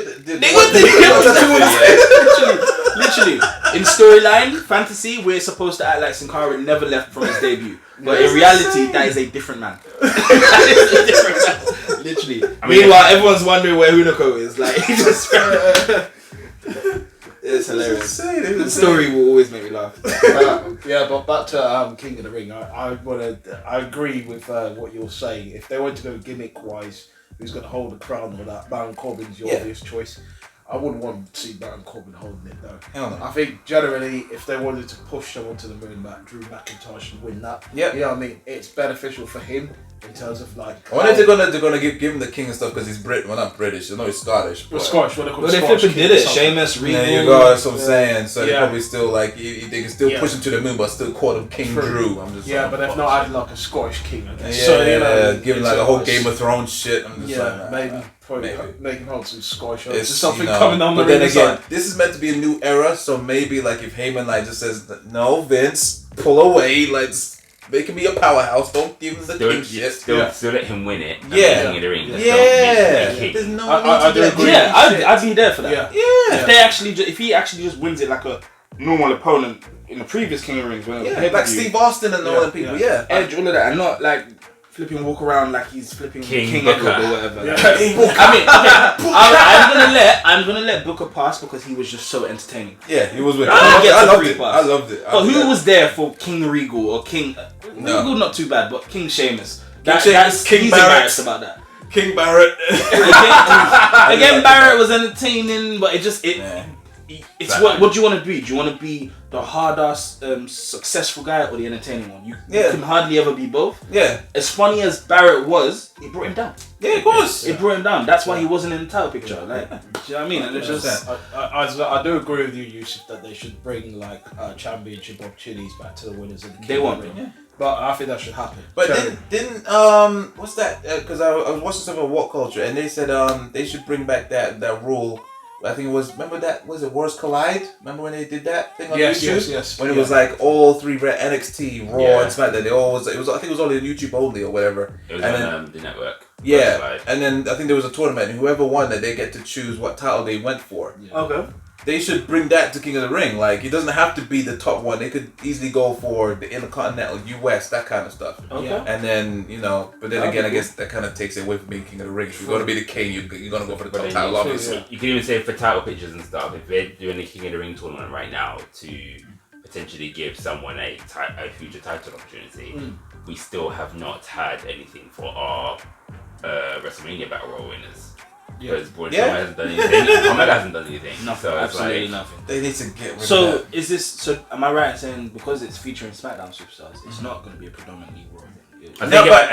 Literally, in storyline, fantasy, we're supposed to act like Sin Cara never left from his debut. But in reality, that is a different man. That is a different man. Literally. Meanwhile, everyone's wondering where Hunico is. Like, he just... It's hilarious. The story will always make me laugh.
Yeah, but back to King of the Ring. I agree with what you're saying. If they went to go gimmick wise, who's going to hold the crown or that? Baron Corbin's your obvious choice. I wouldn't want to see Baron Corbin holding it though.
Hell no.
I think generally, if they wanted to push someone to the moon, that Drew McIntyre should win that.
Yeah.
You know what I mean? It's beneficial for him in terms of like.
I wonder if they're gonna give him the king and stuff because he's Well, not British. I know he's Scottish.
Well, Scottish. What they call
Well, they
Scottish
flipping
king
did
or
it.
something.
Sheamus, Regal.
There you go. That's what I'm saying. So they
Yeah.
probably still like they can still push him to the moon, but still call him King Drew. I'm just
but they've not added like a Scottish king. I guess.
Yeah,
So you know,
give him like a whole Game of Thrones shit. I'm just like,
maybe. Probably
maybe.
make him hold some Scottish.
It's
There's something
you know,
coming on the
but then
ring
again,
side.
this is meant to be a new era, so maybe like if Heyman like just says no, Vince, pull away, let's make him be a powerhouse. Don't give him the king shit.
Still let him win it.
Yeah.
King of the Ring. Just
Yeah.
don't make
There's
him
no
I
need to
do
do that.
agree.
Yeah, I'd be there for that.
Yeah.
If they actually, if he actually just wins it like a normal opponent in the previous King of Rings, when it was
Yeah,
pay-per-view,
like Steve Austin and all them people. Yeah.
Edge, all of that, and not like flipping walk around like he's flipping
King
Edward
Booker.
or whatever.
Yeah.
Like, I'm gonna let Booker pass because he was just so entertaining.
Yeah, he was with.
I
I
get the
loved
free
it.
pass.
I loved it.
But who was there for King Regal or King
No.
Regal? Not too bad, but King Sheamus.
Sheamus, King
he's
Barrett.
embarrassed about that.
King Barrett?
Again, Barrett was entertaining, but it's
Like,
what do you want to be? Do you want to be the hard ass successful guy or the entertaining one? You can hardly ever be both.
Yeah.
As funny as Barrett was, it brought him down.
Yeah, of course.
It brought him down. That's why he wasn't in the title picture. Like, do you know what I mean? And it's just
I do agree with you, Yusuf, that they should bring like championship opportunities back to the winners of the King
They
of the
won't.
Ring.
Yeah.
But I think that should happen.
But
Generally.
didn't what's that? Because I was watching some of What Culture and they said they should bring back that rule. I think it was, remember that, was it Worlds Collide? Remember when they did that thing on YouTube?
Yes.
When it was like all three NXT, Raw and SmackDown, they all was, I think it was only on YouTube only or whatever.
It was
and
on
then,
the network.
Yeah, and then I think there was a tournament and whoever won that, they get to choose what title they went for.
okay.
They should bring that to King of the Ring. Like, it doesn't have to be the top one. They could easily go for the Intercontinental, US, that kind of stuff.
Okay.
And then, you know, but then
That'd
again,
be
I guess that kind of takes it away from being King of the Ring. If you're going to be the king, you're going to go for the
But
top
then
title,
you-
obviously.
You can even say for title pictures and stuff, if they're doing the King of the Ring tournament right now to potentially give someone a future title opportunity, we still have not had anything for our WrestleMania Battle Royal winners. Because Braun Strowman hasn't done anything, Omega hasn't done anything.
Nothing.
So it's
Absolutely
like,
nothing.
They need to get rid of
So
that.
is this? So am I right in saying because it's featuring SmackDown superstars, it's not going to be a predominantly Raw thing?
I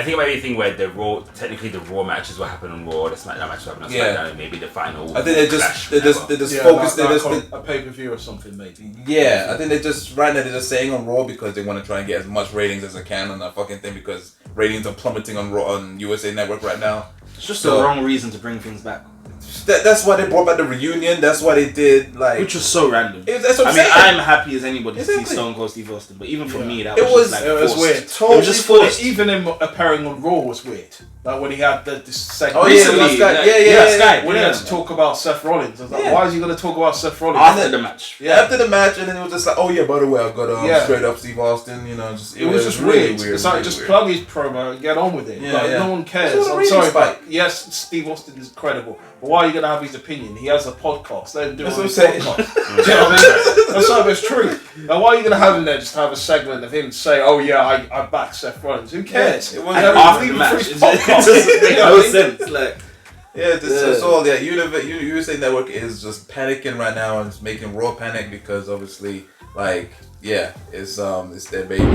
think it might be a thing where the Raw, technically the Raw matches will happen on Raw, the SmackDown matches will happen on SmackDown, and maybe the final.
I think they just focus.
a pay-per-view or something maybe.
Yeah, I think they just right now they're just saying on Raw because they want to try and get as much ratings as they can on that fucking thing because ratings are plummeting on Raw on USA Network right now.
It's just the wrong reason to bring things back.
That's why they brought back the reunion. That's why they did
Which was so random.
That's what I'm
I mean,
saying.
I'm happy as anybody to see
Exactly.
Stone Cold Steve Austin, but even for me, that
It
was
was-
just like
It was
forced.
weird.
It was just forced.
Even him appearing on Raw was weird. Like when he had this segment.
Oh yeah,
Recently,
yeah.
When he had to talk about Seth Rollins, I was like,
Yeah.
why is he going to talk about Seth Rollins?
After the match.
After the match, and then it was just like, oh yeah, by the way, I got straight up Steve Austin. You know, just
It was just
really
weird. It's like
really
just
weird.
plug his promo and get on with it.
Yeah,
Like,
yeah.
no one cares.
It's all a
I'm
ratings
sorry,
spike.
but yes, Steve Austin is credible. But why are you going to have his opinion? He has a podcast. Let him do it
That's
on
what
his
I'm saying.
podcast. Do you know what I mean? That's not it's true. Now, why are you going to have him there just to have a segment of him say, oh yeah, I back Seth Rollins? Who cares?
It was
And
everything.
after the
Leave him
match,
for his
it
podcast.
just made
You know
no
what I mean?
sense. Like,
Yeah, that's all. Yeah, USA Network is just panicking right now and it's making Raw panic because obviously, like, yeah, it's their baby. So.